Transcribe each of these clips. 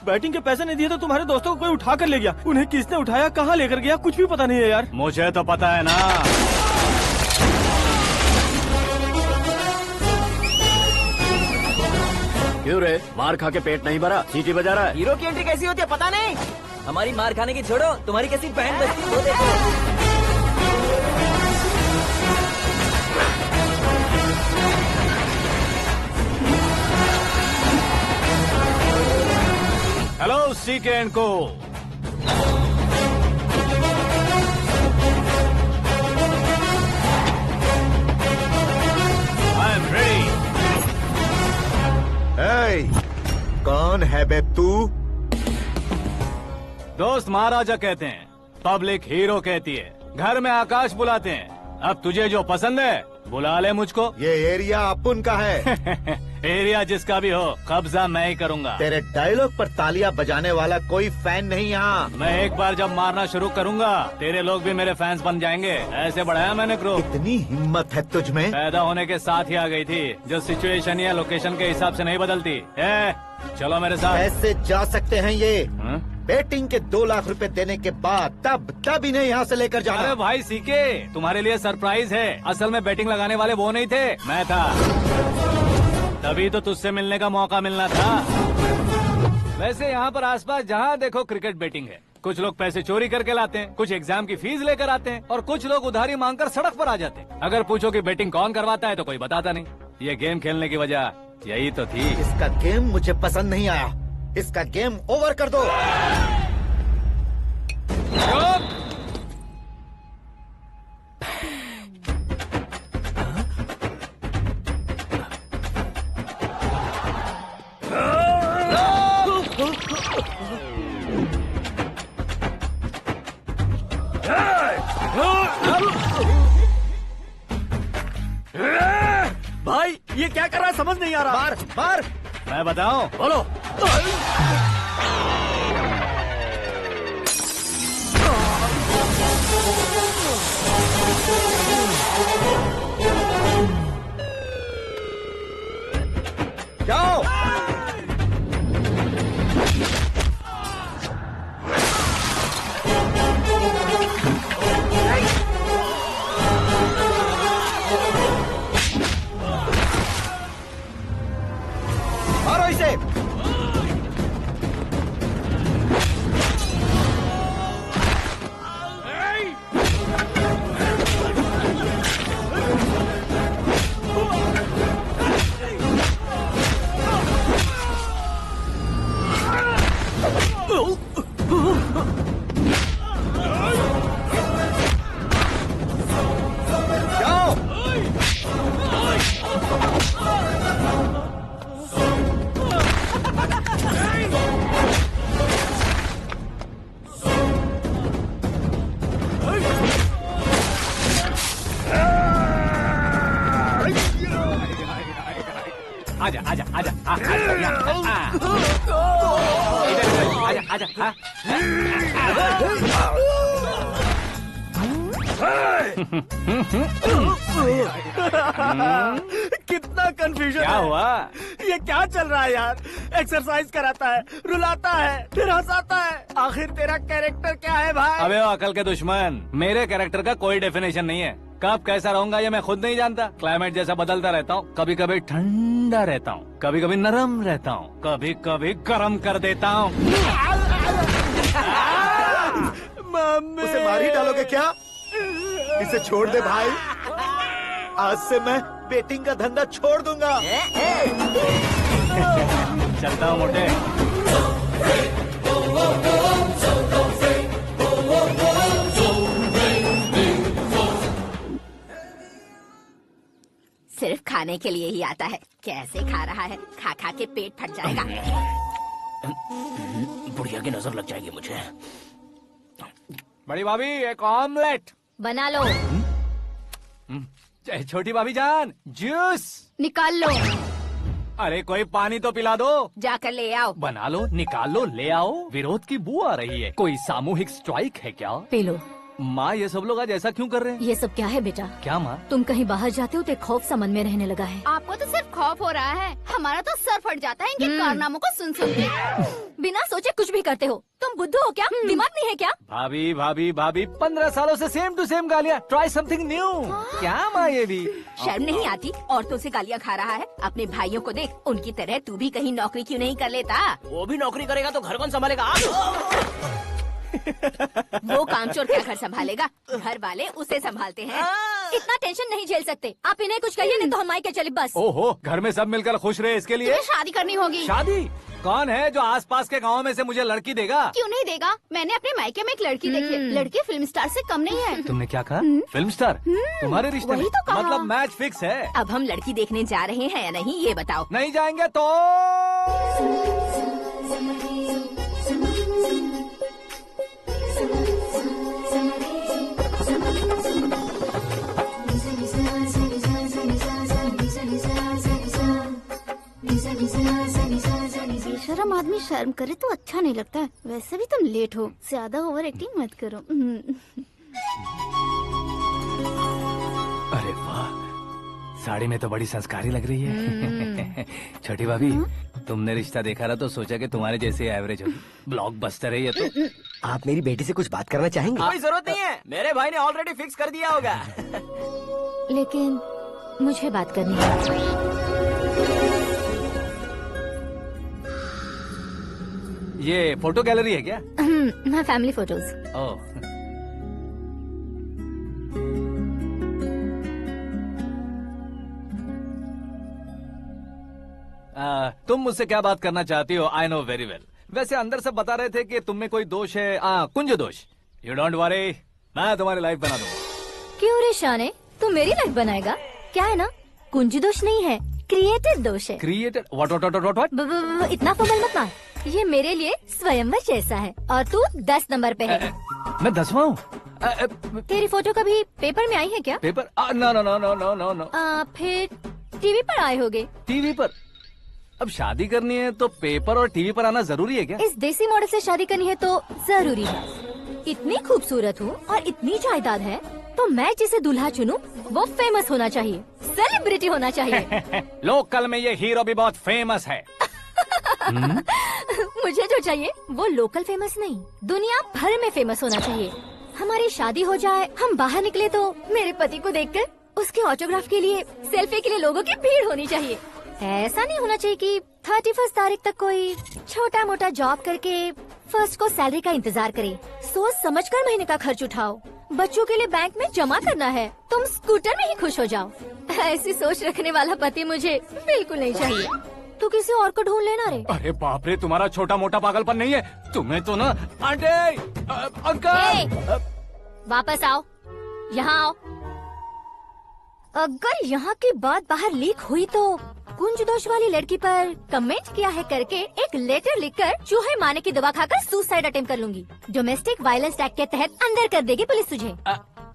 Batting के पैसे नहीं दिए तो तुम्हारे दोस्तों को कोई उठा कर ले गया। उन्हें किसने उठाया, कहाँ लेकर गया, कुछ भी पता नहीं है यार। मुझे तो पता है ना। क्यों रे, मार खा के पेट नहीं भरा, सीटी बजा रहा है? हीरो की एंट्री कैसी होती है पता नहीं। हमारी मार खाने की छोड़ो, तुम्हारी कैसी बहन बजती है वो देखो। हेलो सीके एंड को। I am ready. कौन है बे तू? दोस्त महाराजा कहते हैं, पब्लिक हीरो कहती है, घर में आकाश बुलाते हैं। अब तुझे जो पसंद है बुला ले मुझको। ये एरिया अपुन का है। एरिया जिसका भी हो, कब्जा मैं ही करूंगा। तेरे डायलॉग पर तालियां बजाने वाला कोई फैन नहीं यहाँ। मैं एक बार जब मारना शुरू करूंगा, तेरे लोग भी मेरे फैंस बन जाएंगे। ऐसे बढ़ाया मैंने ग्रुप। इतनी हिम्मत है तुझ में? पैदा होने के साथ ही आ गई थी, जो सिचुएशन या लोकेशन के हिसाब से नहीं बदलती। चलो मेरे साथ। कैसे जा सकते हैं ये? हाँ? बेटिंग के 2 लाख रुपए देने के बाद तब इन्हें यहाँ से लेकर जाना। अरे भाई सीके, तुम्हारे लिए सरप्राइज है। असल में बैटिंग लगाने वाले वो नहीं थे, मैं था। तभी तो तुझसे मिलने का मौका मिलना था। वैसे यहाँ पर आसपास जहाँ देखो क्रिकेट बैटिंग है। कुछ लोग पैसे चोरी करके लाते हैं, कुछ एग्जाम की फीस लेकर आते हैं, और कुछ लोग उधारी मांगकर सड़क पर आ जाते हैं। अगर पूछो कि बैटिंग कौन करवाता है तो कोई बताता नहीं। ये गेम खेलने की वजह यही तो थी। इसका गेम मुझे पसंद नहीं आया। इसका गेम ओवर कर दो। भाई ये क्या कर रहा है, समझ नहीं आ रहा। मार मार। मैं बताऊं? बोलो। जाओ। मारो इसे। जाओ। आजा आजा आजा आजा आजा। कितना कंफ्यूजन क्या है। हुआ? ये क्या चल रहा है यार? एक्सरसाइज कराता है, रुलाता है, फिर हंसाता है। आखिर तेरा कैरेक्टर क्या है भाई? अबे ओ अकल के दुश्मन, मेरे कैरेक्टर का कोई डेफिनेशन नहीं है। कब कैसा रहूंगा ये मैं खुद नहीं जानता। क्लाइमेट जैसा बदलता रहता हूँ। कभी कभी ठंडा रहता हूँ, कभी कभी नरम रहता हूँ, कभी कभी गर्म कर देता हूँ। उसे मार ही डालोगे क्या? इसे छोड़ दे भाई। आज से मैं बेटिंग का धंधा छोड़ दूंगा। चलता हूँ मोटे। सिर्फ खाने के लिए ही आता है। कैसे खा रहा है, खा खा के पेट फट जाएगा। बुढ़िया की नजर लग जाएगी मुझे। बड़ी भाभी एक ऑमलेट। बना लो। छोटी भाभी जान जूस निकाल लो। अरे कोई पानी तो पिला दो। जाकर ले आओ। बना लो, निकाल लो, ले आओ। विरोध की बू आ रही है। कोई सामूहिक स्ट्राइक है क्या? P low. माँ ये सब लोग आज ऐसा क्यों कर रहे हैं? ये सब क्या है बेटा? क्या माँ? तुम कहीं बाहर जाते हो तो एक खौफ सा मन में रहने लगा है। आपको तो सिर्फ खौफ हो रहा है, हमारा तो सर फट जाता है इनके कारनामों को सुन सुन के। बिना सोचे कुछ भी करते हो। तुम बुद्धू हो क्या? दिमाग नहीं है क्या? भाभी भाभी भाभी 15 सालों से सेम टू सेम गालियाँ। Try something new. क्या माँ ये भी? शर्म नहीं आती? औरतों से गालियाँ खा रहा है। अपने भाइयों को देख, उनकी तरह तू भी कहीं नौकरी क्यों नहीं कर लेता? वो भी नौकरी करेगा तो घर कौन संभालेगा? वो कामचोर क्या घर संभालेगा? घर वाले उसे संभालते हैं। इतना टेंशन नहीं झेल सकते। आप इन्हें कुछ कहिए नहीं तो हम मायके चले बस। ओहो, घर में सब मिलकर खुश रहे इसके लिए। तुम्हें शादी करनी होगी। शादी? कौन है जो आसपास के गाँव में से मुझे लड़की देगा? क्यों नहीं देगा? मैंने अपने मायके में एक लड़की देखी है। लड़की फिल्म स्टार से कम नहीं है। तुमने क्या कहा? Film star? तुम्हारे रिश्ते में? वही तो कहा। मतलब मैच फिक्स है? अब हम लड़की देखने जा रहे हैं या नहीं ये बताओ। नहीं जाएंगे तो? बेशरम आदमी शर्म करे तो अच्छा नहीं लगता है। वैसे भी तुम लेट हो, ज्यादा ओवर एक्टिंग मत करो। अरे वाह, साड़ी में तो बड़ी संस्कारी लग रही है। छोटी भाभी, तुमने रिश्ता देखा ना तो सोचा कि तुम्हारे जैसे एवरेज होगी। ब्लॉकबस्टर है ये तो। आप मेरी बेटी से कुछ बात करना चाहेंगे? कोई जरूरत नहीं है, मेरे भाई ने ऑलरेडी फिक्स कर दिया होगा। लेकिन मुझे बात करनी है। ये फोटो गैलरी है क्या? मैं फैमिली फोटोज। ओह, तुम मुझसे क्या बात करना चाहती हो? I know very well. वैसे अंदर से बता रहे थे कि तुम में कोई दोष है, कुंज दोष। यू डोंट वरी, मैं तुम्हारी लाइफ बना दूंगा। क्यों रे शाने, तू मेरी लाइफ बनाएगा? क्या है ना, कुंज दोष नहीं है, क्रिएटेड दोष है। क्रिएटेड? व्हाट? इतना फबल मत मार। ये मेरे लिए स्वयंवर जैसा है और तू 10 नंबर पे है। मैं 10वां हूँ? तेरी फोटो कभी पेपर में आई है क्या? Paper? No no no no no no no. फिर टीवी पर आए होगे। टीवी पर? अब शादी करनी है तो पेपर और टीवी पर आना जरूरी है क्या? इस देसी मॉडल से शादी करनी है तो जरूरी है। इतनी खूबसूरत हूँ और इतनी जायदाद है तो मैं जिसे दूल्हा चुनूं वो फेमस होना चाहिए, सेलिब्रिटी होना चाहिए। लोकल में ये हीरो भी बहुत फेमस है। मुझे जो चाहिए वो लोकल फेमस नहीं, दुनिया भर में फेमस होना चाहिए। हमारी शादी हो जाए, हम बाहर निकले तो मेरे पति को देखकर उसके ऑटोग्राफ के लिए, सेल्फी के लिए लोगों की भीड़ होनी चाहिए। ऐसा नहीं होना चाहिए कि 31 तारीख तक कोई छोटा मोटा जॉब करके फर्स्ट को सैलरी का इंतजार करे। सोच समझकर महीने का खर्च उठाओ। बच्चों के लिए बैंक में जमा करना है, तुम स्कूटर में ही खुश हो जाओ। ऐसी सोच रखने वाला पति मुझे बिल्कुल नहीं चाहिए। तू किसी और को ढूंढ लेना रे। अरे बाप रे, तुम्हारा छोटा मोटा पागलपन नहीं है? तुम्हें तो ना आंटी, अंकल। वापस आओ, यहाँ आओ। अगर यहाँ की बात बाहर लीक हुई तो कुंज दोष वाली लड़की पर कमेंट किया है करके एक लेटर लिखकर चूहे मारने की दवा खाकर सुसाइड अटेम्प्ट कर लूंगी। डोमेस्टिक वायलेंस एक्ट के तहत अंदर कर देगी पुलिस तुझे।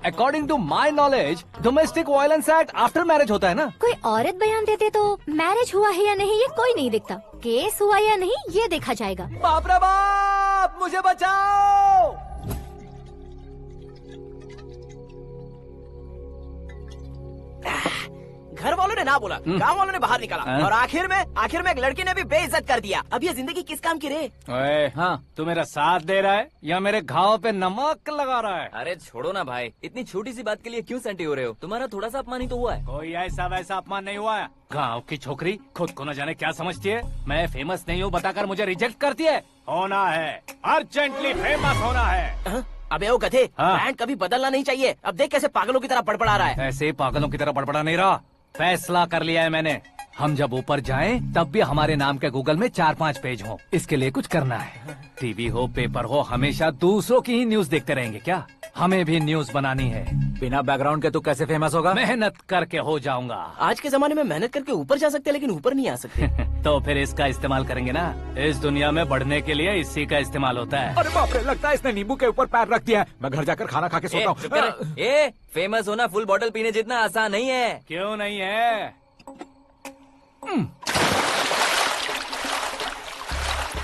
According to my knowledge domestic violence act after marriage होता है ना? कोई औरत बयान देते तो मैरिज हुआ है या नहीं ये कोई नहीं देखता, केस हुआ या नहीं ये देखा जाएगा। बाप रे बाप, मुझे बचाओ। घर वालों ने ना बोला, गांव वालों ने बाहर निकाला और आखिर में एक लड़की ने भी बेइज्जत कर दिया। अब ये जिंदगी किस काम की रे? ओए, हाँ, तू मेरा साथ दे रहा है या मेरे घाव पे नमक लगा रहा है? अरे छोड़ो ना भाई, इतनी छोटी सी बात के लिए क्यों सेंटी हो रहे हो? तुम्हारा थोड़ा सा अपमान ही तो हुआ है। कोई ऐसा वैसा अपमान नहीं हुआ है। गाँव की छोकरी खुद को न जाने क्या समझती है। मैं फेमस नहीं हूँ बताकर मुझे रिजेक्ट करती है। होना है, अर्जेंटली फेमस होना है। अबे ओ गधे, हाँ। ब्रांड कभी बदलना नहीं चाहिए। अब देख कैसे पागलों की तरह बड़बड़ा रहा है। ऐसे पागलों की तरह बड़बड़ा नहीं रहा। फैसला कर लिया है मैंने। हम जब ऊपर जाएं तब भी हमारे नाम के गूगल में 4-5 पेज हो। इसके लिए कुछ करना है। टीवी हो, पेपर हो, हमेशा दूसरों की ही न्यूज देखते रहेंगे क्या? हमें भी न्यूज बनानी है। बिना बैकग्राउंड के तू कैसे फेमस होगा? मेहनत करके हो जाऊंगा। आज के जमाने में मेहनत करके ऊपर जा सकते हैं लेकिन ऊपर नहीं आ सकते। तो फिर इसका इस्तेमाल करेंगे ना। इस दुनिया में बढ़ने के लिए इसी का इस्तेमाल होता है। अरे बाप रे, लगता है इसने नींबू के ऊपर पैर रख दिया है। मैं घर जाकर खाना खा के सोता हूँ। फेमस होना फुल बॉटल पीने जितना आसान नहीं है। क्यों नहीं है?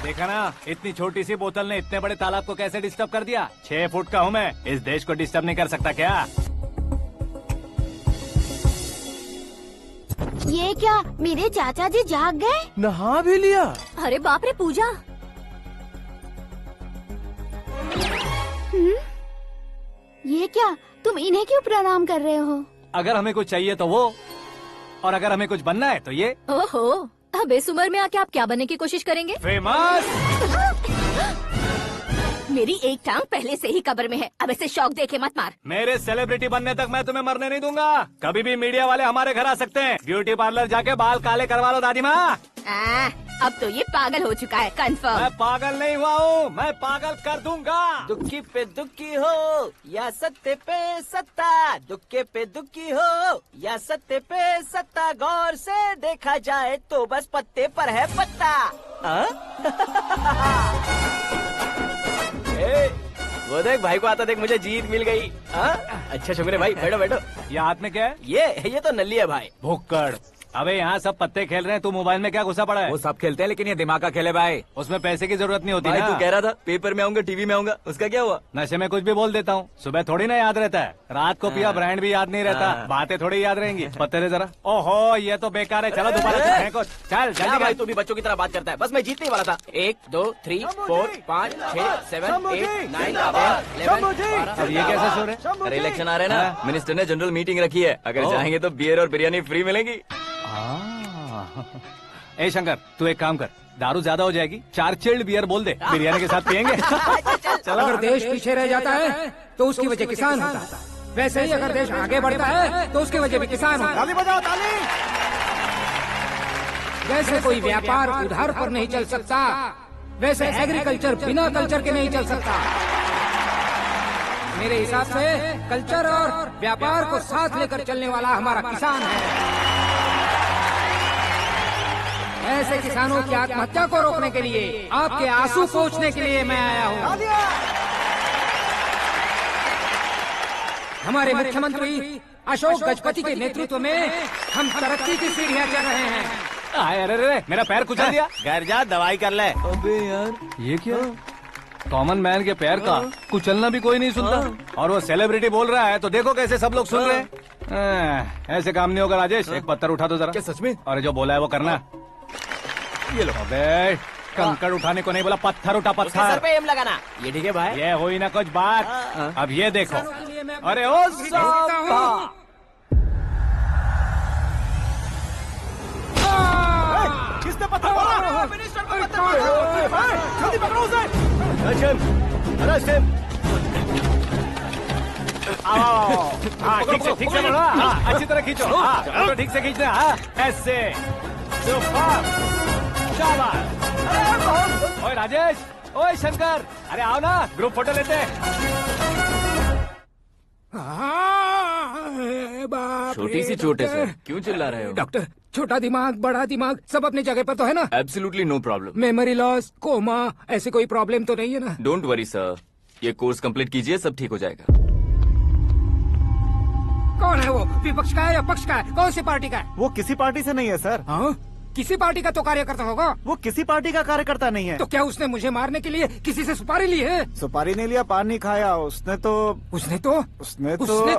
देखा ना, इतनी छोटी सी बोतल ने इतने बड़े तालाब को कैसे डिस्टर्ब कर दिया। 6 फुट का हूँ मैं, इस देश को डिस्टर्ब नहीं कर सकता क्या? ये क्या, मेरे चाचा जी जाग गए? नहा भी लिया। अरे बाप रे पूजा। ये क्या, तुम इन्हें क्यों प्रणाम कर रहे हो? अगर हमें कुछ चाहिए तो वो, और अगर हमें कुछ बनना है तो ये। ओहो, अब इस उम्र में आके आप क्या बनने की कोशिश करेंगे? फेमस। मेरी एक टांग पहले से ही कब्र में है, अब ऐसे शौक देके मत मार। मेरे सेलिब्रिटी बनने तक मैं तुम्हें मरने नहीं दूंगा। कभी भी मीडिया वाले हमारे घर आ सकते हैं। ब्यूटी पार्लर जाके बाल काले करवा लो दादी माँ। अब तो ये पागल हो चुका है, कंफर्म। मैं पागल नहीं हुआ हूँ, मैं पागल कर दूंगा। दुखी पे दुखी हो या सत्य पे सत्ता, दुखे पे दुखी हो या सत्य पे सत्ता, गौर से देखा जाए तो बस पत्ते पर है पत्ता। वो देख भाई को आता देख, मुझे जीत मिल गई। अच्छा शुक्र भाई, बैठो बैठो। ये हाथ में क्या है? ये तो नल्ली है भाई। भुक्कड़। अबे यहाँ सब पत्ते खेल रहे हैं, तू मोबाइल में क्या घुसा पड़ा है? वो सब खेलते हैं लेकिन ये दिमाग का खेल है भाई। उसमें पैसे की जरूरत नहीं होती भाई ना। तू कह रहा था पेपर में आऊंगा, टीवी में आऊंगा, उसका क्या हुआ? नशे में कुछ भी बोल देता हूँ, सुबह थोड़ी ना याद रहता है। रात को पिया ब्रांड भी याद नहीं रहता, बातें थोड़ी याद रहेंगी। पत्ते दे जरा। ओहो ये तो बेकार है, चलो दोबारा से फेंको। चल क्या जल्दी भाई कर। तू भी बच्चों की तरह बात करता है। बस मैं जीतने ही वाला था। 1 2 3 4 5 6 7 8 9 10 11 अब ये कैसे शोर है? अरे इलेक्शन आ रहे हैं ना, मिनिस्टर ने जनरल मीटिंग रखी है, अगर जाएंगे तो बियर और बिरयानी फ्री मिलेगी। ए शंकर, तू एक काम कर, दारू ज्यादा हो जाएगी, 4 चिल्ड बियर बोल दे, बिरयानी के साथ पियेंगे। चलो। अगर देश पीछे रह जाता है तो उसकी वजह किसान होता है, वैसे ही अगर देश आगे बढ़ता है तो उसकी वजह भी किसान होता है। ताली बजाओ, ताली। जैसे कोई व्यापार उधार पर नहीं चल सकता, वैसे एग्रीकल्चर बिना कल्चर के नहीं चल सकता। मेरे हिसाब से कल्चर और व्यापार को साथ लेकर चलने वाला हमारा किसान है। ऐसे किसानों की आत्महत्या को रोकने के लिए, आपके आंसू पोंछने के लिए मैं आया हूँ। हमारे मुख्यमंत्री अशोक गजपति के नेतृत्व में हम तरक्की की सीढ़ियाँ चढ़ रहे हैं। अरे अरे मेरा पैर कुचल दिया। घर जा, दवाई कर ले। अबे यार ये क्या? कॉमन मैन के पैर का कुचलना भी कोई नहीं सुनता, और वो सेलिब्रिटी बोल रहा है तो देखो कैसे सब लोग सुन रहे हैं। ऐसे काम नहीं होगा राजेश, एक पत्थर उठा दो जरा। क्या सच में? और जो बोला है वो करना। ये लो। अबे कंकड़ उठाने को नहीं बोला, पत्थर उठा, उसके सर पत्थर। पे एम लगाना। ये ठीक है भाई। ये हुई ना कुछ बात। अब ये देखो। अरे ओ साहब, किसने पत्थर मारा? जल्दी पकड़ो उसे। हाँ ठीक से बढ़ो, हाँ अच्छी तरह खींचो, हाँ तो ठीक से खींचना, हाँ ऐसे। शाबाश। ओए राजेश, ओए शंकर, अरे आओ ना, ग्रुप फोटो लेते हैं। छोटी सी चोट है सर, क्यों चिल्ला रहे हो? डॉक्टर, छोटा दिमाग बड़ा दिमाग सब अपनी जगह पर तो है ना? Absolutely no problem. Memory loss, coma, ऐसी कोई प्रॉब्लम तो नहीं है ना? डोंट वरी सर, ये कोर्स कंप्लीट कीजिए, सब ठीक हो जाएगा। कौन है वो? विपक्ष का है या पक्ष का है? कौन सी पार्टी का है? वो किसी पार्टी से नहीं है सर। हाँ? किसी पार्टी का तो कार्यकर्ता होगा। वो किसी पार्टी का कार्यकर्ता नहीं है। तो क्या उसने मुझे मारने के लिए किसी से सुपारी ली है? सुपारी नहीं लिया, पान नहीं खाया। उसने तो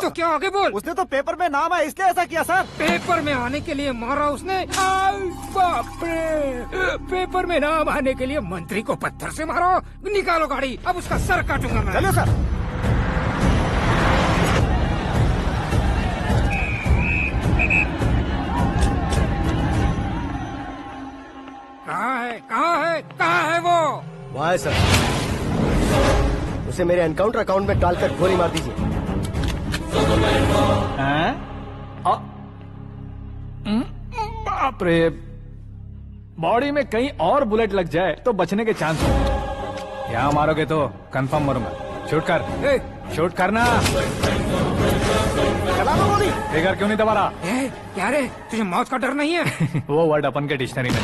क्या आगे बोल? उसने तो पेपर में नाम है इसलिए ऐसा किया सर। पेपर में आने के लिए मारा उसने? आई बाप रे! पेपर में नाम आने के लिए मंत्री को पत्थर से मारो? निकालो गाड़ी, अब उसका सर काटूंगा मैं। चलो सर। कहाँ है वो? वहाँ है सर, उसे मेरे एनकाउंटर अकाउंट में डालकर गोली मार दीजिए। बाप रे, बॉडी में कहीं और बुलेट लग जाए तो बचने के चांस हो। यहाँ मारोगे तो कंफर्म मरूंगा। शूट कर, शूट करना। फिगर क्यों नहीं दबा रहा? क्या रे, तुझे मौत का डर नहीं है? वो वर्ड अपन के डिक्शनरी में।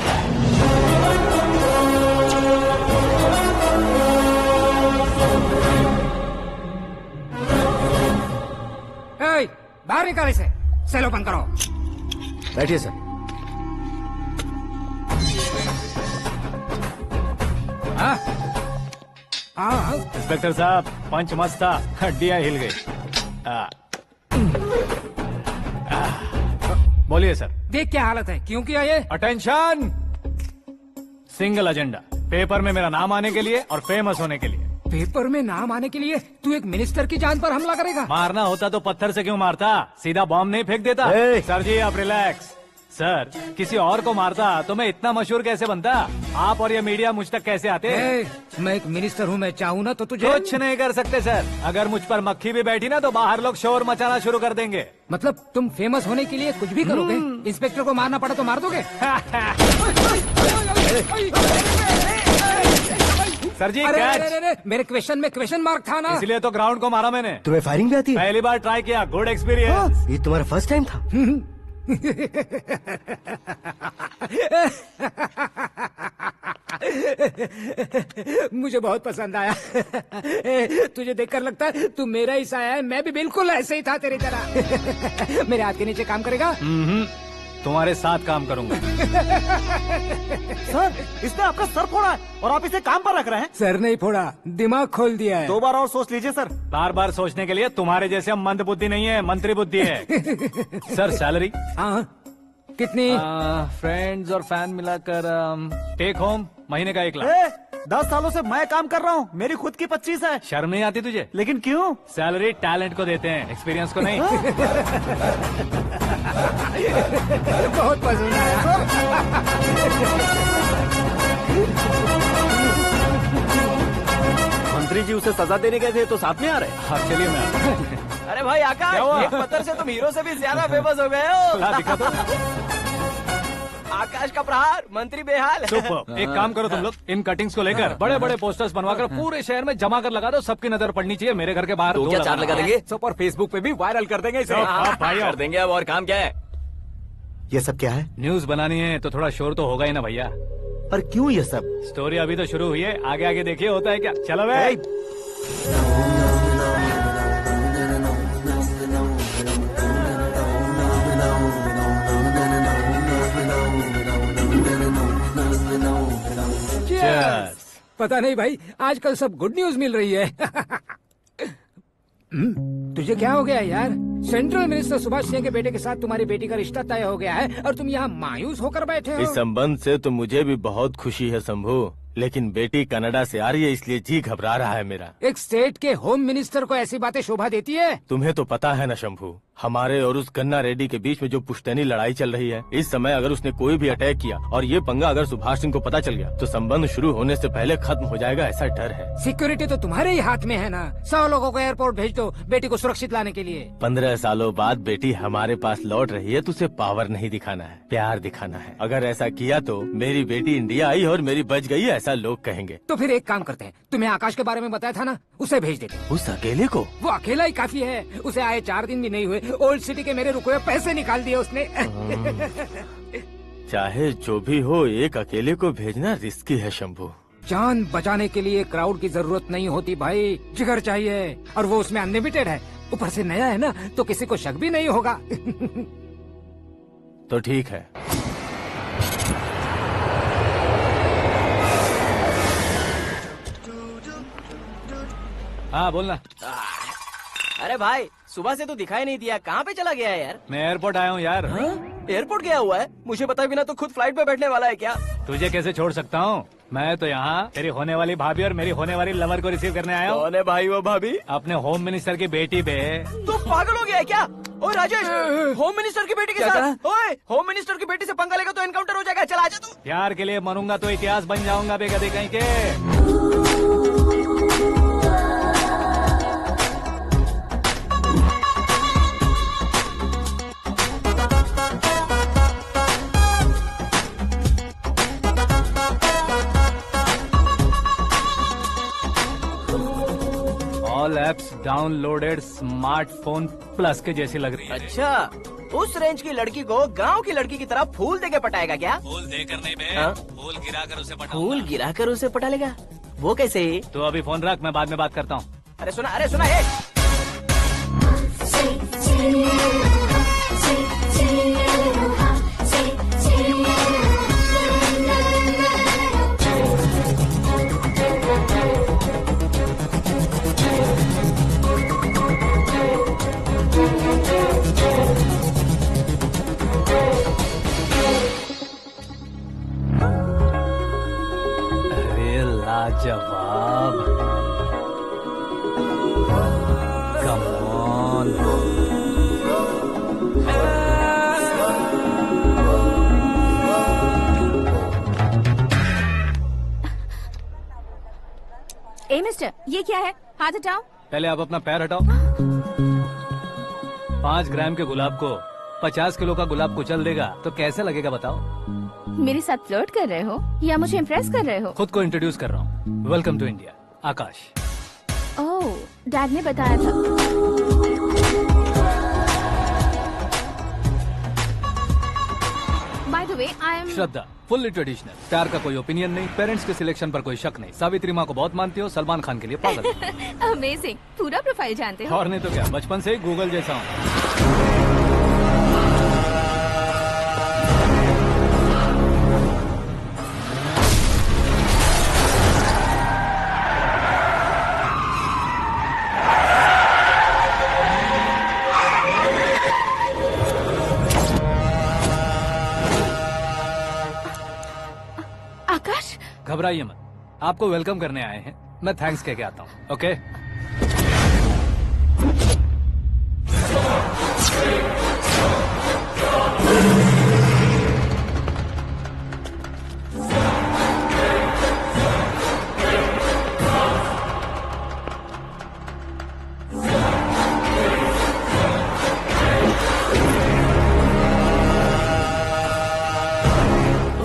बाहर निकाल इसे, सेल ओपन करो। बैठिए सर। हाँ हाँ इंस्पेक्टर साहब पंच मस्त था, हड्डियां हिल गई। बोलिए सर। देख क्या हालत है, क्यों किया ये? अटेंशन, सिंगल एजेंडा, पेपर में मेरा नाम आने के लिए और फेमस होने के लिए। पेपर में नाम आने के लिए तू एक मिनिस्टर की जान पर हमला करेगा? मारना होता तो पत्थर से क्यों मारता, सीधा बॉम्ब नहीं फेंक देता। सर जी आप रिलैक्स। सर किसी और को मारता तो मैं इतना मशहूर कैसे बनता, आप और ये मीडिया मुझ तक कैसे आते? मैं एक मिनिस्टर हूँ, मैं चाहूँ ना तो तुझे कुछ नहीं कर सकते सर। अगर मुझ पर मक्खी भी बैठी ना तो बाहर लोग शोर मचाना शुरू कर देंगे। मतलब तुम फेमस होने के लिए कुछ भी करोगे? इंस्पेक्टर को मारना पड़ा तो मार दोगे? सर जी अरे, कैच। अरे, अरे, मेरे क्वेश्चन में क्वेश्चन मार्क था ना, इसलिए तो ग्राउंड को मारा मैंने। तुम्हें फायरिंग भी आती है? पहली बार ट्राई किया, गुड एक्सपीरियंस। ये तुम्हारा फर्स्ट टाइम था? मुझे बहुत पसंद आया। तुझे देखकर लगता है तू मेरा ही साया है, मैं भी बिल्कुल ऐसे ही था तेरी तरह। मेरे हाथ के नीचे काम करेगा? तुम्हारे साथ काम करूंगा। सर इसने आपका सर फोड़ा है और आप इसे काम पर रख रहे हैं। सर नहीं फोड़ा, दिमाग खोल दिया है। 2 बार और सोच लीजिए सर। बार बार सोचने के लिए तुम्हारे जैसे हम मंद बुद्धि नहीं है, मंत्री बुद्धि है। Sir salary? हाँ कितनी? फ्रेंड्स और फैन मिलाकर टेक होम महीने का 1 लाख। 10 सालों से मैं काम कर रहा हूँ, मेरी खुद की 25 है। शर्म नहीं आती तुझे? लेकिन क्यों? सैलरी टैलेंट को देते हैं, एक्सपीरियंस को नहीं। बहुत पसंद आया। मंत्री जी उसे सजा देने गए थे तो साथ में आ रहे। हाँ चलिए मैं। अरे भाई आकाश, क्या हुआ? एक पत्थर से तुम हीरो से भी ज्यादा फेमस हो गए हो। ला दिखा दो। आकाश का प्रहार, मंत्री बेहाल। सुपर। एक काम करो तुम लोग, इन कटिंग्स को लेकर बड़े बड़े पोस्टर्स बनवाकर पूरे शहर में जमा कर लगा दो, सबकी नजर पड़नी चाहिए। मेरे घर के बाहर तो क्या चार्ज लगा देंगे? और फेसबुक पे भी वायरल कर देंगे इसे। भाई कर देंगे। अब और काम क्या है? ये सब क्या है? न्यूज बनानी है तो थोड़ा शोर तो होगा ही ना भैया। पर क्यों ये सब? स्टोरी अभी तो शुरू हुई है, आगे आगे देखिए होता है क्या। चलो भाई। पता नहीं भाई, आजकल सब गुड न्यूज मिल रही है। तुझे क्या हो गया यार? सेंट्रल मिनिस्टर सुभाष सिंह के बेटे के साथ तुम्हारी बेटी का रिश्ता तय हो गया है और तुम यहाँ मायूस होकर बैठे हो। इस संबंध से तो मुझे भी बहुत खुशी है शंभू, लेकिन बेटी कनाडा से आ रही है इसलिए जी घबरा रहा है मेरा। एक स्टेट के होम मिनिस्टर को ऐसी बातें शोभा देती है? तुम्हें तो पता है ना शंभू, हमारे और उस गन्ना रेड्डी के बीच में जो पुश्तैनी लड़ाई चल रही है, इस समय अगर उसने कोई भी अटैक किया और ये पंगा अगर सुभाष सिंह को पता चल गया तो संबंध शुरू होने से पहले खत्म हो जाएगा, ऐसा डर है। सिक्योरिटी तो तुम्हारे ही हाथ में है ना। 100 लोगों को एयरपोर्ट भेज दो बेटी को सुरक्षित लाने के लिए। 15 सालों बाद बेटी हमारे पास लौट रही है तो उसे पावर नहीं दिखाना है, प्यार दिखाना है। अगर ऐसा किया तो मेरी बेटी इंडिया आई और मेरी बच गई, ऐसा लोग कहेंगे। तो फिर एक काम करते हैं, तुम्हें आकाश के बारे में बताया था ना, उसे भेज देते। उस अकेले को? वो अकेला ही काफी है, उसे आए 4 दिन भी नहीं हुए, ओल्ड सिटी के मेरे रुके हुए पैसे निकाल दिए उसने। चाहे जो भी हो, एक अकेले को भेजना रिस्की है शंभू। जान बचाने के लिए क्राउड की जरूरत नहीं होती भाई, जिगर चाहिए, और वो उसमें अनलिमिटेड है। ऊपर से नया है ना तो किसी को शक भी नहीं होगा। तो ठीक है। हाँ बोलना। अरे भाई सुबह से तो दिखाई नहीं दिया, कहाँ पे चला गया है यार? मैं एयरपोर्ट आया हूँ यार। एयरपोर्ट गया हुआ है? मुझे बताए बिना तो खुद फ्लाइट पे बैठने वाला है क्या? तुझे कैसे छोड़ सकता हूँ? मैं तो यहाँ तेरी होने वाली भाभी और मेरी होने वाली लवर को रिसीव करने आया हूँ। कौन है भाई वो भाभी? अपने होम मिनिस्टर की बेटी बे। तू पागल हो गया है क्या? ओए राजेश, होम मिनिस्टर की बेटी के साथ? ओए होम मिनिस्टर की बेटी से पंगा लेगा तो एनकाउंटर हो जाएगा, चल आजा तू। प्यार के लिए मरूंगा तो इतिहास बन जाऊंगा बेगदे कहीं के। All apps downloaded smartphone plus के जैसी लग रही है। अच्छा, उस रेंज की लड़की को गांव की लड़की की तरह फूल देके पटाएगा क्या? फूल देकर नहीं बे, हाँ? फूल गिराकर उसे पटाऊंगा। फूल गिराकर उसे पटा लेगा? वो कैसे? तो अभी फोन रख, मैं बाद में बात करता हूँ। अरे सुना है। लाजवाब। Come on. ए मिस्टर, ये क्या है? हाथ हटाओ। पहले आप अपना पैर हटाओ। 5 ग्राम के गुलाब को 50 किलो का गुलाब कुचल देगा तो कैसे लगेगा बताओ? मेरे साथ फ्लर्ट कर रहे हो या मुझे इम्प्रेस कर रहे हो? खुद को इंट्रोड्यूस कर रहा हूँ। Welcome to India, Akash. Oh, dad ने बताया था। By the way, I am Shraddha, fully traditional. प्यार का कोई ओपिनियन नहीं, पेरेंट्स के सिलेक्शन पर कोई शक नहीं। सावित्री माँ को बहुत मानती हो, सलमान खान के लिए पागल। अमेजिंग, पूरा प्रोफाइल जानते हो। और नहीं तो क्या, बचपन से ही गूगल जैसा हूँ। आकाश, घबराइए मत, आपको वेलकम करने आए हैं। मैं थैंक्स कह के आता हूँ। ओके?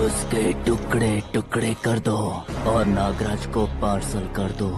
उसके टुकड़े टुकड़े कर दो और नागराज को पार्सल कर दो।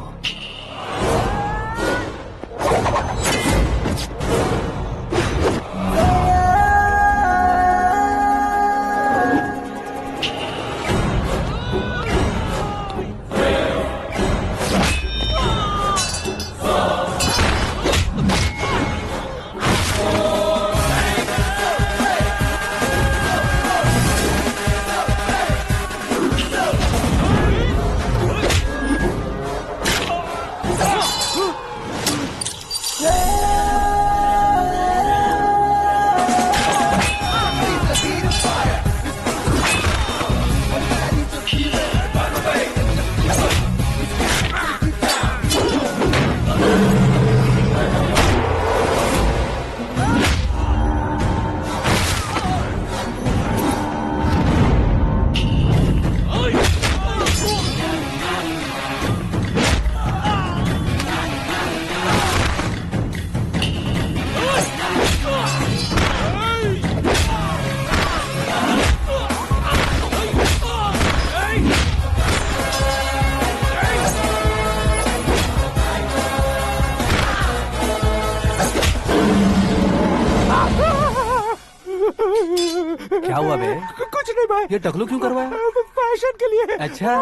क्या हुआ बे? कुछ नहीं भाई। ये टकलू क्यों करवाया? फैशन के लिए। अच्छा।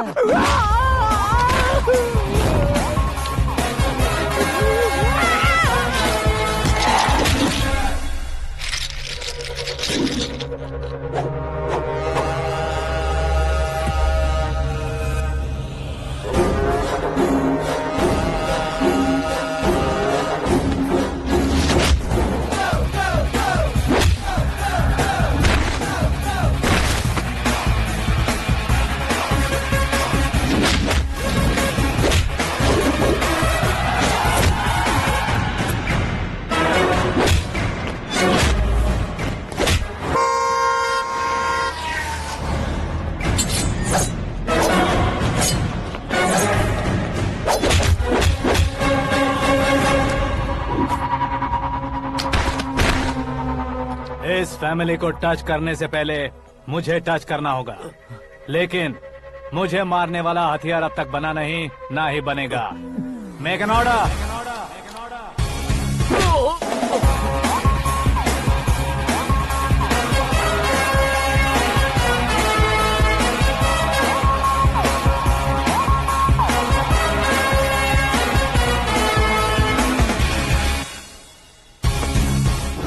इस फैमिली को टच करने से पहले मुझे टच करना होगा, लेकिन मुझे मारने वाला हथियार अब तक बना नहीं, ना ही बनेगा। Make an order.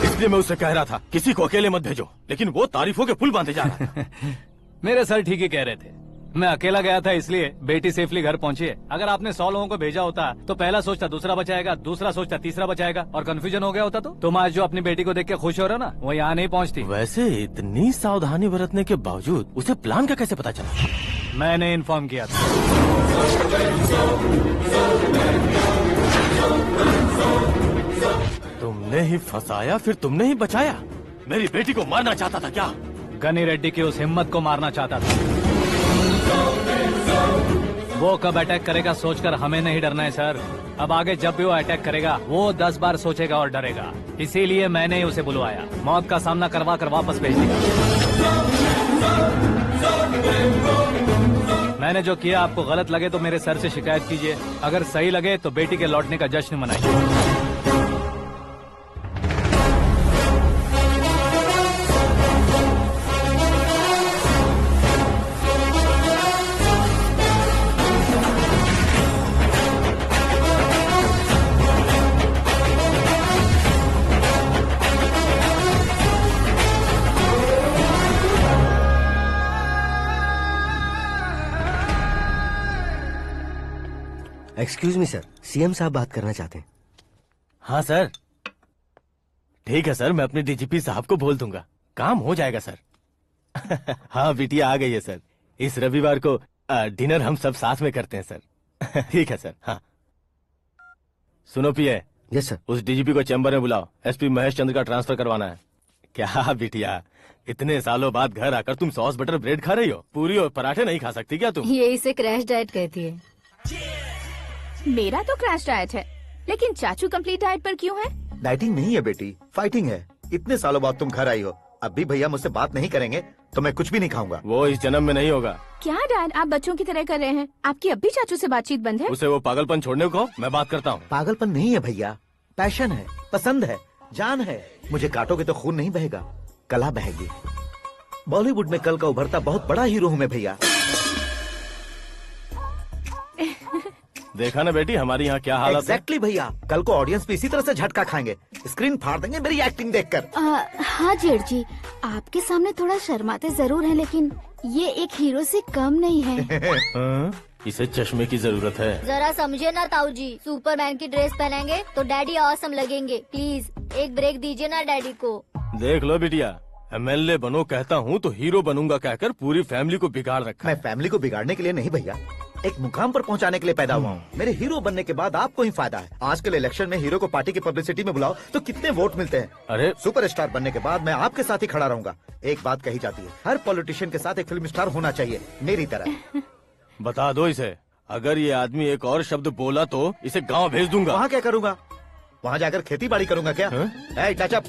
इसलिए मैं उससे कह रहा था किसी को अकेले मत भेजो, लेकिन वो तारीफों के पुल बांधे जा रहा है। मेरे सर ठीक ही कह रहे थे। मैं अकेला गया था इसलिए बेटी सेफली घर पहुंची है। अगर आपने 100 लोगों को भेजा होता तो पहला सोचता दूसरा बचाएगा, दूसरा सोचता तीसरा बचाएगा, और कंफ्यूजन हो गया होता तो तुम आज जो अपनी बेटी को देख के खुश हो रहे हो ना, वो यहाँ नहीं पहुँचती। वैसे इतनी सावधानी बरतने के बावजूद उसे प्लान का कैसे पता चला? मैंने इन्फॉर्म किया था। तुमने ही फंसाया, फिर तुमने ही बचाया। मेरी बेटी को मारना चाहता था क्या? गनी रेड्डी की उस हिम्मत को मारना चाहता था। वो कब अटैक करेगा सोचकर हमें नहीं डरना है सर। अब आगे जब भी वो अटैक करेगा वो 10 बार सोचेगा और डरेगा। इसीलिए मैंने ही उसे बुलवाया। मौत का सामना करवा कर वापस भेज दिया। मैंने जो किया आपको गलत लगे तो मेरे सर से शिकायत कीजिए, अगर सही लगे तो बेटी के लौटने का जश्न मनाइए। एक्सक्यूज मी सर, सीएम साहब बात करना चाहते हैं। हाँ सर, ठीक है सर, मैं अपने डीजीपी साहब को बोल दूंगा, काम हो जाएगा सर। हाँ बिटिया आ गई है सर। इस रविवार को डिनर हम सब साथ में करते हैं सर। ठीक है सर। हाँ सुनो पिए। Yes sir. उस डीजीपी को चैम्बर में बुलाओ, एसपी महेश चंद्र का ट्रांसफर करवाना है। क्या बिटिया, इतने सालों बाद घर आकर तुम सॉस बटर ब्रेड खा रही हो? पूरी और पराठे नहीं खा सकती क्या तुम? ये इसे क्रैश डाइट कहती है। मेरा तो क्रैश डाइट है, लेकिन चाचू कंप्लीट डाइट पर क्यों है? डाइटिंग नहीं है बेटी, फाइटिंग है। इतने सालों बाद तुम घर आई हो, अब भी भैया मुझसे बात नहीं करेंगे तो मैं कुछ भी नहीं खाऊंगा। वो इस जन्म में नहीं होगा। क्या डैड, आप बच्चों की तरह कर रहे हैं? आपकी अब भी चाचू से बातचीत बंद है? उसे वो पागलपन छोड़ने को, मैं बात करता हूँ। पागलपन नहीं है भैया, पैशन है, पसंद है, जान है। मुझे काटोगे तो खून नहीं बहेगा, कला बहेगी। बॉलीवुड में कल का उभरता बहुत बड़ा हीरो हूँ मैं भैया। देखा ना बेटी हमारी यहाँ क्या हालत है। एग्जैक्टली भैया, कल को ऑडियंस भी इसी तरह से झटका खाएंगे, स्क्रीन फाड़ देंगे मेरी एक्टिंग देखकर। हाँ जेठ जी, आपके सामने थोड़ा शर्माते जरूर हैं, लेकिन ये एक हीरो से कम नहीं है। इसे चश्मे की जरूरत है। जरा समझे ना ताऊ जी, सुपरमैन की ड्रेस पहनेंगे तो डैडी ऑसम लगेंगे। प्लीज एक ब्रेक दीजिए ना डैडी को। देख लो बिटिया, एमएलए बनो कहता हूँ तो हीरो बनूंगा कहकर पूरी फैमिली को बिगाड़ रखा। मैं फैमिली को बिगाड़ने के लिए नहीं भैया, एक मुकाम पर पहुंचाने के लिए पैदा हुआ हूँ। मेरे हीरो बनने के बाद आपको ही फायदा है। आजकल इलेक्शन में हीरो को पार्टी की पब्लिसिटी में बुलाओ तो कितने वोट मिलते हैं। अरे सुपरस्टार बनने के बाद मैं आपके साथ ही खड़ा रहूंगा। एक बात कही जाती है, हर पॉलिटिशियन के साथ एक फिल्म स्टार होना चाहिए, मेरी तरह। बता दो इसे, अगर ये आदमी एक और शब्द बोला तो इसे गाँव भेज दूंगा। वहाँ क्या करूँगा? वहाँ जाकर खेती बाड़ी करूँगा क्या? टच अप,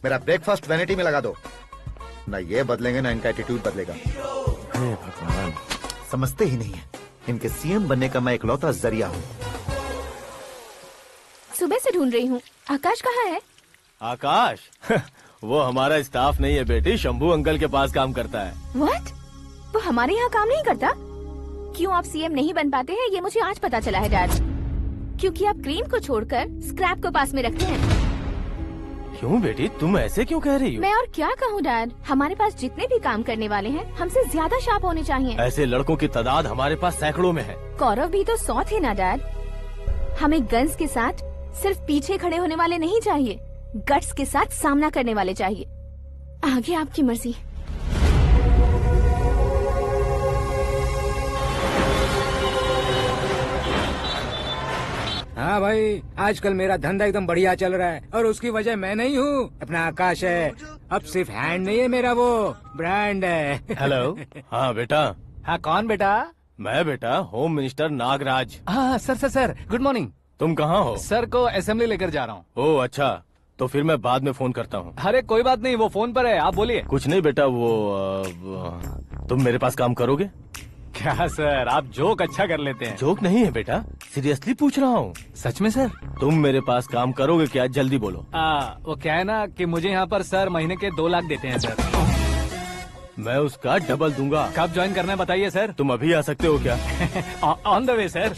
मेरा ब्रेकफास्ट वैनिटी में लगा दो। न ये बदलेंगे न इनका एटीट्यूड बदलेगा। भगवान, समझते ही नहीं है, इनके सीएम बनने का मैं इकलौता जरिया हूँ। सुबह से ढूंढ रही हूँ, आकाश कहाँ है? आकाश? वो हमारा स्टाफ नहीं है बेटी, शंभू अंकल के पास काम करता है। व्हाट? वो हमारे यहाँ काम नहीं करता? क्यों आप सीएम नहीं बन पाते हैं ये मुझे आज पता चला है डैड। क्योंकि आप क्रीम को छोड़कर स्क्रैप को पास में रखते हैं। क्यों बेटी, तुम ऐसे क्यों कह रही हो? मैं और क्या कहूँ डैड, हमारे पास जितने भी काम करने वाले हैं हमसे ज्यादा शार्प होने चाहिए। ऐसे लड़कों की तादाद हमारे पास सैकड़ों में है। कौरव भी तो 100 थे ना डैड। हमें गन्स के साथ सिर्फ पीछे खड़े होने वाले नहीं चाहिए, गट्स के साथ सामना करने वाले चाहिए। आगे आपकी मर्जी। हाँ भाई, आजकल मेरा धंधा एकदम बढ़िया चल रहा है और उसकी वजह मैं नहीं हूँ, अपना आकाश है। अब सिर्फ हैंड नहीं है मेरा, वो ब्रांड है। हेलो। हाँ बेटा। हाँ कौन बेटा? मैं बेटा होम मिनिस्टर नागराज। हाँ सर गुड मॉर्निंग। तुम कहाँ हो? सर को असेंबली लेकर जा रहा हूँ। ओह अच्छा, तो फिर मैं बाद में फोन करता हूँ। अरे कोई बात नहीं, वो फोन पर है, आप बोलिए। कुछ नहीं बेटा, तुम मेरे पास काम करोगे? क्या सर, आप जोक अच्छा कर लेते हैं। जोक नहीं है बेटा, सीरियसली पूछ रहा हूँ। सच में सर? तुम मेरे पास काम करोगे क्या? जल्दी बोलो। वो क्या है ना कि मुझे यहाँ पर सर महीने के 2 लाख देते हैं सर। मैं उसका डबल दूंगा। कब ज्वाइन करना है बताइए सर। तुम अभी आ सकते हो क्या? On the way sir.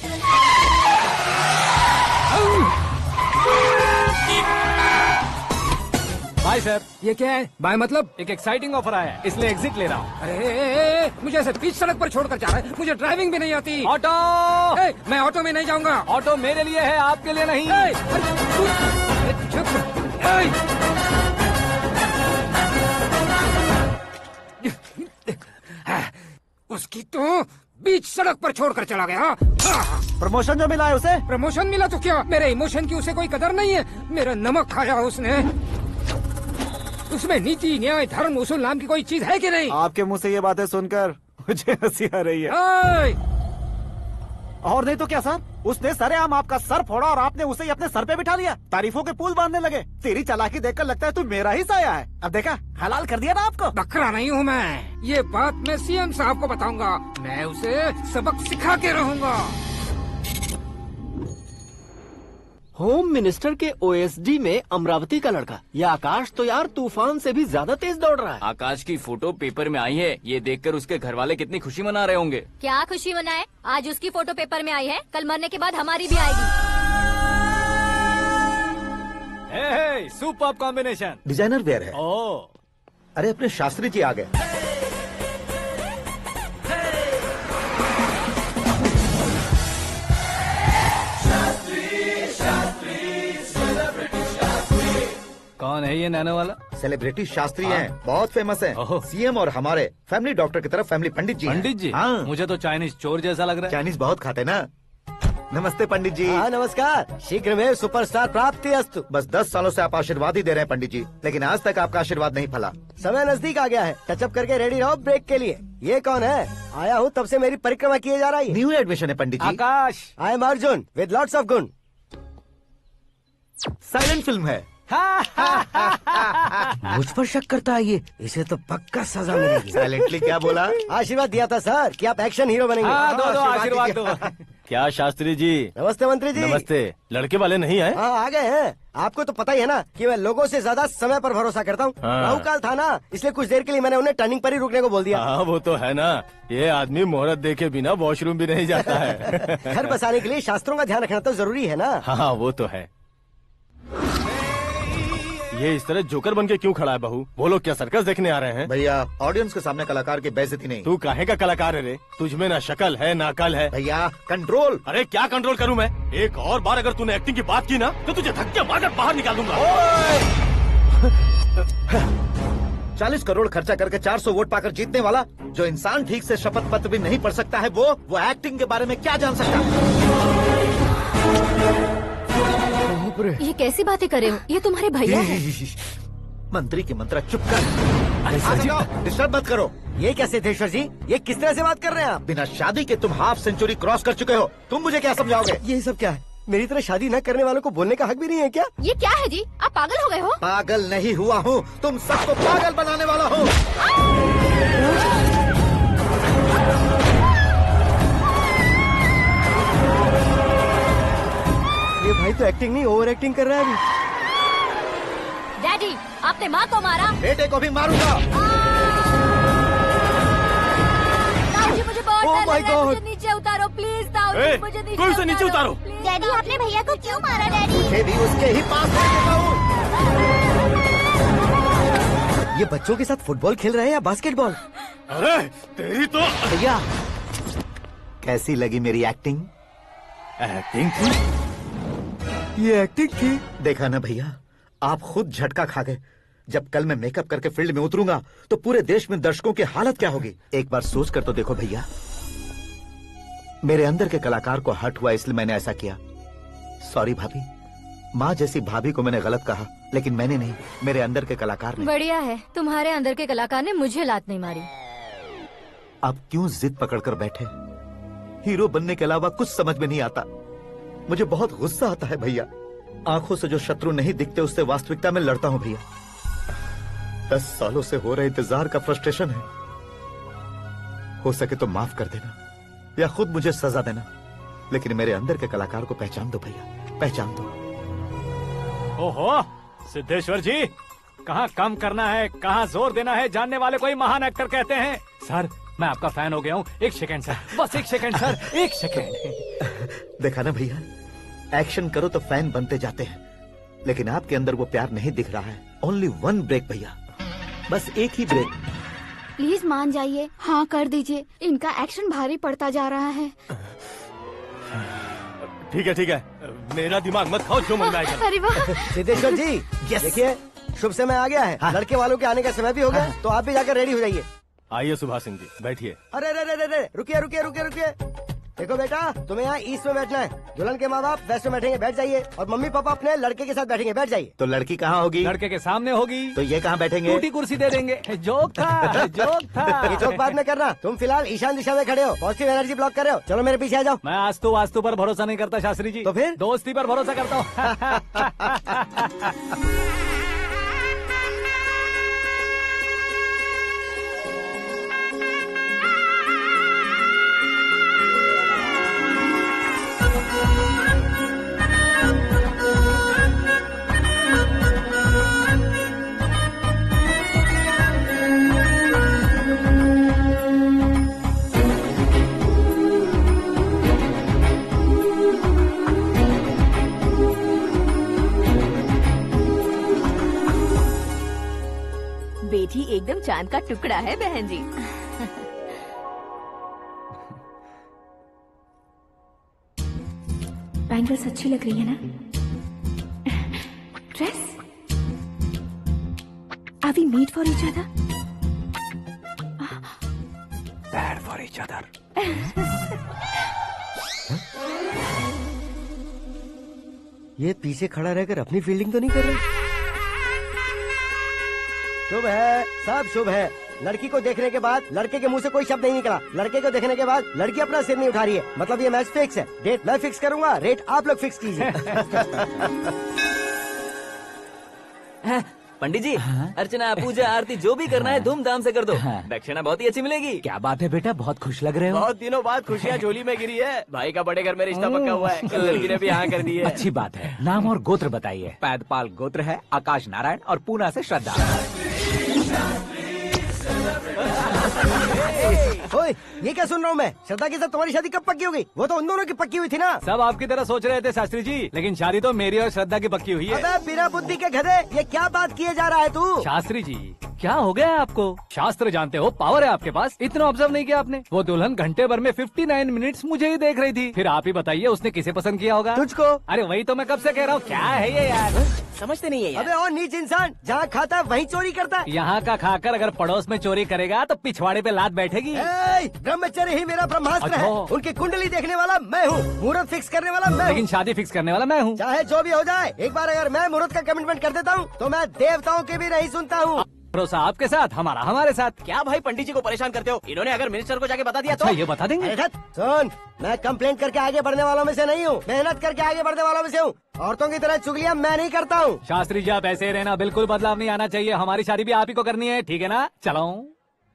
Bye sir. ये क्या है? बाय मतलब? एक एक्साइटिंग ऑफर आया है, इसलिए एग्जिट ले रहा हूँ। अरे मुझे ऐसे बीच सड़क पर छोड़कर जा रहा है, मुझे ड्राइविंग भी नहीं आती। ऑटो! मैं ऑटो में नहीं जाऊंगा। ऑटो मेरे लिए है, आपके लिए नहीं। उसकी तो बीच सड़क पर छोड़कर चला गया। प्रमोशन जो मिला है उसे? प्रमोशन मिला तो क्या, मेरे इमोशन की उसे कोई कदर नहीं है। मेरा नमक खाया उसने। उसमें नीति, न्याय, धर्म, उसूल नाम की कोई चीज है कि नहीं? आपके मुंह से ये बातें सुनकर मुझे हंसी आ रही है। और नहीं तो क्या सर, उसने सरेआम आपका सर फोड़ा और आपने उसे ही अपने सर पे बिठा लिया। तारीफों के पुल बांधने लगे। तेरी चालाकी देखकर लगता है तू मेरा ही साया है। अब देखा, हलाल कर दिया ना आपको। बकरा नहीं हूँ मैं। ये बात मैं सीएम साहब को बताऊंगा। मैं उसे सबक सिखा के रहूंगा। होम मिनिस्टर के ओएसडी में अमरावती का लड़का। ये आकाश तो यार तूफान से भी ज्यादा तेज दौड़ रहा है। आकाश की फोटो पेपर में आई है, ये देखकर उसके घर वाले कितनी खुशी मना रहे होंगे। क्या खुशी मनाए? आज उसकी फोटो पेपर में आई है, कल मरने के बाद हमारी भी आएगी। Super combination. डिजाइनर वेयर है। ओह, अरे अपने शास्त्री जी आ गए। कौन है ये नैनो वाला? सेलिब्रिटी शास्त्री हैं, बहुत फेमस हैं। सीएम और हमारे फैमिली डॉक्टर की तरफ फैमिली पंडित जी हैं। पंडित जी? हाँ। मुझे तो चाइनीज चोर जैसा लग रहा है। चाइनीज बहुत खाते ना। नमस्ते पंडित जी। हाँ नमस्कार। शीघ्र में सुपरस्टार प्राप्ति अस्तु। बस 10 सालों से आप आशीर्वाद ही दे रहे हैं पंडित जी, लेकिन आज तक आपका आशीर्वाद नहीं फला। समय नजदीक आ गया है, टचअप करके रेडी रहो ब्रेक के लिए। ये कौन है? आया हूँ तब से मेरी परिक्रमा किए जा रही है। न्यू एडमिशन है Pandit ji. Akash. I am Arjun with lots of गुण। साइलेंट फिल्म है। मुझ पर शक करता है ये, इसे तो पक्का सजा मिलेगी। साइलेंटली क्या बोला? आशीर्वाद दिया था सर कि आप एक्शन हीरो बनेंगे। हाँ, दो आशीर्वाद दो। क्या शास्त्री जी? नमस्ते मंत्री जी। नमस्ते। लड़के वाले नहीं आए? हाँ आ गए हैं। आपको तो पता ही है ना कि मैं लोगों से ज्यादा समय पर भरोसा करता हूँ। हाँ। राहु काल था ना, इसलिए कुछ देर के लिए मैंने उन्हें टर्निंग पर ही रुकने को बोल दिया। हाँ वो तो है ना, ये आदमी मुहूर्त देखे बिना वॉशरूम भी नहीं जाता है। घर बसाने के लिए शास्त्रों का ध्यान रखना तो जरूरी है ना। हाँ वो तो है। ये इस तरह जोकर बन के क्यों खड़ा है बहू? वो लोग क्या सर्कस देखने आ रहे हैं? भैया ऑडियंस के सामने कलाकार की बेइज्जती नहीं। तू काहे का कलाकार है रे? तुझ में ना शक्ल है ना अकल है। भैया कंट्रोल। अरे क्या कंट्रोल करूं मैं? एक और बार अगर तूने एक्टिंग की बात की ना तो तुझे धक्के मारकर बाहर निकाल दूंगा। 40 करोड़ खर्चा करके 400 वोट पाकर जीतने वाला, जो इंसान ठीक से शपथ पत्र भी नहीं पढ़ सकता है, वो एक्टिंग के बारे में क्या जान सकता है? ये कैसी बातें कर रहे हो? ये तुम्हारे भैया हैं। मंत्री की मंत्रा चुप कर। डिस्टर्ब मत करो। ये क्या सिद्धेश्वर जी, ये किस तरह से बात कर रहे हैं आप? बिना शादी के तुम हाफ सेंचुरी क्रॉस कर चुके हो, तुम मुझे क्या समझाओगे? ये सब क्या है? मेरी तरह शादी न करने वालों को बोलने का हक भी नहीं है क्या? ये क्या है जी? आप पागल हो गए हो? पागल नहीं हुआ हूँ, तुम सबको पागल बनाने वाला हूँ। ये भाई तो एक्टिंग नहीं ओवर एक्टिंग कर रहा है अभी। डैडी, आपने माँ को मारा। बेटे को भी मारूंगा। ताऊ जी मुझे बहुत Oh डर my लग रहा है, God! मुझे नीचे उतारो प्लीज। ताऊ जी मुझे नीचे कोई उसे नीचे उतारो। डैडी आपने भैया को क्यों मारा? डैडी मुझे भी उसके ही पास ले देता हूँ। ये बच्चों के साथ फुटबॉल खेल रहे हैं या बास्केटबॉल? अरे तेरी तो भैया कैसी लगी मेरी एक्टिंग? एक्टिंग थी? ये एक्टिंग थी? देखा ना भैया, आप खुद झटका खा गए। जब कल मैं मेकअप करके फील्ड में उतरूंगा तो पूरे देश में दर्शकों की हालत क्या होगी? एक बार सोच कर तो देखो भैया। मेरे अंदर के कलाकार को हर्ट हुआ इसलिए मैंने ऐसा किया। सॉरी भाभी। माँ जैसी भाभी को मैंने गलत कहा, लेकिन मैंने नहीं, मेरे अंदर के कलाकार ने। बढ़िया है, तुम्हारे अंदर के कलाकार ने मुझे लात नहीं मारी। आप क्यों जिद पकड़कर बैठे? हीरो बनने के अलावा कुछ समझ में नहीं आता। मुझे बहुत गुस्सा आता है भैया। आंखों से जो शत्रु नहीं दिखते उससे वास्तविकता में लड़ता हूँ भैया। 10 सालों से हो रहे इंतजार का फ्रस्ट्रेशन है। हो सके तो माफ कर देना या खुद मुझे सजा देना, लेकिन मेरे अंदर के कलाकार को पहचान दो भैया, पहचान दो। ओहो सिद्धेश्वर जी, कहाँ कम करना है कहाँ जोर देना है जानने वाले को ही महान एक्टर कहते हैं। सर मैं आपका फैन हो गया हूँ। एक सेकंड सर, बस एक सेकंड सर, एक सेकंड। देखा ना भैया, एक्शन करो तो फैन बनते जाते हैं, लेकिन आपके अंदर वो प्यार नहीं दिख रहा है। ओनली 1 ब्रेक भैया, बस एक ही ब्रेक। प्लीज मान जाइए, हाँ कर दीजिए। इनका एक्शन भारी पड़ता जा रहा है। ठीक है, मेरा दिमाग मत खाओ, जो मन में आएगा। अरे वाह सिद्धेश्वर जी, देखिए शुभ समय आ गया है। लड़के वालों के आने का समय भी हो गया, तो आप भी जाकर रेडी हो जाइए। आइए सुभाष सिंह जी, बैठिए। अरे अरे अरे अरे, रुकिए रुकिए रुकिए रुकिए। देखो बेटा, तुम्हें यहाँ ईस्ट में बैठना है। दुल्हन के माँ बाप वेस्ट में बैठेंगे, बैठ जाइए। और मम्मी पापा अपने लड़के के साथ बैठेंगे, बैठ जाइए। तो लड़की कहाँ होगी? लड़के के सामने होगी। तो ये कहाँ बैठेंगे? टूटी कुर्सी दे देंगे। जोक था, जोक था। ये जोक बाद में करना। तुम फिलहाल ईशान दिशा में खड़े हो, पॉजिटिव एनर्जी ब्लॉक कर रहे हो। चलो मेरे पीछे आ जाओ। मैं आस्तु वास्तु पर भरोसा नहीं करता शास्त्री जी। तो फिर? दोस्ती पर भरोसा करता हूँ। बेटी एकदम चांद का टुकड़ा है बहन जी। बैंगल्स अच्छी लग रही है ना? Dress? Are we made for each other? Bad for each other. ये पीछे खड़ा रहकर अपनी फील्डिंग तो नहीं कर रहा? शुभ है, सब शुभ है। लड़की को देखने के बाद लड़के के मुंह से कोई शब्द नहीं निकला। लड़के को देखने के बाद लड़की अपना सिर नहीं उठा रही है। मतलब ये मैच फिक्स है। डेट मैं फिक्स करूंगा, रेट आप लोग फिक्स कीजिए। पंडित जी, अर्चना पूजा आरती जो भी करना है धूमधाम से कर दो। दक्षिणा बहुत ही अच्छी मिलेगी। क्या बात है बेटा, बहुत खुश लग रहे हो। बहुत दिनों बाद खुशियाँ झोली में गिरी है। भाई का बड़े घर में रिश्ता पक्का हुआ है। कल लड़की ने भी हाँ कर दी है। अच्छी बात है। नाम और गोत्र बताइए। पैदपाल गोत्र है, आकाश नारायण और पूना से श्रद्धा। ओए, ये क्या सुन रहा हूँ मैं? श्रद्धा के साथ तुम्हारी शादी कब पक्की हो गई? वो तो उन दोनों की पक्की हुई थी ना। सब आपकी तरह सोच रहे थे शास्त्री जी, लेकिन शादी तो मेरी और श्रद्धा की पक्की हुई है। अबे बिना बुद्धि के गधे, ये क्या बात किए जा रहा है तू? शास्त्री जी, क्या हो गया है आपको? शास्त्र जानते हो, पावर है आपके पास। इतना ऑब्जर्व नहीं किया आपने? वो दुल्हन घंटे भर में 59 मिनट्स मुझे ही देख रही थी। फिर आप ही बताइए उसने किसे पसंद किया होगा? तुझको। अरे वही तो मैं कब से कह रहा हूँ, क्या है ये यार? समझते नहीं है यार। अबे और नीच इंसान, जहाँ खाता है वहीं चोरी करता है। यहाँ का खाकर अगर पड़ोस में चोरी करेगा तो पिछवाड़े पे लात बैठेगी। ब्रह्मचर्य ही मेरा ब्रह्मास्त्र है। अच्छा। उनकी कुंडली देखने वाला मैं हूँ, मुहूर्त फिक्स करने वाला मैं हूँ। लेकिन शादी फिक्स करने वाला मैं हूँ। चाहे जो भी हो जाए, एक बार अगर मैं मुहूर्त का कमिटमेंट कर देता हूँ तो मैं देवताओं के भी नहीं सुनता हूँ। भरोसा आपके साथ, हमारा हमारे साथ। क्या भाई पंडित जी को परेशान करते हो? इन्होंने अगर मिनिस्टर को जाके बता दिया अच्छा, तो ये बता देंगे? अरे धत, सुन, मैं कंप्लेंट करके आगे बढ़ने वालों में से नहीं हूँ, मेहनत करके आगे बढ़ने वालों में से हूँ। औरतों की तरह चुगलियाँ मैं नहीं करता हूँ। शास्त्री जी, आप ऐसे ही रहना, बिल्कुल बदलाव नहीं आना चाहिए। हमारी शादी भी आप ही को करनी है, ठीक है ना? चलो।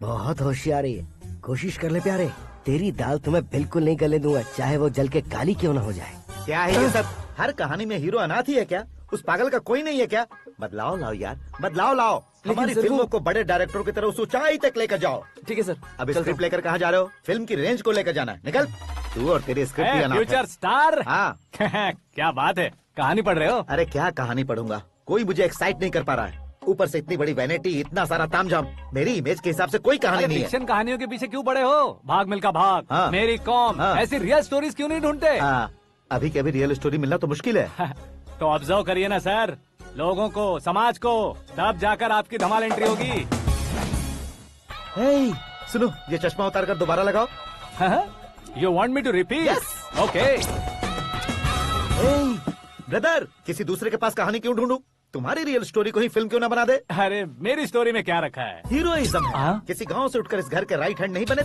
बहुत होशियारी है, कोशिश कर ले प्यारे। तेरी दाल तुम्हें बिल्कुल नहीं गलने दूंगा, चाहे वो जल के काली क्यों न हो जाए। क्या है ये सब? हर कहानी में हीरो अनाथ ही है क्या? उस पागल का कोई नहीं है क्या? बदलाव लाओ यार, बदलाव लाओ। हमारी फिल्मों को बड़े डायरेक्टरों की तरह उस ऊंचाई तक लेकर जाओ। ठीक है सर। अब स्क्रिप्ट लेकर कहाँ जा रहे हो? फिल्म की रेंज को लेकर जाना है। निकल तू और तेरी स्क्रिप्ट भी अनाथ है। Future star. हाँ। क्या बात है, कहानी पढ़ रहे हो? अरे क्या कहानी पढ़ूंगा, कोई मुझे एक्साइट नहीं कर पा रहा है। ऊपर से इतनी बड़ी वैनिटी, इतना सारा तामझाम। मेरी इमेज के हिसाब से कोई कहानी नहीं है। फिक्शन कहानियों के पीछे क्यों पड़े हो? भाग मिल्खा भाग, हाँ। मेरी कॉम, हाँ। ऐसी रियल स्टोरीज क्यों नहीं ढूंढते? हाँ, अभी के अभी रियल स्टोरी मिलना तो मुश्किल है। तो ऑब्जर्व करिए ना सर, लोगों को, समाज को, तब जाकर आपकी धमाल एंट्री होगी। सुनो, ये चश्मा उतार कर दोबारा लगाओ। You want me to repeat? Okay. Brother, किसी दूसरे के पास कहानी क्यों ढूंढूं? तुम्हारी रियल स्टोरी को ही फिल्म क्यों ना बना दे? अरे मेरी स्टोरी में क्या रखा है? हीरोइज्म है। किसी गांव से उठकर इस घर के राइट हैंड नहीं बने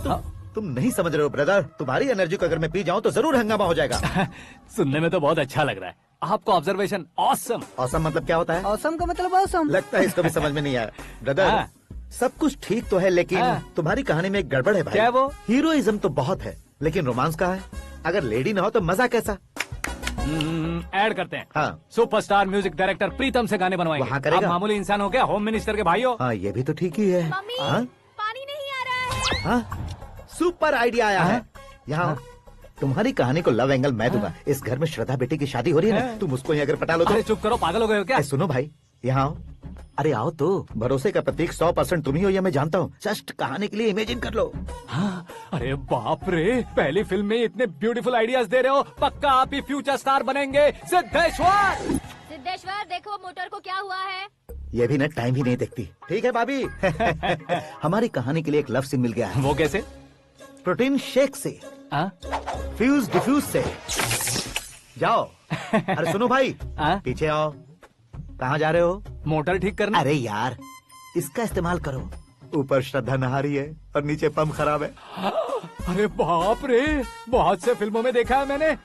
तुम नहीं समझ रहे हो ब्रदर। तुम्हारी एनर्जी को अगर मैं पी जाऊं तो जरूर हंगामा हो जाएगा। सुनने में तो बहुत अच्छा लग रहा है। आपको ऑब्जर्वेशन ऑसम। ऑसम मतलब क्या होता है? ऑसम का मतलब ऑसम। लगता है इसको भी समझ में नहीं आया। ब्रदर, सब कुछ ठीक तो है, लेकिन तुम्हारी कहानी में एक गड़बड़ है भाई। क्या वो? हीरोइज्म तो बहुत है, लेकिन रोमांस कहाँ है? अगर लेडी ना हो तो मजा कैसा? ऐड करते हैं। हाँ। सुपरस्टार म्यूजिक डायरेक्टर प्रीतम से गाने बनवाएंगे। वहाँ करेगा? आप मामूली इंसान हो क्या? होम मिनिस्टर के भाई हो। हाँ, ये भी तो ठीक ही है। मम्मी, हाँ? पानी नहीं आ रहा है। हाँ? सुपर आइडिया आया है। यहाँ तुम्हारी कहानी को लव एंगल मैं दूंगा। इस घर में श्रद्धा बेटी की शादी हो रही है ना, तुम उसको ही अगर पटा लो तो। अरे चुप करो, पागल हो गए हो क्या? सुनो भाई, यहाँ आओ। अरे आओ तो। भरोसे का प्रतीक 100% तुम ही हो, ये मैं जानता हूँ। जस्ट कहानी के लिए इमेजिन कर लो। हाँ, अरे बाप रे, पहली फिल्म में इतने ब्यूटीफुल आइडियाज दे रहे हो। पक्का आप ही फ्यूचर स्टार बनेंगे। सिद्धेश्वर, सिद्धेश्वर देखो मोटर को क्या हुआ है। ये भी ना टाइम ही नहीं देखती। ठीक है भाभी। हमारी कहानी के लिए एक लव सीन मिल गया है। वो कैसे? प्रोटीन शेक से, फ्यूज डिफ्यूज से। जाओ। अरे सुनो भाई, पीछे आओ। कहाँ जा रहे हो? मोटर ठीक करना। अरे यार, इसका इस्तेमाल करो। ऊपर श्रद्धा नहा रही है और नीचे पंप खराब है। अरे बाप रे, बहुत से फिल्मों में देखा है मैंने।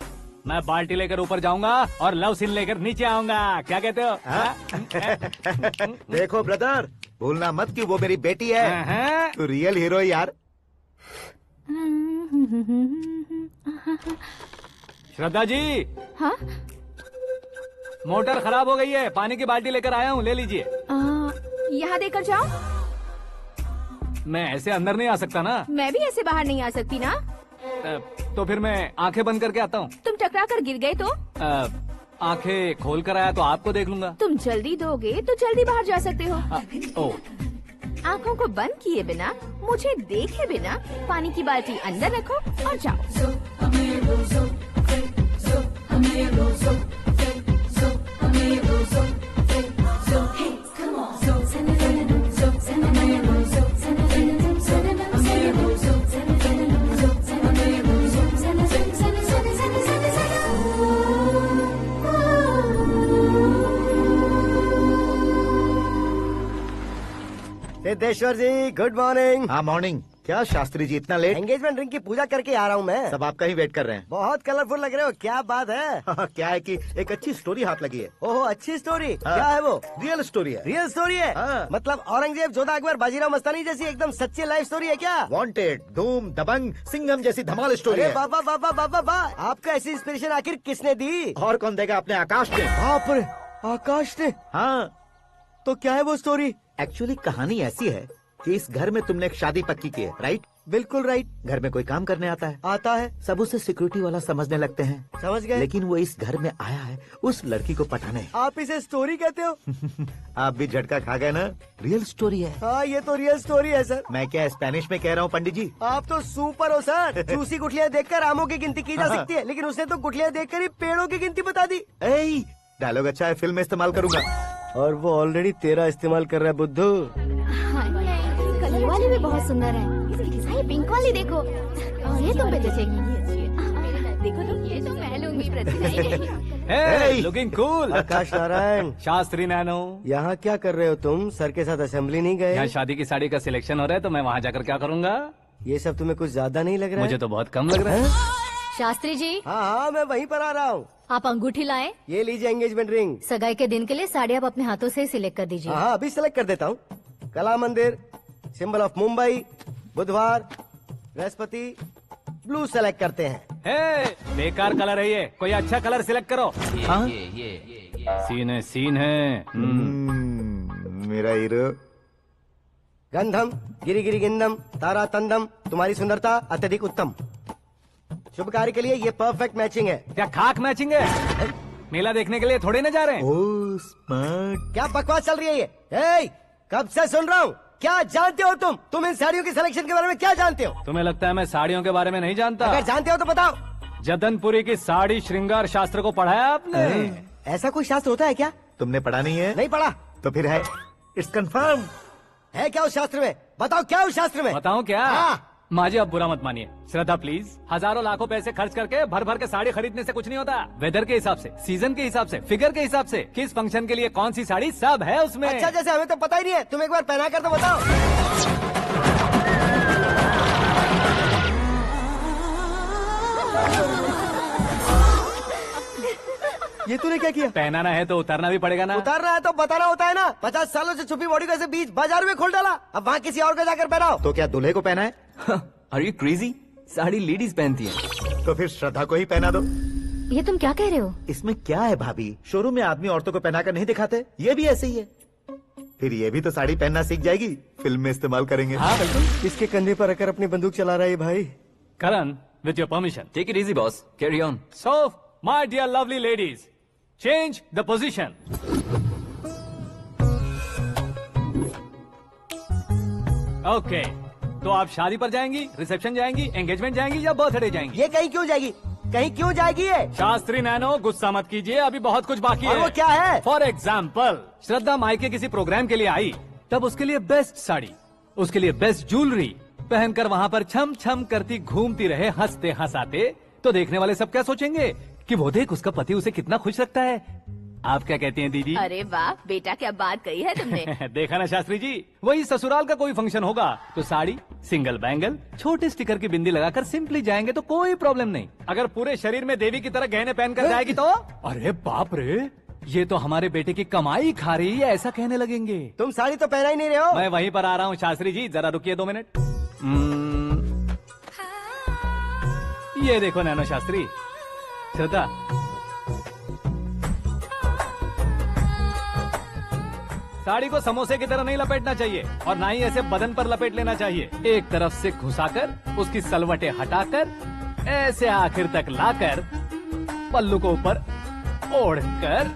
मैं बाल्टी लेकर ऊपर जाऊंगा और लव सीन लेकर नीचे आऊंगा। क्या कहते हो? देखो ब्रदर, भूलना मत कि वो मेरी बेटी है। तू रियल हीरो है यार। श्रद्धा जी। हाँ? मोटर खराब हो गई है, पानी की बाल्टी लेकर आया हूँ, ले लीजिए। यहाँ देकर जाओ। मैं ऐसे अंदर नहीं आ सकता ना। मैं भी ऐसे बाहर नहीं आ सकती ना। तो फिर मैं आंखें बंद करके आता हूँ। तुम टकरा कर गिर गए तो? आंखें खोल कर आया तो आपको देख लूंगा। तुम जल्दी दोगे तो जल्दी बाहर जा सकते हो। आंखों को बंद किए बिना, मुझे देखे बिना पानी की बाल्टी अंदर रखो और जाओ। सिद्धेश्वर जी, गुड मॉर्निंग। हाँ मॉर्निंग। क्या शास्त्री जी इतना लेट? एंगेजमेंट रिंग की पूजा करके आ रहा हूँ मैं। सब आपका ही वेट कर रहे हैं। बहुत कलरफुल लग रहे हो, क्या बात है? क्या है कि एक अच्छी स्टोरी हाथ लगी है। ओह, अच्छी स्टोरी। क्या है वो? रियल स्टोरी है। रियल स्टोरी है? मतलब औरंगजेब, जोधा अकबर, बाजीराव मस्तानी जैसी एकदम सच्ची लाइफ स्टोरी है क्या? वांटेड, धूम, दबंग, सिंघम जैसी धमाल स्टोरी है। बाबा बाबा बाबा बाबा, आपको ऐसी इंस्पिरेशन आखिर किसने दी? और कौन देगा? अपने आकाश ने। बाप रे, आकाश ने? हाँ। तो क्या है वो स्टोरी? एक्चुअली कहानी ऐसी है कि इस घर में तुमने एक शादी पक्की की है, राइट? बिल्कुल राइट। घर में कोई काम करने आता है? आता है। सब उसे सिक्योरिटी वाला समझने लगते हैं। समझ गए। लेकिन वो इस घर में आया है उस लड़की को पटाने। आप इसे स्टोरी कहते हो? आप भी झटका खा गए ना? रियल स्टोरी है। हाँ, ये तो रियल स्टोरी है सर। मैं क्या स्पेनिश में कह रहा हूँ पंडित जी? आप तो सुपर हो सर। चूसी गुठलियाँ देखकर आमों की गिनती की जा सकती है, लेकिन उसने तो गुठलियाँ देखकर ही पेड़ों की गिनती बता दी। डायलॉग अच्छा है, फिल्म में इस्तेमाल करूंगा। और वो ऑलरेडी तेरा इस्तेमाल कर रहा है बुद्धू। ये वाली भी बहुत सुंदर है। इसकी डिजाइन पिंक वाली देखो, और ये तुम पे जचेगी। देखो तो, ये तो मैं लूंगी। Looking cool. Akash Narayan. Shastri nano. यहाँ क्या कर रहे हो तुम? सर के साथ असेंबली नहीं गए? यहाँ शादी की साड़ी का सिलेक्शन हो रहा है, तो मैं वहाँ जाकर क्या करूँगा? ये सब तुम्हें कुछ ज्यादा नहीं लग रहा है? मुझे तो बहुत कम लग रहा है। शास्त्री जी। हाँ, मैं वहीं पर आ रहा हूँ। आप अंगूठी लाए। ये लीजिए एंगेजमेंट रिंग। सगाई के दिन के लिए साड़ी आप अपने हाथों से सिलेक्ट कर दीजिए। हाँ, अभी सिलेक्ट कर देता हूँ। कला मंदिर, सिंबल ऑफ मुंबई, बुधवार, बृहस्पति, ब्लू सेलेक्ट करते हैं। बेकार कलर है ये, कोई अच्छा कलर सिलेक्ट करो। सीन है। मेरा हीरो। गंधम, गिरी गिरी गिंदम, तारा तंदम, तुम्हारी सुंदरता अत्यधिक उत्तम। शुभ कार्य के लिए ये परफेक्ट मैचिंग है। क्या खाक मैचिंग है? मेला देखने के लिए थोड़े न जा रहे हैं। Oh smart. क्या बकवास चल रही है ये? कब से सुन रहा हूँ। क्या जानते हो तुम इन साड़ियों की सिलेक्शन के बारे में क्या जानते हो? तुम्हें लगता है मैं साड़ियों के बारे में नहीं जानता? अगर जानते हो तो बताओ। जदनपुरी की साड़ी श्रृंगार शास्त्र को पढ़ा है आपने? ऐसा कोई शास्त्र होता है क्या? तुमने पढ़ा नहीं है? नहीं पढ़ा। तो फिर है, इट्स कंफर्म। है क्या उस शास्त्र में? बताओ क्या उस शास्त्र में? बताऊं क्या? हाँ। माजी, अब बुरा मत मानिए। श्रद्धा प्लीज, हजारों लाखों पैसे खर्च करके भर भर के साड़ी खरीदने से कुछ नहीं होता। वेदर के हिसाब से, सीजन के हिसाब से, फिगर के हिसाब से, किस फंक्शन के लिए कौन सी साड़ी, सब है उसमें। अच्छा, जैसे हमें तो पता ही नहीं है, तुम एक बार पहना कर तो बताओ। ये तूने क्या किया? पहनाना है तो उतारना भी पड़ेगा ना। उतारना है तो बताना होता है ना। 50 सालों से छुपी बॉडी को ऐसे बीच बाजार में खोल डाला, अब वहाँ किसी और को जाकर पहनाओ। तो क्या दूल्हे को पहना है? Are you crazy? Sari ladies पहनती है। तो फिर श्रद्धा को ही पहना दो। ये तुम क्या कह रहे हो? इसमें क्या है भाभी? शोरूम में आदमी औरतों को पहनाकर नहीं दिखाते? ये भी ऐसे ही है। फिर ये भी तो साड़ी पहनना सीख जाएगी, फिल्म में इस्तेमाल करेंगे। हाँ बिल्कुल। इसके कंधे पर रखकर अपनी बंदूक चला रहा है भाई। Karan, with your permission. Take it easy boss, carry on. So my dear lovely ladies, change the position. Okay, तो आप शादी पर जाएंगी, रिसेप्शन जाएंगी, एंगेजमेंट जाएंगी या बर्थडे जाएंगी? ये कहीं क्यों जाएगी? कहीं क्यों जाएगी ये? शास्त्री नैनो, गुस्सा मत कीजिए, अभी बहुत कुछ बाकी और है। वो क्या है? फॉर एग्जाम्पल, श्रद्धा मायके किसी प्रोग्राम के लिए आई, तब उसके लिए बेस्ट साड़ी, उसके लिए बेस्ट ज्वेलरी पहनकर वहाँ पर छम छम करती घूमती रहे हंसते हंसाते, तो देखने वाले सब क्या सोचेंगे कि वो देख उसका पति उसे कितना खुश रखता है। आप क्या कहती हैं दीदी? अरे वाह बेटा, क्या बात कही है तुमने। देखा ना शास्त्री जी, वही ससुराल का कोई फंक्शन होगा तो साड़ी, सिंगल बैंगल, छोटे स्टिकर की बिंदी लगाकर सिंपली जाएंगे तो कोई प्रॉब्लम नहीं। अगर पूरे शरीर में देवी की तरह गहने पहन कर जाएगी तो अरे बाप रे, ये तो हमारे बेटे की कमाई खा रही है, ऐसा कहने लगेंगे। तुम साड़ी तो पहना ही नहीं रहे हो। मैं वहीं पर आ रहा हूँ शास्त्री जी, जरा रुकिए 2 मिनट। ये देखो नैनो शास्त्री, श्रद्धा, साड़ी को समोसे की तरह नहीं लपेटना चाहिए और ना ही ऐसे बदन पर लपेट लेना चाहिए। एक तरफ से घुसाकर उसकी सलवटें हटाकर ऐसे आखिर तक लाकर पल्लू को ऊपर ओढ़कर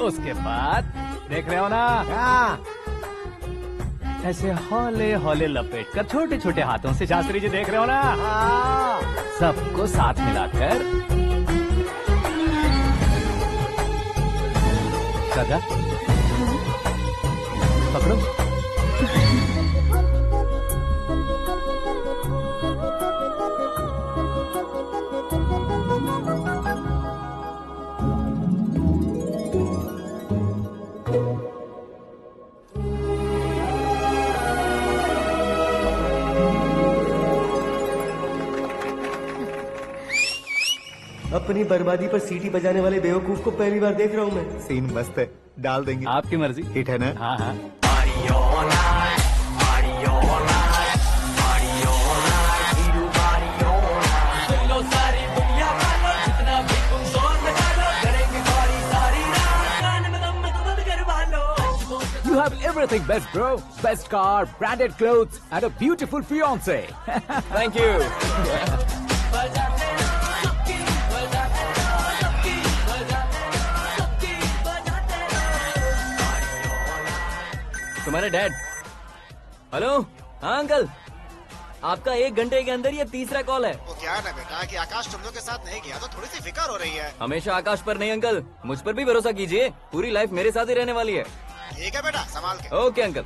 उसके बाद देख रहे हो ना, ऐसे हौले हौले लपेट कर छोटे छोटे हाथों से, शास्त्री जी देख रहे हो ना, सबको साथ मिलाकर श्रद्धा पकड़ो। अपनी बर्बादी पर सीटी बजाने वाले बेवकूफ को पहली बार देख रहा हूँ मैं। सीन मस्त है, डाल देंगे। आपकी मर्जी। हिट है ना? हाँ हाँ। You have everything best, bro. Best car, branded clothes, and a beautiful fiance. Thank you. तुम्हारे डैड। हेलो, हाँ अंकल, आपका 1 घंटे के अंदर ये तीसरा कॉल है। वो क्या है ना बेटा कि आकाश तुम लोग के साथ नहीं गया तो थोड़ी सी फिक्र हो रही है। हमेशा आकाश पर नहीं अंकल, मुझ पर भी भरोसा कीजिए, पूरी लाइफ मेरे साथ ही रहने वाली है। ठीक है बेटा, संभाल के। Okay uncle.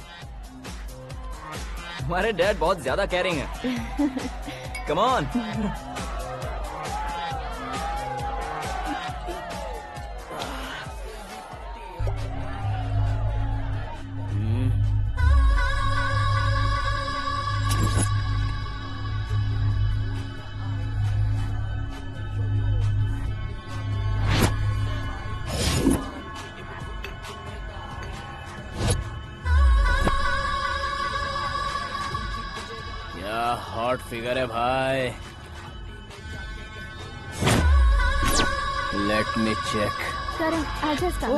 हमारे डैड बहुत ज्यादा केयरिंग है। Come on. क्या हॉट फिगर है भाई। Let me check. Karan, I'll just come.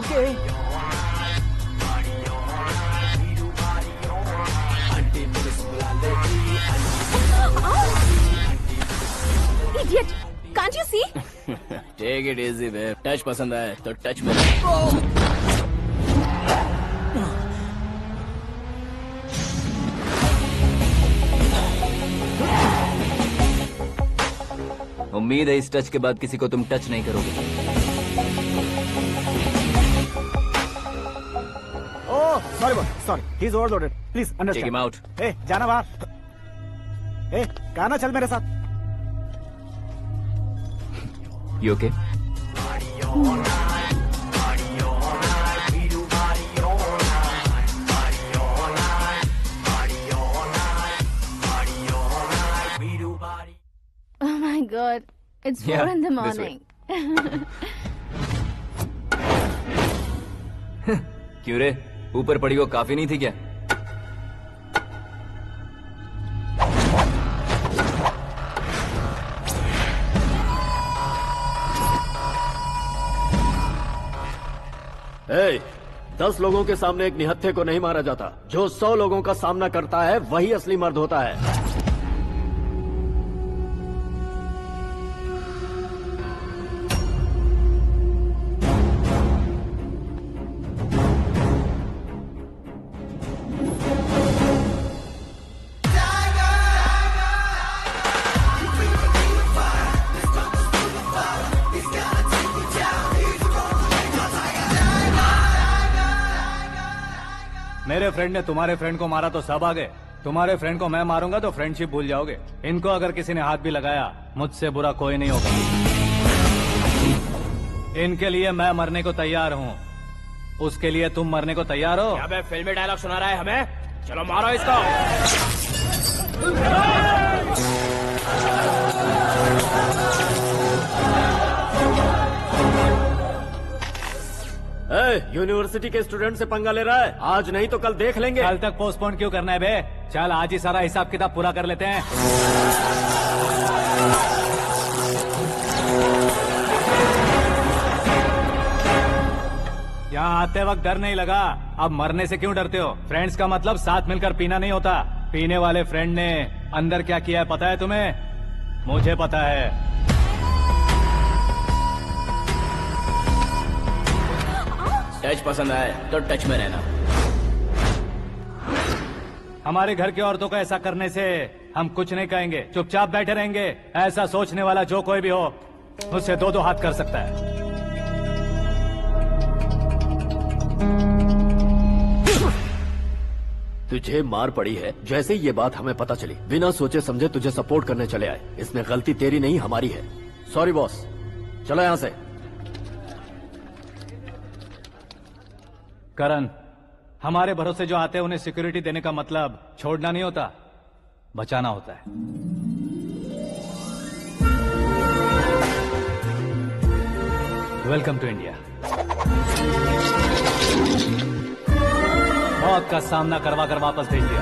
Idiot! Can't you see? Take it easy babe. Touch पसंद आए तो टच में। उम्मीद है इस टच के बाद किसी को तुम टच नहीं करोगे। Oh sorry sorry, he is overloaded, please understand. Take him out. ए जाना बाहर। ए गाना चल मेरे साथ। You okay? Oh my God, it's 4 Yeah, in the this way. morning. क्यों रे, ऊपर पड़ी वो काफी नहीं थी क्या? ए, 10 लोगों के सामने एक निहत्थे को नहीं मारा जाता। जो 100 लोगों का सामना करता है वही असली मर्द होता है। मेरे फ्रेंड ने तुम्हारे फ्रेंड को मारा तो सब आ गए, तुम्हारे फ्रेंड को मैं मारूंगा तो फ्रेंडशिप भूल जाओगे। इनको अगर किसी ने हाथ भी लगाया, मुझसे बुरा कोई नहीं होगा। इनके लिए मैं मरने को तैयार हूँ, उसके लिए तुम मरने को तैयार हो? अबे फिल्मी डायलॉग सुना रहा है हमें? चलो मारो इसको। यूनिवर्सिटी के स्टूडेंट से पंगा ले रहा है, आज नहीं तो कल देख लेंगे। कल तक पोस्टपोन क्यों करना है बे? चल आज ही सारा हिसाब किताब पूरा कर लेते हैं। यहाँ आते वक्त डर नहीं लगा, अब मरने से क्यों डरते हो? फ्रेंड्स का मतलब साथ मिलकर पीना नहीं होता। पीने वाले फ्रेंड ने अंदर क्या किया है पता है तुम्हें? मुझे पता है। टच पसंद आए तो टच में रहना। हमारे घर की औरतों को ऐसा करने से हम कुछ नहीं कहेंगे, चुपचाप बैठे रहेंगे। ऐसा सोचने वाला जो कोई भी हो, उससे दो दो हाथ कर सकता है। तुझे मार पड़ी है जैसे ये बात हमें पता चली, बिना सोचे समझे तुझे सपोर्ट करने चले आए। इसमें गलती तेरी नहीं हमारी है। सॉरी बॉस, चलो यहाँ से। करण, हमारे भरोसे जो आते हैं उन्हें सिक्योरिटी देने का मतलब छोड़ना नहीं होता, बचाना होता है। Welcome to India. मौत का सामना करवा कर वापस भेज दिया।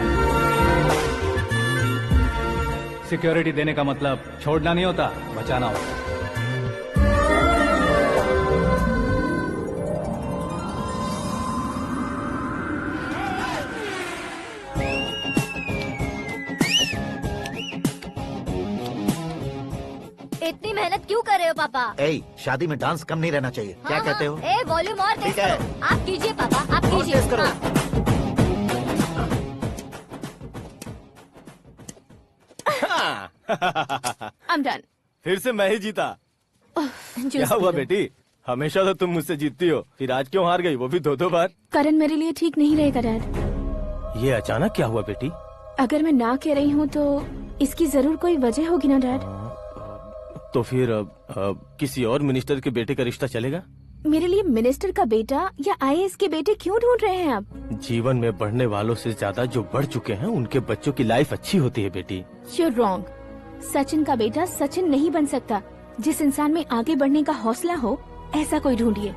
सिक्योरिटी देने का मतलब छोड़ना नहीं होता, बचाना होता है। इतनी मेहनत क्यों कर रहे हो पापा? ए, शादी में डांस कम नहीं रहना चाहिए। क्या कहते हो? ए वॉल्यूम और तेज ठीक है। करो। आप कीजिए पापा, आप और कीजिए। तेज करो। I'm done. फिर से मैं ही जीता। क्या हुआ बेटी? हमेशा तो तुम मुझसे जीतती हो, फिर आज क्यों हार गई, वो भी दो बार? करण मेरे लिए ठीक नहीं रहेगा डैड। ये अचानक क्या हुआ बेटी? अगर मैं ना कह रही हूँ तो इसकी जरूर कोई वजह होगी ना डैड। तो फिर किसी और मिनिस्टर के बेटे का रिश्ता चलेगा? मेरे लिए मिनिस्टर का बेटा या आईएएस के बेटे क्यों ढूंढ रहे हैं आप? जीवन में बढ़ने वालों से ज्यादा जो बढ़ चुके हैं उनके बच्चों की लाइफ अच्छी होती है बेटी। You're wrong. सचिन का बेटा सचिन नहीं बन सकता। जिस इंसान में आगे बढ़ने का हौसला हो, ऐसा कोई ढूंढिए।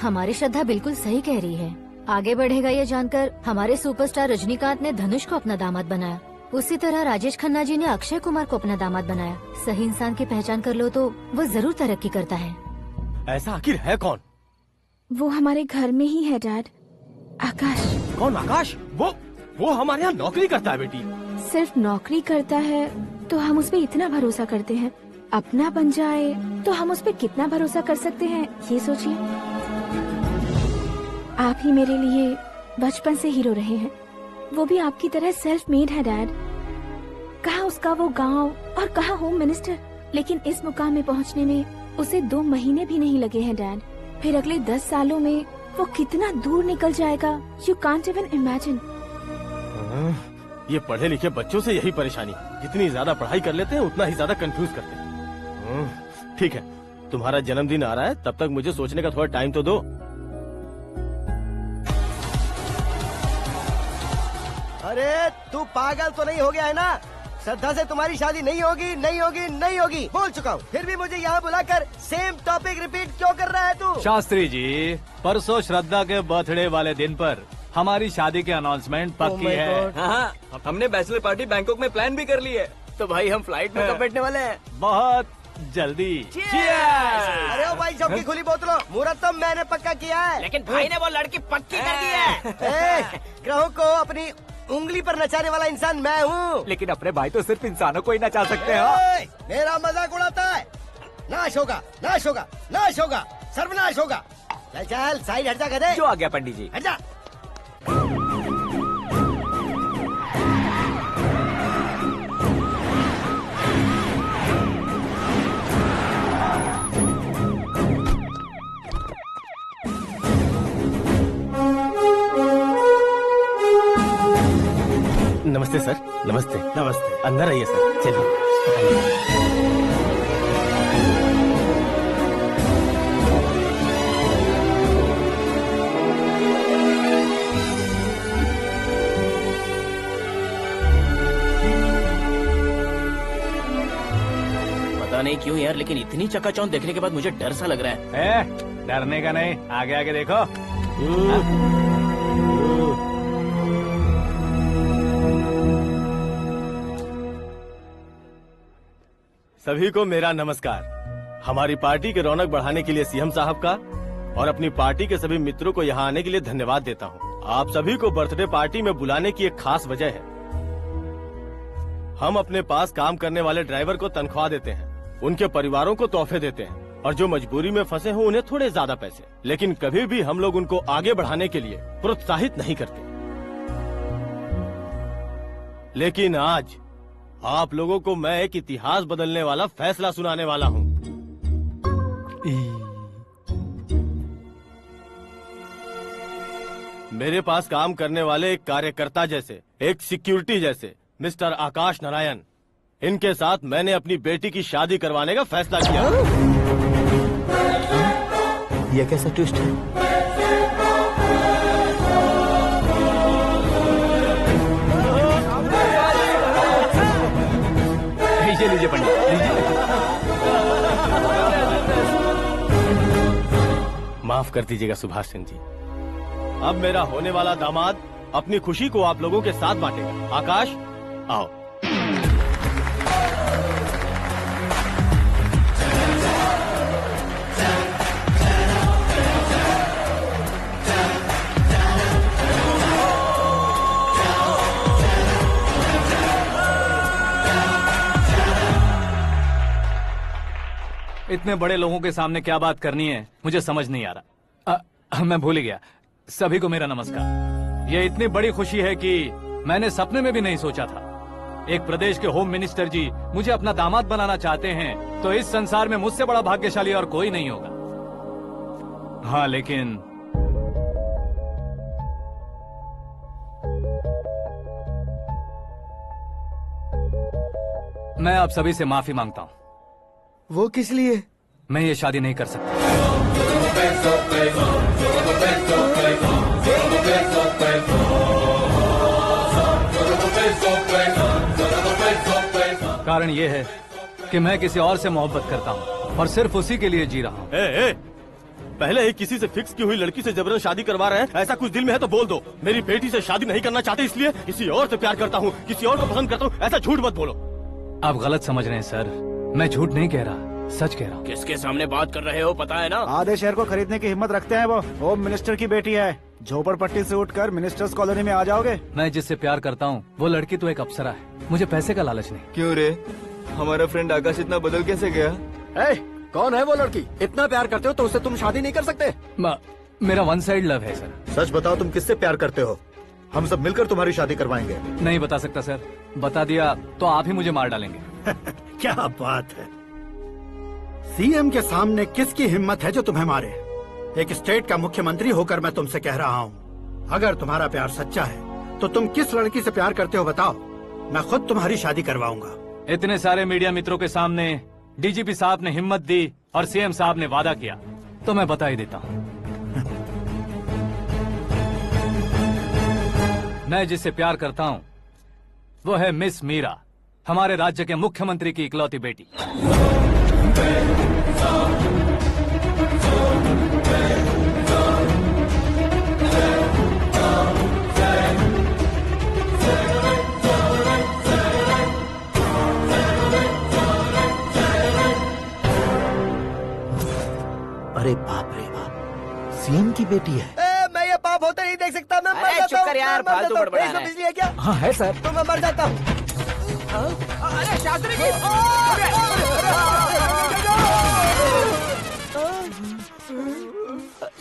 हमारी श्रद्धा बिल्कुल सही कह रही है। आगे बढ़ेगा ये जानकर हमारे सुपरस्टार रजनीकांत ने धनुष को अपना दामाद बनाया। उसी तरह राजेश खन्ना जी ने अक्षय कुमार को अपना दामाद बनाया। सही इंसान की पहचान कर लो तो वो जरूर तरक्की करता है। ऐसा आखिर है कौन? वो हमारे घर में ही है डैड, आकाश। कौन आकाश? वो हमारे यहाँ नौकरी करता है बेटी। सिर्फ नौकरी करता है तो हम उस पे इतना भरोसा करते हैं, अपना बन जाए तो हम उस पे कितना भरोसा कर सकते हैं, ये सोचिए। आप ही मेरे लिए बचपन से हीरो रहे हैं, वो भी आपकी तरह सेल्फ मेड है डैड। कहाँ उसका वो गांव और कहाँ होम मिनिस्टर, लेकिन इस मुकाम में पहुँचने में उसे 2 महीने भी नहीं लगे हैं डैड। फिर अगले 10 सालों में वो कितना दूर निकल जाएगा, यू कांट इवन इमेजिन। ये पढ़े लिखे बच्चों से यही परेशानी, जितनी ज्यादा पढ़ाई कर लेते हैं उतना ही ज्यादा कंफ्यूज करते हैं। ठीक है, तुम्हारा जन्मदिन आ रहा है, तब तक मुझे सोचने का थोड़ा टाइम तो दो। अरे तू पागल तो नहीं हो गया है ना? श्रद्धा से तुम्हारी शादी नहीं होगी, नहीं होगी, नहीं होगी, बोल चुका हूँ। फिर भी मुझे यहाँ बुलाकर सेम टॉपिक रिपीट क्यों कर रहा है तू? शास्त्री जी, परसों श्रद्धा के बर्थडे वाले दिन पर हमारी शादी की अनाउंसमेंट पक्की है। हाँ, हमने बैचलर पार्टी बैंकॉक में प्लान भी कर ली है। तो भाई हम फ्लाइट में कब बैठने वाले हैं? बहुत जल्दी। अरे ओ भाई, सबकी खुली बोतलों, मुहूर्त तो मैंने पक्का किया है। लेकिन भाई ने वो लड़की पक्की कर दी है। ग्रहों को अपनी उंगली पर नचाने वाला इंसान मैं हूँ। लेकिन अपने भाई तो सिर्फ इंसानों को ही नचा सकते हैं। मेरा मजाक उड़ाता है? नाश होगा, नाश होगा, नाश होगा, सर्वनाश होगा। चल चल साइड हट जा गधे। जो आ गया पंडित जी। हट जा। नमस्ते सर। नमस्ते। नमस्ते। अंदर आइए सर, चलिए। पता नहीं क्यों यार, लेकिन इतनी चकाचौंध देखने के बाद मुझे डर सा लग रहा है। डरने का नहीं, आगे आगे देखो। सभी को मेरा नमस्कार। हमारी पार्टी के रौनक बढ़ाने के लिए सीएम साहब का और अपनी पार्टी के सभी मित्रों को यहाँ आने के लिए धन्यवाद देता हूँ। आप सभी को बर्थडे पार्टी में बुलाने की एक खास वजह है। हम अपने पास काम करने वाले ड्राइवर को तनख्वाह देते हैं, उनके परिवारों को तोहफे देते हैं और जो मजबूरी में फंसे हो उन्हें थोड़े ज्यादा पैसे, लेकिन कभी भी हम लोग उनको आगे बढ़ाने के लिए प्रोत्साहित नहीं करते। लेकिन आज आप लोगों को मैं एक इतिहास बदलने वाला फैसला सुनाने वाला हूँ। मेरे पास काम करने वाले एक कार्यकर्ता जैसे, एक सिक्योरिटी जैसे मिस्टर आकाश नारायण, इनके साथ मैंने अपनी बेटी की शादी करवाने का फैसला किया। यह कैसा ट्विस्ट है? लीजिए पंडित, लीजिए। माफ कर दीजिएगा सुभाष सिंह जी। अब मेरा होने वाला दामाद अपनी खुशी को आप लोगों के साथ बांटेगा। आकाश, आओ। इतने बड़े लोगों के सामने क्या बात करनी है मुझे समझ नहीं आ रहा। मैं भूल ही गया। सभी को मेरा नमस्कार। ये इतनी बड़ी खुशी है कि मैंने सपने में भी नहीं सोचा था। एक प्रदेश के होम मिनिस्टर जी मुझे अपना दामाद बनाना चाहते हैं, तो इस संसार में मुझसे बड़ा भाग्यशाली और कोई नहीं होगा। हाँ, लेकिन मैं आप सभी से माफी मांगता हूँ। वो किस लिए? मैं ये शादी नहीं कर सकता। कारण ये है कि मैं किसी और से मोहब्बत करता हूँ और सिर्फ उसी के लिए जी रहा हूँ। पहले ही किसी से फिक्स की हुई लड़की से जबरन शादी करवा रहे हैं। ऐसा कुछ दिल में है तो बोल दो। मेरी बेटी से शादी नहीं करना चाहते इसलिए किसी और से प्यार करता हूँ, किसी और को पसंद करता हूँ, ऐसा झूठ मत बोलो। आप गलत समझ रहे हैं सर, मैं झूठ नहीं कह रहा, सच कह रहा हूँ। किसके सामने बात कर रहे हो पता है ना? आधे शहर को खरीदने की हिम्मत रखते हैं वो। होम मिनिस्टर की बेटी है। झोपड़पट्टी से उठकर मिनिस्टर्स कॉलोनी में आ जाओगे। मैं जिससे प्यार करता हूँ वो लड़की तो एक अप्सरा है, मुझे पैसे का लालच नहीं। क्यों रे, हमारा फ्रेंड आकाश इतना बदल कैसे गया? कौन है वो लड़की? इतना प्यार करते हो तो उससे तुम शादी नहीं कर सकते? मेरा वन साइड लव है सर। सच बताओ, तुम किससे प्यार करते हो? हम सब मिलकर तुम्हारी शादी करवाएंगे। नहीं बता सकता सर, बता दिया तो आप ही मुझे मार डालेंगे। क्या बात है, सीएम के सामने किसकी हिम्मत है जो तुम्हें मारे? एक स्टेट का मुख्यमंत्री होकर मैं तुमसे कह रहा हूँ, अगर तुम्हारा प्यार सच्चा है तो तुम किस लड़की से प्यार करते हो बताओ, मैं खुद तुम्हारी शादी करवाऊंगा। इतने सारे मीडिया मित्रों के सामने डीजीपी साहब ने हिम्मत दी और सीएम साहब ने वादा किया, तो मैं बता ही देता हूँ। मैं जिससे प्यार करता हूँ वो है मिस मीरा, हमारे राज्य के मुख्यमंत्री की इकलौती बेटी। अरे बाप रे बाप, सीएम की बेटी है। मैं ये पाप होते नहीं देख सकता। मैं मर जाता चुप कर यार, फालतू बड़बड़ा रहा है। बिजली है क्या? हाँ है सर। तो मैं मर जाता हूँ। अरे शास्त्री जी,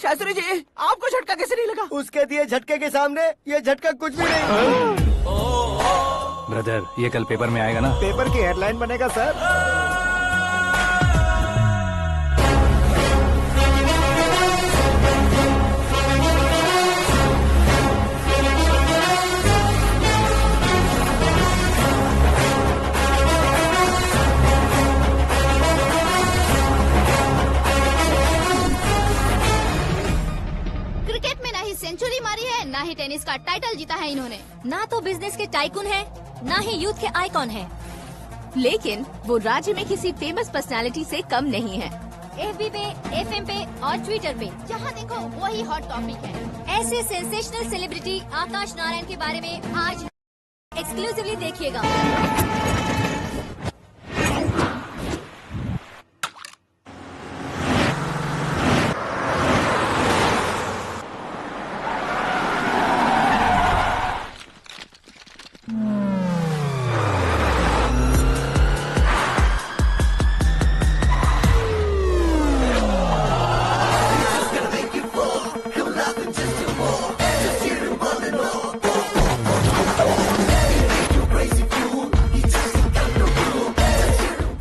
शास्त्री जी, आपको झटका कैसे नहीं लगा? उसके दिए झटके के सामने ये झटका कुछ भी नहीं। ब्रदर, ये कल पेपर में आएगा ना? पेपर की हेडलाइन बनेगा सर। ही टेनिस का टाइटल जीता है इन्होंने। ना तो बिजनेस के टाइकून है, ना ही यूथ के आइकॉन है। लेकिन वो राज्य में किसी फेमस पर्सनालिटी से कम नहीं है। FB पे, FM पे और ट्विटर पे जहाँ देखो वही हॉट टॉपिक है। ऐसे सेंसेशनल सेलिब्रिटी आकाश नारायण के बारे में आज एक्सक्लूसिवली देखिएगा।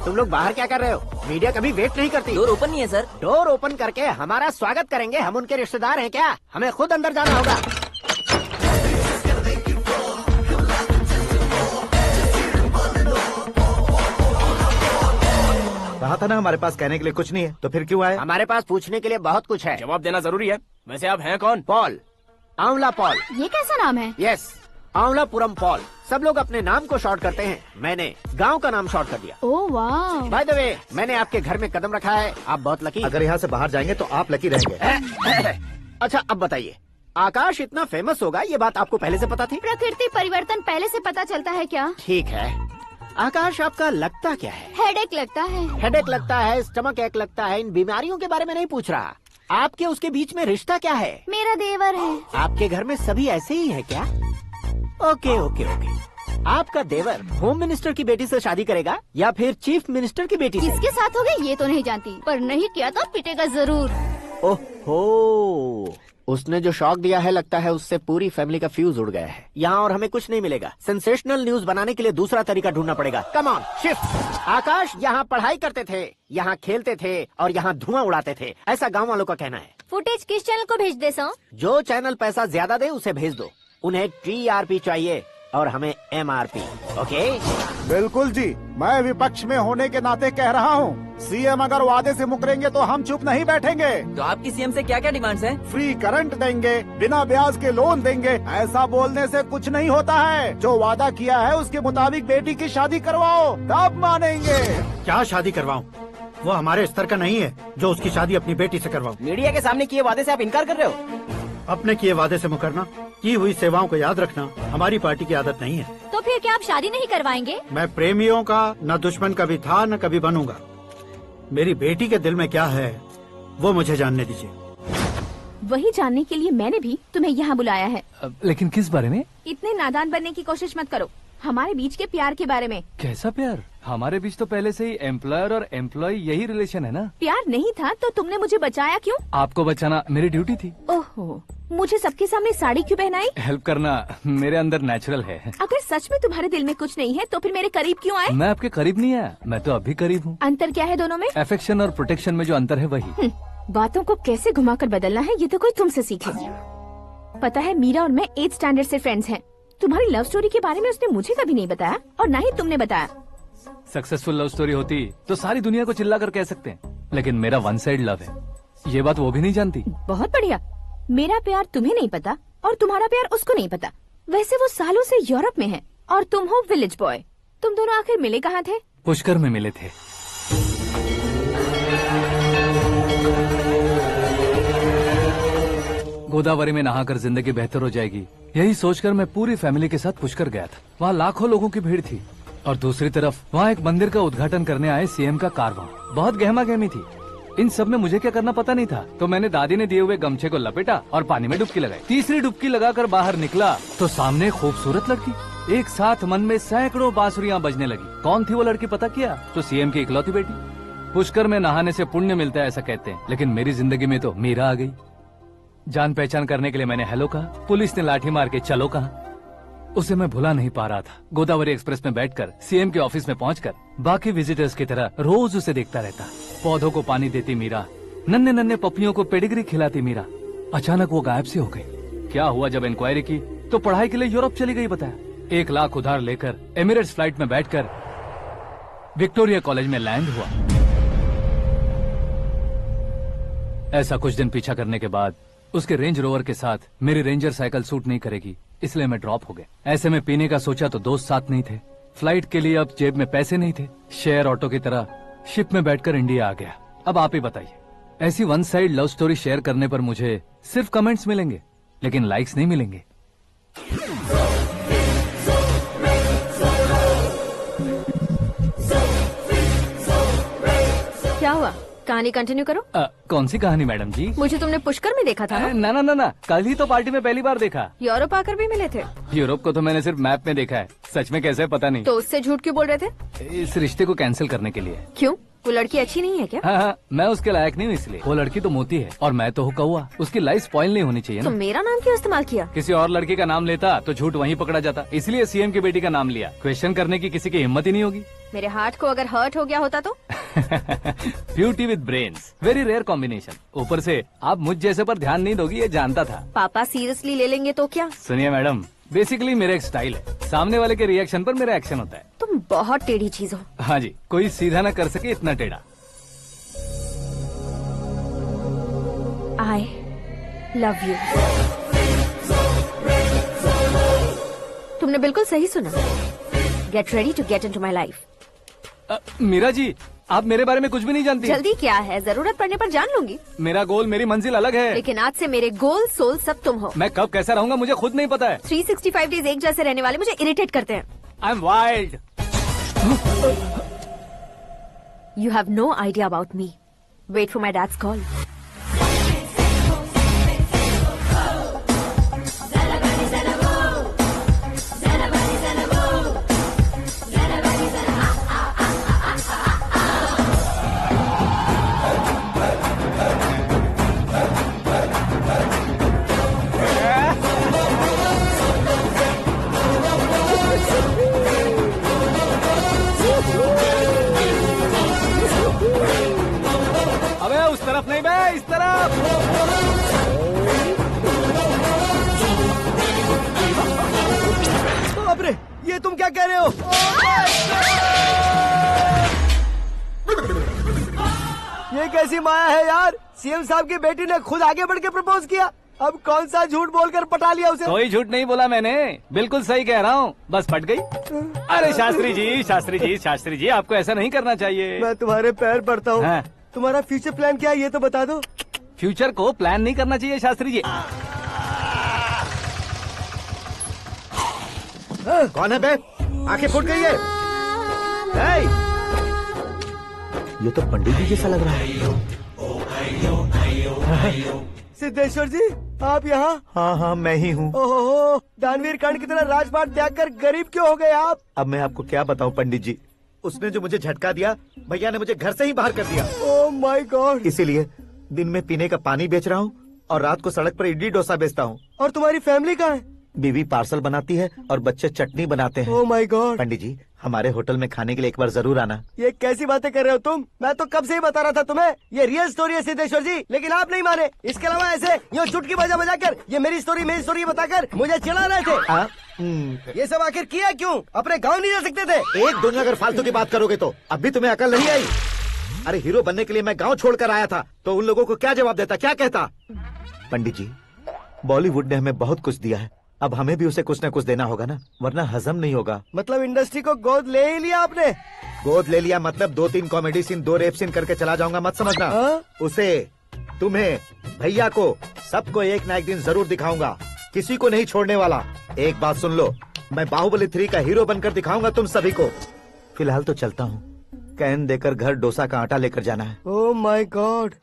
लोग बाहर क्या कर रहे हो? मीडिया कभी वेट नहीं करती। डोर ओपन नहीं है सर। डोर ओपन करके हमारा स्वागत करेंगे? हम उनके रिश्तेदार हैं क्या? हमें खुद अंदर जाना होगा। कहा था ना हमारे पास कहने के लिए कुछ नहीं है, तो फिर क्यों आए? हमारे पास पूछने के लिए बहुत कुछ है। जवाब देना जरूरी है। वैसे आप हैं कौन? पॉल, आंवला पॉल। ये कैसा नाम है? Yes, Anwalapuram Paul. सब लोग अपने नाम को शॉर्ट करते हैं, मैंने गांव का नाम शॉर्ट कर दिया। ओह वाह। बाय द वे, मैंने आपके घर में कदम रखा है, आप बहुत लकी। अगर यहाँ से बाहर जाएंगे तो आप लकी रहेंगे। अच्छा अब बताइए, आकाश इतना फेमस होगा ये बात आपको पहले से पता थी? प्रकृति परिवर्तन पहले से पता चलता है क्या? ठीक है, आकाश आपका लगता क्या है? हेडेक लगता है। हेडेक लगता है, स्टमक एक लगता है। इन बीमारियों के बारे में नहीं पूछ रहा, आपके उसके बीच में रिश्ता क्या है? मेरा देवर है। आपके घर में सभी ऐसे ही है क्या? Okay okay okay. आपका देवर होम मिनिस्टर की बेटी से शादी करेगा या फिर चीफ मिनिस्टर की बेटी से? किसके साथ होगा ये तो नहीं जानती, पर नहीं किया तो पिटेगा जरूर। ओहो, उसने जो शॉक दिया है लगता है उससे पूरी फैमिली का फ्यूज उड़ गया है। यहाँ और हमें कुछ नहीं मिलेगा। सेंसेशनल न्यूज बनाने के लिए दूसरा तरीका ढूंढना पड़ेगा। Come on shift. आकाश यहाँ पढ़ाई करते थे, यहाँ खेलते थे और यहाँ धुआं उड़ाते थे, ऐसा गाँव वालों का कहना है। फुटेज किस चैनल को भेज दे सो? जो चैनल पैसा ज्यादा दे उसे भेज दो। उन्हें TRP चाहिए और हमें MRP। ओके? बिल्कुल जी, मैं विपक्ष में होने के नाते कह रहा हूँ, सीएम अगर वादे से मुकरेंगे तो हम चुप नहीं बैठेंगे। तो आपकी सीएम से क्या क्या डिमांड्स हैं? फ्री करंट देंगे, बिना ब्याज के लोन देंगे। ऐसा बोलने से कुछ नहीं होता है। जो वादा किया है उसके मुताबिक बेटी की शादी करवाओ, तब मानेंगे। क्या शादी करवाऊं? वो हमारे स्तर का नहीं है जो उसकी शादी अपनी बेटी से करवाऊं। मीडिया के सामने किए वादे से आप इनकार कर रहे हो? अपने किए वादे से मुकरना, की हुई सेवाओं को याद रखना हमारी पार्टी की आदत नहीं है। तो फिर क्या आप शादी नहीं करवाएंगे? मैं प्रेमियों का न दुश्मन कभी था न कभी बनूंगा। मेरी बेटी के दिल में क्या है वो मुझे जानने दीजिए। वही जानने के लिए मैंने भी तुम्हें यहाँ बुलाया है। लेकिन किस बारे में? इतने नादान बनने की कोशिश मत करो। हमारे बीच के प्यार के बारे में। कैसा प्यार? हमारे बीच तो पहले से ही एम्प्लॉयर और एम्प्लॉय यही रिलेशन है ना। प्यार नहीं था तो तुमने मुझे बचाया क्यों? आपको बचाना मेरी ड्यूटी थी। ओहो, मुझे सबके सामने साड़ी क्यों पहनाई? हेल्प करना मेरे अंदर नेचुरल है। अगर सच में तुम्हारे दिल में कुछ नहीं है तो फिर मेरे करीब क्यों आए? मैं आपके करीब नहीं आया, मैं तो अभी करीब हूँ। अंतर क्या है दोनों में? अफेक्शन और प्रोटेक्शन में जो अंतर है वही। बातों को कैसे घुमाकर बदलना है ये तो कोई तुमसे सीखे। पता है, मीरा और मैं 8th स्टैंडर्ड से फ्रेंड्स हैं। तुम्हारी लव स्टोरी के बारे में उसने मुझे कभी नहीं बताया और ना ही तुमने बताया। सक्सेसफुल लव स्टोरी होती तो सारी दुनिया को चिल्ला कर कह सकते हैं, लेकिन मेरा वन साइड लव है, ये बात वो भी नहीं जानती। बहुत बढ़िया। मेरा प्यार तुम्हें नहीं पता और तुम्हारा प्यार उसको नहीं पता। वैसे वो सालों से यूरोप में है और तुम हो विलेज बॉय। तुम दोनों आखिर मिले कहाँ थे? पुष्कर में मिले थे। गोदावरी में नहाकर जिंदगी बेहतर हो जाएगी, यही सोचकर मैं पूरी फैमिली के साथ पुष्कर गया था। वहाँ लाखों लोगों की भीड़ थी और दूसरी तरफ वहाँ एक मंदिर का उद्घाटन करने आए सीएम का कारवां। बहुत गहमा गहमी थी। इन सब में मुझे क्या करना पता नहीं था, तो मैंने दादी ने दिए हुए गमछे को लपेटा और पानी में डुबकी लगाई। तीसरी डुबकी लगाकर बाहर निकला तो सामने खूबसूरत लड़की। एक साथ मन में सैकड़ों बांसुरियां बजने लगी। कौन थी वो लड़की पता किया? तो सीएम की इकलौती बेटी। पुष्कर में नहाने से पुण्य मिलता है ऐसा कहते हैं, लेकिन मेरी जिंदगी में तो मीरा आ गई। जान पहचान करने के लिए मैंने हेलो कहा, पुलिस ने लाठी मार के चलो कहा। उसे मैं भुला नहीं पा रहा था। गोदावरी एक्सप्रेस में बैठकर सीएम के ऑफिस में पहुंचकर बाकी विजिटर्स की तरह रोज उसे देखता रहता। पौधों को पानी देती मीरा, नन्हे नन्हे पपियों को पेडिग्री खिलाती मीरा। अचानक वो गायब सी हो गई। क्या हुआ? जब इंक्वायरी की तो पढ़ाई के लिए यूरोप चली गई बताया। 1 लाख उधार लेकर एमिरेट्स फ्लाइट में बैठकर विक्टोरिया कॉलेज में लैंड हुआ। ऐसा कुछ दिन पीछा करने के बाद उसके रेंज रोवर के साथ मेरी रेंजर साइकिल सूट नहीं करेगी, इसलिए मैं ड्रॉप हो गया। ऐसे में पीने का सोचा तो दोस्त साथ नहीं थे, फ्लाइट के लिए अब जेब में पैसे नहीं थे, शेयर ऑटो की तरह शिप में बैठकर इंडिया आ गया। अब आप ही बताइए, ऐसी one side love story share करने पर मुझे सिर्फ कमेंट्स मिलेंगे लेकिन लाइक्स नहीं मिलेंगे। क्या हुआ, कहानी कंटिन्यू करो। कौन सी कहानी मैडम जी? मुझे तुमने पुष्कर में देखा था ना? ना ना ना, कल ही तो पार्टी में पहली बार देखा। यूरोप आकर भी मिले थे? यूरोप को तो मैंने सिर्फ मैप में देखा है, सच में कैसे पता नहीं। तो उससे झूठ क्यों बोल रहे थे? इस रिश्ते को कैंसिल करने के लिए। क्यों, वो लड़की अच्छी नहीं है क्या? हाँ, मैं उसके लायक नहीं हूँ इसलिए। वो लड़की तो मोती है और मैं तो हूँ कौवा, उसकी लाइफ स्पॉइल नहीं होनी चाहिए तो ना। मेरा नाम क्यों इस्तेमाल किया? किसी और लड़की का नाम लेता तो झूठ वहीं पकड़ा जाता, इसलिए सीएम की बेटी का नाम लिया। क्वेश्चन करने की किसी की हिम्मत ही नहीं होगी। मेरे हार्ट को अगर हर्ट हो गया होता तो? Beauty with brains, very rare combination. ऊपर से आप मुझ जैसे पर ध्यान नहीं दोगी ये जानता था। पापा सीरियसली ले लेंगे तो क्या? सुनिए मैडम, बेसिकली मेरा एक स्टाइल है, सामने वाले के रिएक्शन पर मेरा एक्शन होता है। तुम बहुत टेढ़ी चीज हो। हाँ जी, कोई सीधा न कर सके इतना टेढ़ा। I love you। तुमने बिल्कुल सही सुना। Get ready to get into my life। Meera ji, आप मेरे बारे में कुछ भी नहीं जानती। जल्दी क्या है, जरूरत पड़ने पर जान लूंगी। मेरा गोल, मेरी मंजिल अलग है। लेकिन आज से मेरे गोल सोल सब तुम हो। मैं कब कैसा रहूंगा मुझे खुद नहीं पता है। 365 डेज एक जैसे रहने वाले मुझे इरिटेट करते हैं। I'm wild। You have no idea about me। Wait for my dad's call। अबे उस तरफ नहीं बे, इस तरफ। बाप रे, ये तुम क्या कह रहे हो? ये कैसी माया है यार? सीएम साहब की बेटी ने खुद आगे बढ़ के प्रपोज किया, अब कौन सा झूठ बोलकर पटा लिया उसे? कोई झूठ नहीं बोला मैंने, बिल्कुल सही कह रहा हूँ, बस फट गई। अरे शास्त्री जी, शास्त्री जी, शास्त्री जी, आपको ऐसा नहीं करना चाहिए। मैं तुम्हारे पैर पड़ता हूँ। हाँ। तुम्हारा फ्यूचर प्लान क्या है ये तो बता दो। फ्यूचर को प्लान नहीं करना चाहिए शास्त्री जी। कौन है बे? आंखें फूट गई है। हे! ये तो पंडित जी जैसा लग रहा है। सिद्धेश्वर जी, आप यहाँ? हाँ हाँ, मैं ही हूँ। ओहो, दानवीर कर्ण की तरह राजपाट त्याग कर गरीब क्यों हो गए आप? अब मैं आपको क्या बताऊँ पंडित जी, उसने जो मुझे झटका दिया, भैया ने मुझे घर से ही बाहर कर दिया। Oh my God. इसीलिए दिन में पीने का पानी बेच रहा हूँ और रात को सड़क पर इडली डोसा बेचता हूँ। और तुम्हारी फैमिली कहाँ है? बीवी पार्सल बनाती है और बच्चे चटनी बनाते हैं। Oh my God. पंडित जी, हमारे होटल में खाने के लिए एक बार जरूर आना। ये कैसी बातें कर रहे हो तुम? मैं तो कब से ही बता रहा था तुम्हें, ये रियल स्टोरी है सिद्धेश्वर जी, लेकिन आप नहीं माने। इसके अलावा ऐसे यूँ चुटकी बजा बजा कर ये मेरी स्टोरी बताकर मुझे चिढ़ा रहे थे। ये सब आखिर किया क्यों? अपने गाँव नहीं जा सकते थे? एक दूनी अगर फालतू की बात करोगे तो अब भी तुम्हें अकल नहीं आई। अरे हीरो बनने के लिए मैं गाँव छोड़कर आया था तो उन लोगों को क्या जवाब देता, क्या कहता? पंडित जी, बॉलीवुड ने हमें बहुत कुछ दिया है, अब हमें भी उसे कुछ न कुछ देना होगा ना, वरना हजम नहीं होगा। मतलब इंडस्ट्री को गोद ले ही लिया आपने? गोद ले लिया मतलब 2-3 कॉमेडी सीन, 2 रेप सीन करके चला जाऊंगा मत समझना। उसे, तुम्हें, भैया को, सबको एक ना एक दिन जरूर दिखाऊंगा, किसी को नहीं छोड़ने वाला। एक बात सुन लो, मैं बाहुबली 3 का हीरो बनकर दिखाऊंगा तुम सभी को। फिलहाल तो चलता हूँ, कैन देकर घर डोसा का आटा लेकर जाना है। Oh my God.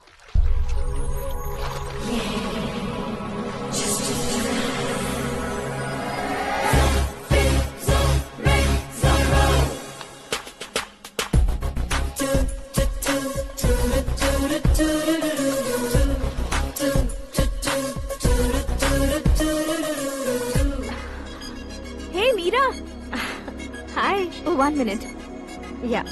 Hey Meera. Hi. Oh, 1 minute. Yeah.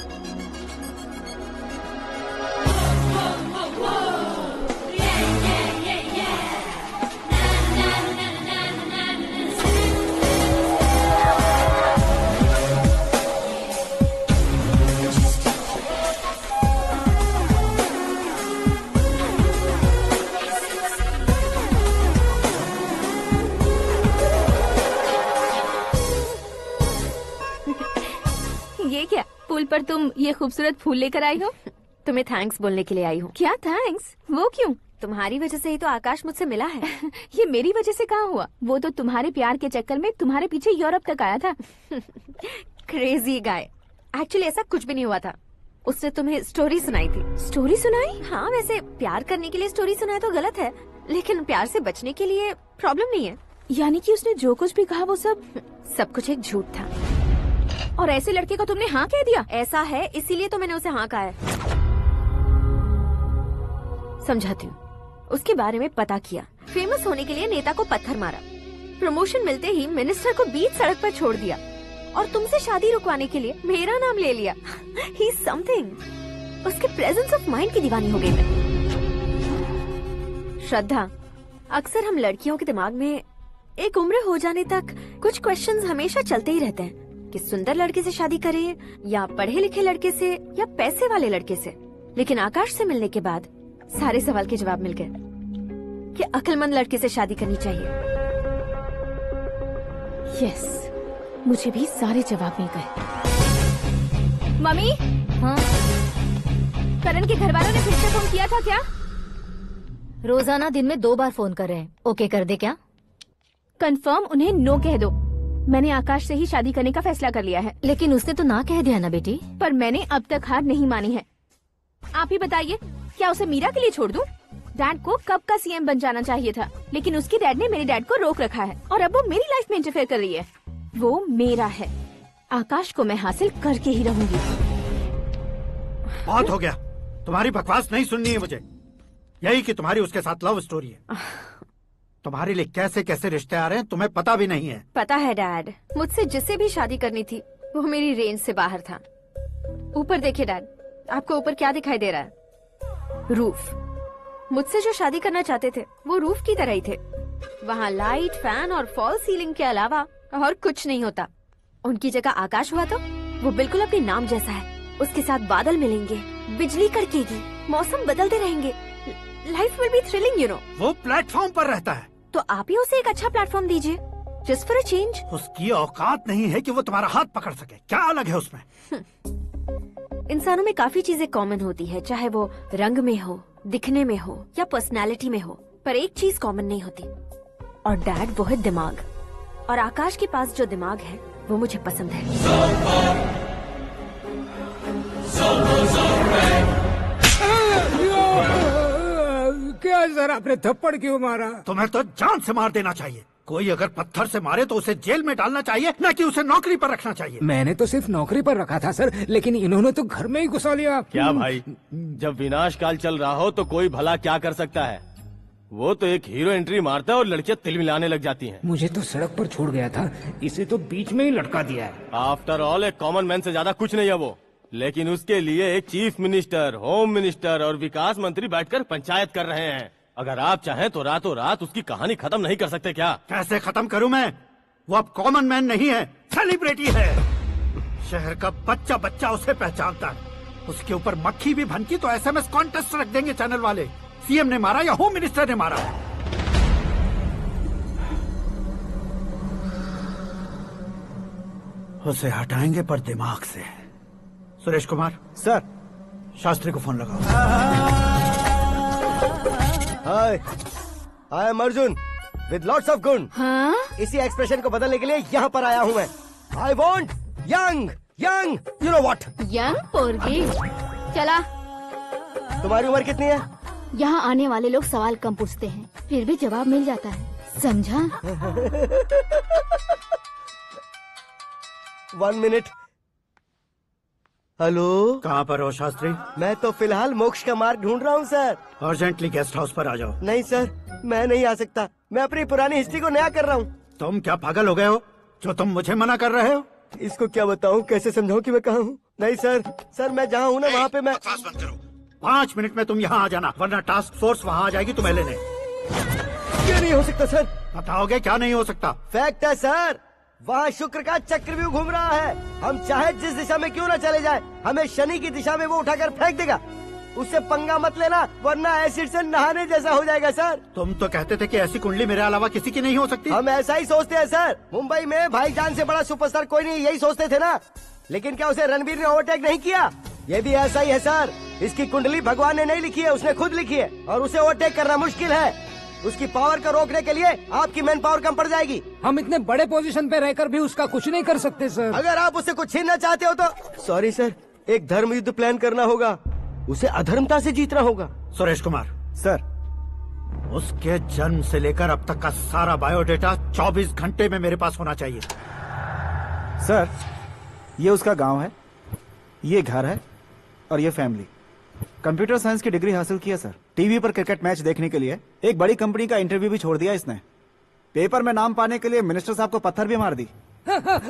पर तुम ये खूबसूरत फूल लेकर आई हो। तुम्हें थैंक्स बोलने के लिए आई हूँ। क्या थैंक्स? वो क्यों? तुम्हारी वजह से ही तो आकाश मुझसे मिला है। ये मेरी वजह से कहाँ हुआ? वो तो तुम्हारे प्यार के चक्कर में तुम्हारे पीछे यूरोप तक आया था। Crazy guy. एक्चुअली ऐसा कुछ भी नहीं हुआ था। उसने तुम्हें स्टोरी सुनाई थी। स्टोरी सुनाई? हाँ, वैसे प्यार करने के लिए स्टोरी सुनाए तो गलत है, लेकिन प्यार से बचने के लिए प्रॉब्लम नहीं है। यानी कि उसने जो कुछ भी कहा वो सब कुछ एक झूठ था। और ऐसे लड़के को तुमने हाँ कह दिया? ऐसा है, इसीलिए तो मैंने उसे हाँ कहा है। समझाती हूँ। उसके बारे में पता किया, फेमस होने के लिए नेता को पत्थर मारा, प्रमोशन मिलते ही मिनिस्टर को बीच सड़क पर छोड़ दिया, और तुमसे शादी रुकवाने के लिए मेरा नाम ले लिया। He is something. उसके प्रेजेंस ऑफ माइंड की दीवानी हो गई मैं। श्रद्धा, अक्सर हम लड़कियों के दिमाग में एक उम्र हो जाने तक कुछ क्वेश्चंस हमेशा चलते ही रहते हैं कि सुंदर लड़के से शादी करें या पढ़े लिखे लड़के से या पैसे वाले लड़के से। लेकिन आकाश से मिलने के बाद सारे सवाल के जवाब मिल गए कि अक्लमंद लड़के से शादी करनी चाहिए। यस, मुझे भी सारे जवाब मिल गए। मम्मी, हाँ? करण के घर वालों ने फिर से फोन किया था क्या? रोजाना दिन में 2 बार फोन कर रहे हैं। ओके कर दे क्या? कंफर्म उन्हें नो कह दो। मैंने आकाश से ही शादी करने का फैसला कर लिया है। लेकिन उसने तो ना कह दिया ना बेटी। पर मैंने अब तक हार नहीं मानी है। आप ही बताइए, क्या उसे मीरा के लिए छोड़ दूं? डैड को कब का सीएम बन जाना चाहिए था, लेकिन उसके डैड ने मेरे डैड को रोक रखा है और अब वो मेरी लाइफ में इंटरफेयर कर रही है। वो मेरा है, आकाश को मैं हासिल करके ही रहूंगी। बहुत हो गया, तुम्हारी बकवास नहीं सुननी है मुझे। यही कि तुम्हारी उसके साथ लव स्टोरी है। तुम्हारे लिए कैसे कैसे रिश्ते आ रहे हैं तुम्हें पता भी नहीं है। पता है डैड, मुझसे जिसे भी शादी करनी थी वो मेरी रेंज से बाहर था। ऊपर देखिए डैड, आपको ऊपर क्या दिखाई दे रहा है? रूफ। मुझसे जो शादी करना चाहते थे वो रूफ की तरह ही थे। वहाँ लाइट, फैन और फॉल सीलिंग के अलावा और कुछ नहीं होता। उनकी जगह आकाश हुआ तो वो बिल्कुल अपने नाम जैसा है। उसके साथ बादल मिलेंगे, बिजली कड़केगी, मौसम बदलते रहेंगे, life will be thrilling you know. वो प्लेटफॉर्म पर रहता है तो आप ही उसे एक अच्छा प्लेटफॉर्म दीजिए, जस्ट फॉर अ चेंज। उसकी औकात नहीं है कि वो तुम्हारा हाथ पकड़ सके। क्या अलग है उसमें? इंसानों में काफी चीजें कॉमन होती है, चाहे वो रंग में हो, दिखने में हो या पर्सनालिटी में हो, पर एक चीज कॉमन नहीं होती, और डैड वो है दिमाग। और आकाश के पास जो दिमाग है वो मुझे पसंद है। क्या सर, आपने थप्पड़ क्यों मारा? तुम्हें तो जान से मार देना चाहिए। कोई अगर पत्थर से मारे तो उसे जेल में डालना चाहिए, न कि उसे नौकरी पर रखना चाहिए। मैंने तो सिर्फ नौकरी पर रखा था सर, लेकिन इन्होंने तो घर में ही घुसा लिया। क्या भाई, जब विनाश काल चल रहा हो तो कोई भला क्या कर सकता है? वो तो एक हीरो एंट्री मारता है और लड़कियां तिल मिलाने लग जाती हैं। मुझे तो सड़क पर छोड़ गया था, इसे तो बीच में ही लटका दिया है। आफ्टर ऑल एक कॉमन मैन से ज्यादा कुछ नहीं है वो, लेकिन उसके लिए एक चीफ मिनिस्टर, होम मिनिस्टर और विकास मंत्री बैठकर पंचायत कर रहे हैं। अगर आप चाहें तो रातों रात उसकी कहानी खत्म नहीं कर सकते क्या? कैसे खत्म करूं मैं? वो अब कॉमन मैन नहीं है, सेलिब्रिटी है। शहर का बच्चा बच्चा उसे पहचानता है। उसके ऊपर मक्खी भी भनकी तो एसएमएस कॉन्टेस्ट रख देंगे चैनल वाले। सीएम ने मारा या होम मिनिस्टर ने मारा? उसे हटाएंगे पर दिमाग से। सुरेश कुमार सर, शास्त्री को फोन लगाओ। Hi, I am Arjun with lots of गुण। हाँ? इसी एक्सप्रेशन को बदलने के लिए यहाँ पर आया हूँ मैं। I want young young you know what. Young पोरगी। चला। तुम्हारी उम्र कितनी है? यहाँ आने वाले लोग सवाल कम पूछते हैं, फिर भी जवाब मिल जाता है, समझा? 1 मिनट। हेलो, कहाँ पर हो शास्त्री? मैं तो फिलहाल मोक्ष का मार्ग ढूंढ रहा हूँ सर। अर्जेंटली गेस्ट हाउस पर आ जाओ। नहीं सर, मैं नहीं आ सकता। मैं अपनी पुरानी हिस्ट्री को नया कर रहा हूँ। तुम क्या पागल हो गए हो जो तुम मुझे मना कर रहे हो? इसको क्या बताऊँ, कैसे समझाऊँ कि मैं कहाँ हूँ? नहीं सर, सर मैं जहाँ हूँ ना वहाँ पे मैं। 5 मिनट में तुम यहाँ आ जाना, वरना टास्क फोर्स वहाँ आ जाएगी तुम्हें लेने। क्यों नहीं हो सकता सर? बताओगे क्या नहीं हो सकता? फैक्ट है सर, वहाँ शुक्र का चक्रव्यूह घूम रहा है। हम चाहे जिस दिशा में क्यों न चले जाए, हमें शनि की दिशा में वो उठाकर फेंक देगा। उससे पंगा मत लेना, वरना एसिड से नहाने जैसा हो जाएगा सर। तुम तो कहते थे कि ऐसी कुंडली मेरे अलावा किसी की नहीं हो सकती। हम ऐसा ही सोचते हैं सर। मुंबई में भाईजान से बड़ा सुपरस्टार कोई नहीं, यही सोचते थे ना। लेकिन क्या उसे रणवीर ने ओवरटेक नहीं किया? ये भी ऐसा ही है सर। इसकी कुंडली भगवान ने नहीं लिखी है, उसने खुद लिखी है, और उसे ओवरटेक करना मुश्किल है। उसकी पावर को रोकने के लिए आपकी मैन पावर कम पड़ जाएगी। हम इतने बड़े पोजीशन पे रहकर भी उसका कुछ नहीं कर सकते सर। अगर आप उससे कुछ छीनना चाहते हो तो सॉरी सर, एक धर्म युद्ध प्लान करना होगा। उसे अधर्मता से जीतना होगा। सुरेश कुमार सर, उसके जन्म से लेकर अब तक का सारा बायोडेटा 24 घंटे में मेरे पास होना चाहिए। सर, ये उसका गांव है, ये घर है और ये फैमिली। कंप्यूटर साइंस की डिग्री हासिल की है सर। टीवी पर क्रिकेट मैच देखने के लिए एक बड़ी कंपनी का इंटरव्यू भी छोड़ दिया इसने। पेपर में नाम पाने के लिए मिनिस्टर साहब को पत्थर भी मार दी।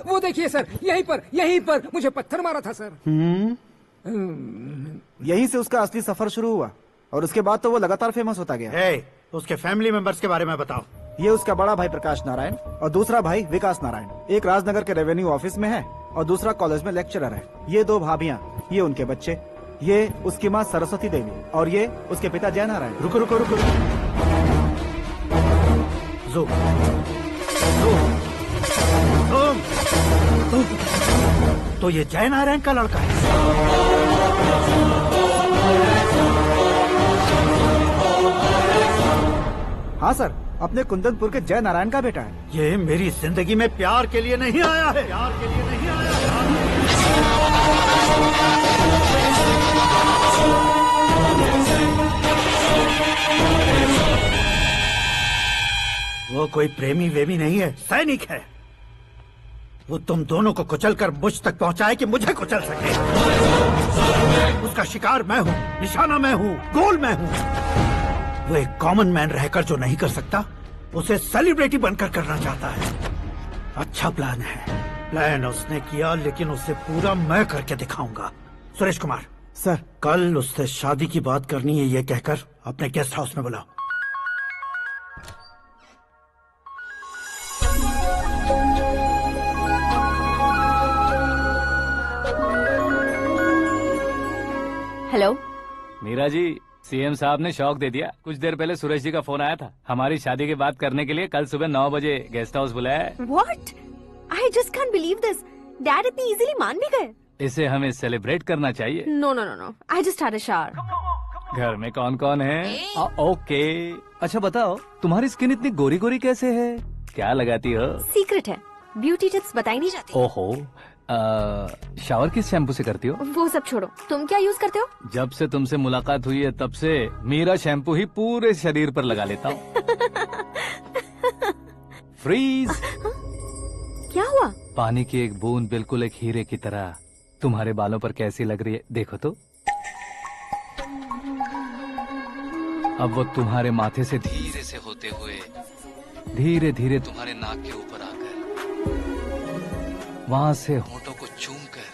वो देखिए सर, यहीं पर मुझे पत्थर मारा था सर। यहीं से उसका असली सफर शुरू हुआ और उसके बाद तो वो लगातार फेमस होता गया। उसके फैमिली मेंबर्स के बारे में बताओ। ये उसका बड़ा भाई प्रकाश नारायण और दूसरा भाई विकास नारायण। एक राजनगर के रेवेन्यू ऑफिस में है और दूसरा कॉलेज में लेक्चरर है। ये 2 भाभियां, ये उनके बच्चे, ये उसकी माँ सरस्वती देवी और ये उसके पिता जय नारायण। रुको रुको रुको, ज़ूम। तो ये जय नारायण का लड़का है। हाँ सर, अपने कुंदनपुर के जय नारायण का बेटा है। ये मेरी जिंदगी में प्यार के लिए नहीं आया है। प्यार के लिए नहीं आया वो कोई प्रेमी वेमी नहीं है, सैनिक है। वो तुम दोनों को कुचलकर मुझ तक पहुंचाए कि मुझे कुचल सके। उसका शिकार मैं हूँ, निशाना मैं हूँ, गोल मैं हूँ। वो एक कॉमन मैन रहकर जो नहीं कर सकता, उसे सेलिब्रिटी बनकर करना चाहता है। अच्छा प्लान है। प्लान उसने किया, लेकिन उसे पूरा मैं करके दिखाऊंगा। सुरेश कुमार सर, कल उससे शादी की बात करनी है, ये कहकर अपने गेस्ट हाउस में बुलाओ। हेलो मीरा जी, सीएम साहब ने शौक दे दिया। कुछ देर पहले सुरेश जी का फोन आया था, हमारी शादी की बात करने के लिए कल सुबह 9 बजे गेस्ट हाउस बुलाया है। What? I just can't believe this. Dad इतनी इजीली मान भी गए। इसे हमें सेलिब्रेट करना चाहिए। No, no, no, no. I just had a shower. घर में कौन कौन है? ओके। अच्छा बताओ, तुम्हारी स्किन इतनी गोरी गोरी कैसे है? क्या लगाती हो? सीक्रेट है, ब्यूटी टिप्स बताई नहीं जाती। ओहो, शावर किस शैम्पू से करती हो? वो सब छोड़ो, तुम क्या यूज करते हो? जब से तुमसे मुलाकात हुई है तब से मीरा शैम्पू ही पूरे शरीर पर लगा लेता हूँ। फ्रीज। क्या हुआ? पानी की एक बूंद बिल्कुल एक हीरे की तरह तुम्हारे बालों पर कैसी लग रही है, देखो तो। अब वो तुम्हारे माथे से धीरे से होते हुए धीरे धीरे तुम्हारे नाक के ऊपर आकर वहां से होठों को चूमकर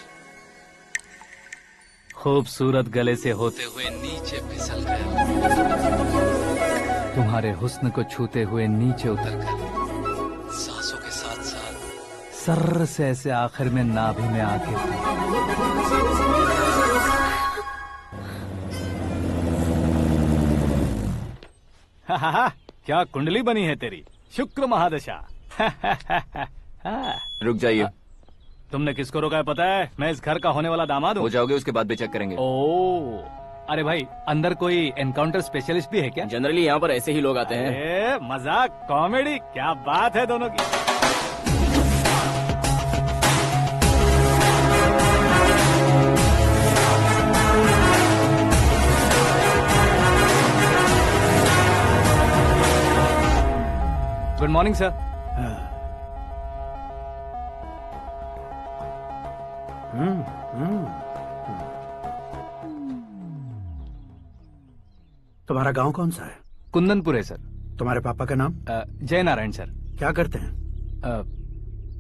खूबसूरत गले से होते हुए नीचे फिसलकर तुम्हारे हुस्न को छूते हुए नीचे उतरकर सांसों के साथ साथ सर्र से ऐसे आखिर में नाभि में आके क्या कुंडली बनी है तेरी, शुक्र महादशा। रुक जाइए। तुमने किसको रोका है पता है? मैं इस घर का होने वाला दामाद हूँ। हो जाओगे उसके बाद भी चेक करेंगे। ओ, अरे भाई, अंदर कोई एनकाउंटर स्पेशलिस्ट भी है क्या? जनरली यहाँ पर ऐसे ही लोग आते हैं। मजाक, कॉमेडी, क्या बात है दोनों की। Good morning sir. तुम्हारा गांव कौन सा है? कुंदनपुर है सर। तुम्हारे पापा का नाम? जय नारायण सर। क्या करते हैं?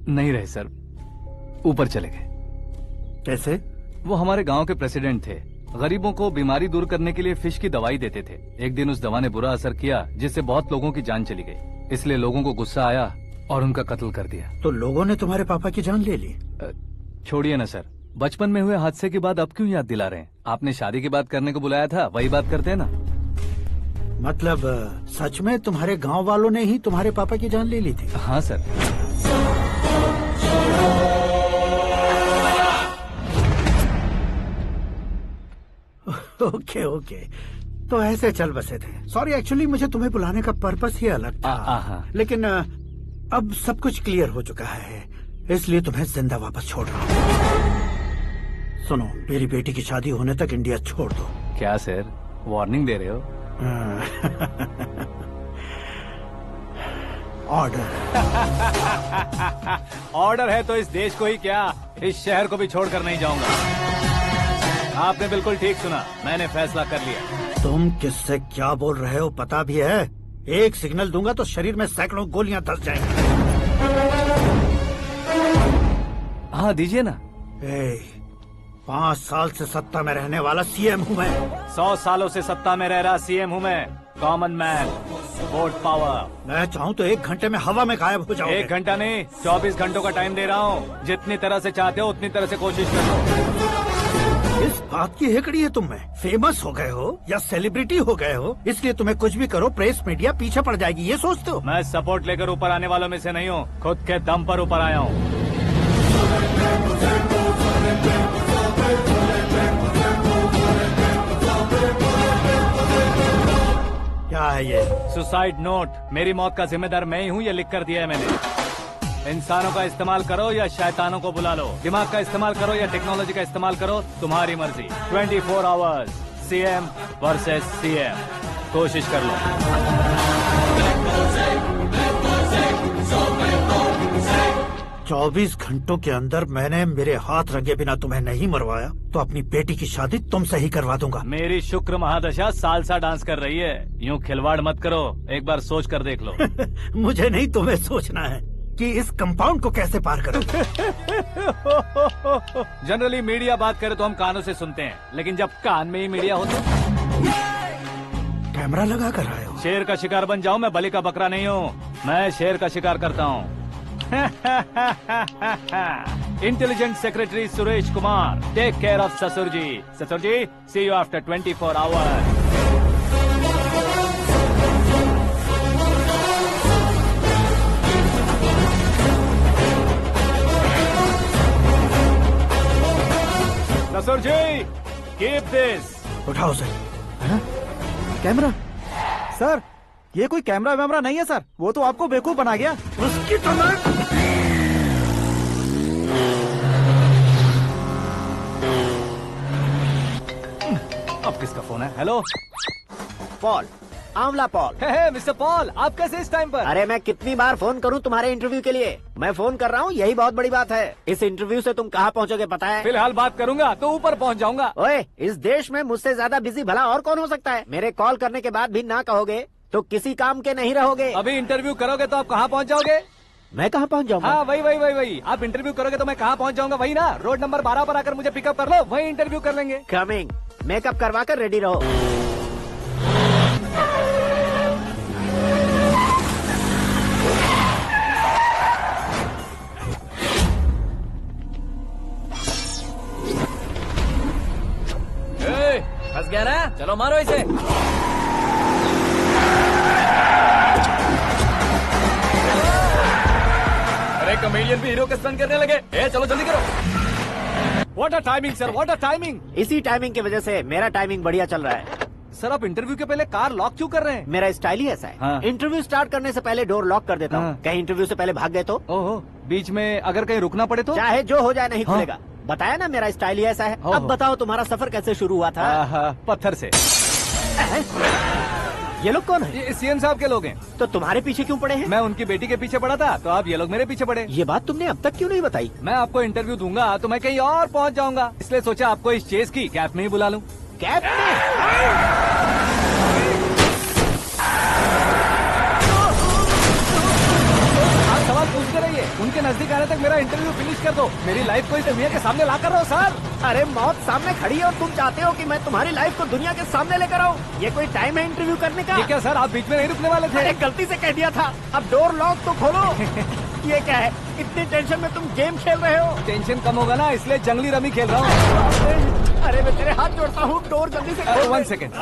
नहीं रहे सर, ऊपर चले गए। कैसे? वो हमारे गांव के प्रेसिडेंट थे। गरीबों को बीमारी दूर करने के लिए फिश की दवाई देते थे। एक दिन उस दवा ने बुरा असर किया जिससे बहुत लोगों की जान चली गई। इसलिए लोगों को गुस्सा आया और उनका कत्ल कर दिया। तो लोगों ने तुम्हारे पापा की जान ले ली? छोड़िए ना सर, बचपन में हुए हादसे के बाद अब क्यों याद दिला रहे हैं? आपने शादी की बात करने को बुलाया था, वही बात करते हैं ना। मतलब सच में तुम्हारे गांव वालों ने ही तुम्हारे पापा की जान ले ली थी? हाँ सर। ओके ओके, तो ऐसे चल बसे थे। सॉरी, एक्चुअली मुझे तुम्हें बुलाने का पर्पस ही अलग था, लेकिन अब सब कुछ क्लियर हो चुका है, इसलिए तुम्हें जिंदा वापस छोड़ रहा हूँ। सुनो, मेरी बेटी की शादी होने तक इंडिया छोड़ दो। क्या सर, वार्निंग दे रहे हो? ऑर्डर। ऑर्डर है तो इस देश को ही क्या, इस शहर को भी छोड़कर नहीं जाऊंगा। आपने बिल्कुल ठीक सुना, मैंने फैसला कर लिया। तुम किससे क्या बोल रहे हो पता भी है? एक सिग्नल दूंगा तो शरीर में सैकड़ों गोलियां धस जाएंगी। हाँ दीजिए ना। 5 साल से सत्ता में रहने वाला सीएम हूँ मैं। 100 सालों से सत्ता में रह रहा सीएम हूँ मैं। Common man, vote power. मैं चाहूँ तो 1 घंटे में हवा में गायब हो जाऊँ। 1 घंटा नहीं, 24 घंटों का टाइम दे रहा हूँ। जितनी तरह से चाहते हो उतनी तरह से कोशिश करो। इस बात की हेकड़ी है तुम में। फेमस हो गए हो या सेलिब्रिटी हो गए हो, इसलिए तुम्हें कुछ भी करो प्रेस मीडिया पीछे पड़ जाएगी, ये सोचते हो? मैं सपोर्ट लेकर ऊपर आने वालों में से नहीं हूँ, खुद के दम पर ऊपर आया हूँ। क्या है ये? Suicide note. मेरी मौत का जिम्मेदार मैं ही हूँ, ये लिख कर दिया है मैंने। इंसानों का इस्तेमाल करो या शैतानों को बुला लो, दिमाग का इस्तेमाल करो या टेक्नोलॉजी का इस्तेमाल करो, तुम्हारी मर्जी। 24 आवर्स, सीएम वर्सेस सीएम, कोशिश कर लो। 24 घंटों के अंदर मैंने मेरे हाथ रंगे बिना तुम्हें नहीं मरवाया तो अपनी बेटी की शादी तुमसे ही करवा दूंगा। मेरी शुक्र महादशा सालसा डांस कर रही है, यूँ खिलवाड़ मत करो, एक बार सोच कर देख लो। मुझे नहीं, तुम्हें सोचना है कि इस कंपाउंड को कैसे पार करूं। जनरली मीडिया बात करे तो हम कानों से सुनते हैं, लेकिन जब कान में ही मीडिया हो तो कैमरा लगा कर आए हो। शेर का शिकार बन जाऊं, मैं बलि का बकरा नहीं हूँ, मैं शेर का शिकार करता हूँ। Intelligent secretary Suresh Kumar, take care of ससुर जी। ससुर जी, सी यू आफ्टर 24 आवर्स। ससुर जी, कीप दिस। उठाओ सर। कैमरा? सर, ये कोई कैमरा वैमरा नहीं है सर, वो तो आपको बेवकूफ बना गया। उसकी तो मैं... अब किसका फोन है? हेलो पॉल, आंवला पॉल। मिस्टर पॉल, आप कैसे इस टाइम पर? अरे मैं कितनी बार फोन करूं तुम्हारे इंटरव्यू के लिए? मैं फोन कर रहा हूं, यही बहुत बड़ी बात है। इस इंटरव्यू से तुम कहां पहुंचोगे पता है? फिलहाल बात करूंगा तो ऊपर पहुंच जाऊंगा। ओए, इस देश में मुझसे ज्यादा बिजी भला और कौन हो सकता है? मेरे कॉल करने के बाद भी ना कहोगे तो किसी काम के नहीं रहोगे। अभी इंटरव्यू करोगे तो आप कहाँ पहुँच जाओगे? मैं कहाँ पहुँच जाऊंगा? हाँ, वही। आप इंटरव्यू करोगे तो मैं कहाँ पहुँच जाऊंगा? वही ना, रोड नंबर 12 पर आकर मुझे पिकअप कर लो, वही इंटरव्यू कर लेंगे। कमिंग। मेकअप करवा कर रेडी रहो। फंस गया ना, चलो मारो इसे। अरे कॉमेडियन भी हीरो के स्टंट करने लगे। चलो जल्दी करो। What a timing sir, what a timing. इसी टाइमिंग की वजह से मेरा टाइमिंग बढ़िया चल रहा है। सर, आप इंटरव्यू के पहले कार लॉक क्यों कर रहे हैं? मेरा स्टाइल ही ऐसा है। हाँ। इंटरव्यू स्टार्ट करने से पहले डोर लॉक कर देता हूँ। कहीं इंटरव्यू से पहले भाग गए तो? ओहो, बीच में अगर कहीं रुकना पड़े तो? चाहे जो हो जाए नहीं खुलेगा। बताया ना मेरा स्टाइल ही ऐसा है। अब बताओ तुम्हारा सफर कैसे शुरू हुआ था? पत्थर से। ये लोग कौन है? ये सीएम साहब के लोग हैं। तो तुम्हारे पीछे क्यों पड़े हैं? मैं उनकी बेटी के पीछे पड़ा था, तो आप ये लोग मेरे पीछे पड़े। ये बात तुमने अब तक क्यों नहीं बताई? मैं आपको इंटरव्यू दूंगा तो मैं कहीं और पहुंच जाऊंगा, इसलिए सोचा आपको इस चेस की कैप में ही बुला लूं। कैप में? सवाल पूछते रहिए, उनके नजदीक आने तक मेरा इंटरव्यू फिनिश कर दो। मेरी लाइफ को इस दुनिया के सामने ला कर रहो सर। अरे मौत सामने खड़ी है और तुम चाहते हो कि मैं तुम्हारी लाइफ को दुनिया के सामने लेकर आऊं? ये कोई टाइम है इंटरव्यू करने का? ये क्या सर, आप बीच में नहीं रुकने वाले थे? अरे गलती से कह दिया था, अब डोर लॉक तो खोलो। ये क्या है, इतनी टेंशन में तुम गेम खेल रहे हो? टेंशन कम होगा ना, इसलिए जंगली रमी खेल रहा हूँ। अरे मैं तेरे हाथ जोड़ता हूँ, डोर जल्दी से खोल। 1 second.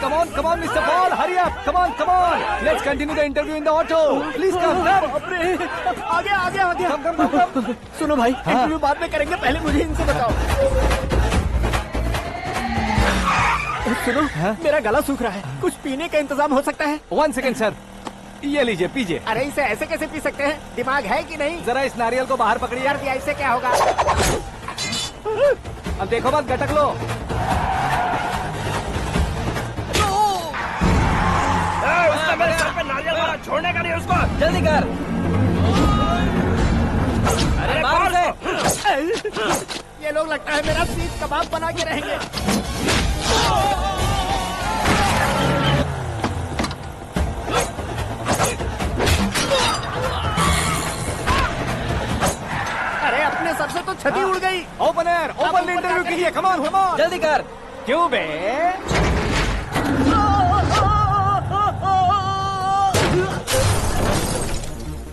Come on, Mr. Paul, hurry up! Come on! Let's continue the interview in the auto. Please come. आगे। सुनो भाई, इंटरव्यू बाद में करेंगे, पहले मुझे इनसे बताओ। सुनो, मेरा गला सूख रहा है, कुछ पीने का इंतजाम हो सकता है? 1 सेकेंड सर, ये लीजिए पीजिए। अरे इसे ऐसे कैसे पी सकते हैं? दिमाग है कि नहीं? जरा इस नारियल को बाहर पकड़िए। कर दिया, इससे क्या होगा? अब देखो मत, गटक लो। उसने मेरे सर पे नारियल मारा, छोड़ने का नहीं उसको। जल्दी कर। अरे मार दे। ये लोग लगता है मेरा सीख कबाब बना के रहेंगे। अरे अपने सर से तो छती उड़ गई। ओपनर, ओपन इंटरव्यू कीजिए। कम ऑन, कम ऑन, जल्दी कर। क्यों बे?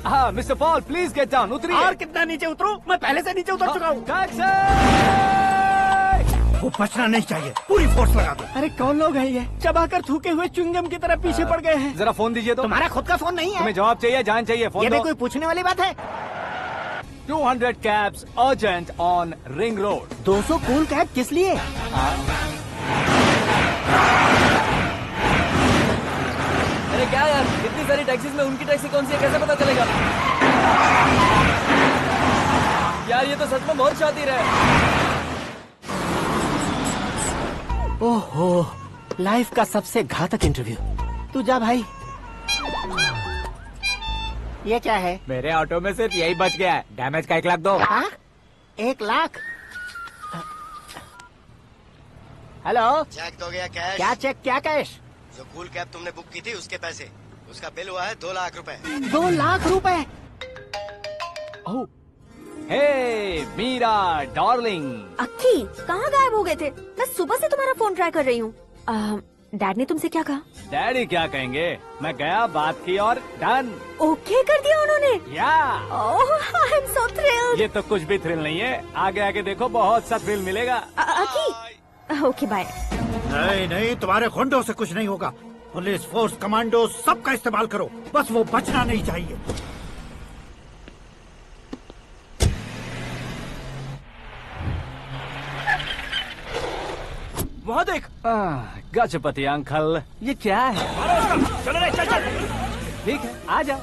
हाँ mister Paul, please get down. उतरिए। और कितना नीचे उतरूं? मैं पहले से नीचे उतर चुका हूँ। वो बचना नहीं चाहिए, पूरी फोर्स लगा दो। अरे कौन लोग हैं ये? चबाकर थूके हुए च्युइंगम की तरह पीछे पड़ गए हैं। जरा फोन दीजिए तो। तुम्हारा खुद का फोन नहीं है? तुम्हें जवाब चाहिए, जान चाहिए, फोन ये भी दो। कोई पूछने वाली बात है? 200 cabs urgent on ring road. 200 cool cab किस लिए? अरे क्या यार, इतनी सारी टैक्सीज में उनकी टैक्सी कौन सी है, कैसे पता चलेगा? यार ये तो सच में बहुत शातिर है। ओहो, लाइफ का सबसे घातक इंटरव्यू। तू जा भाई। ये क्या है? मेरे ऑटो में सिर्फ यही बच गया है। डैमेज का 1 लाख दो। 1 लाख? हेलो, चेक तो गया कैश? क्या चेक, क्या कैश? जो कूल कैब तुमने बुक की थी उसके पैसे, उसका बिल हुआ है 2 लाख रुपए। 2 लाख रुपए? ओह, हे मीरा डार्लिंग। अक्की, कहाँ गायब हो गए थे? मैं सुबह से तुम्हारा फोन ट्राई कर रही हूँ। डैड ने तुमसे क्या कहा? डैडी क्या कहेंगे, मैं गया, बात की और डन। ओके कर दिया उन्होंने? या। ओह, आई एम सो थ्रिल्ड। ये तो कुछ भी थ्रिल नहीं है, आगे आगे देखो बहुत सा थ्रिल मिलेगा। अक्की, ओके बाय। नहीं नहीं, तुम्हारे गुंडों से कुछ नहीं होगा। पुलिस फोर्स, कमांडो, सबका इस्तेमाल करो, बस वो बचना नहीं चाहिए। वहाँ देख। गजपति अंकल, ये क्या है? चलो रे, चल चल। ठीक है, आ जाओ।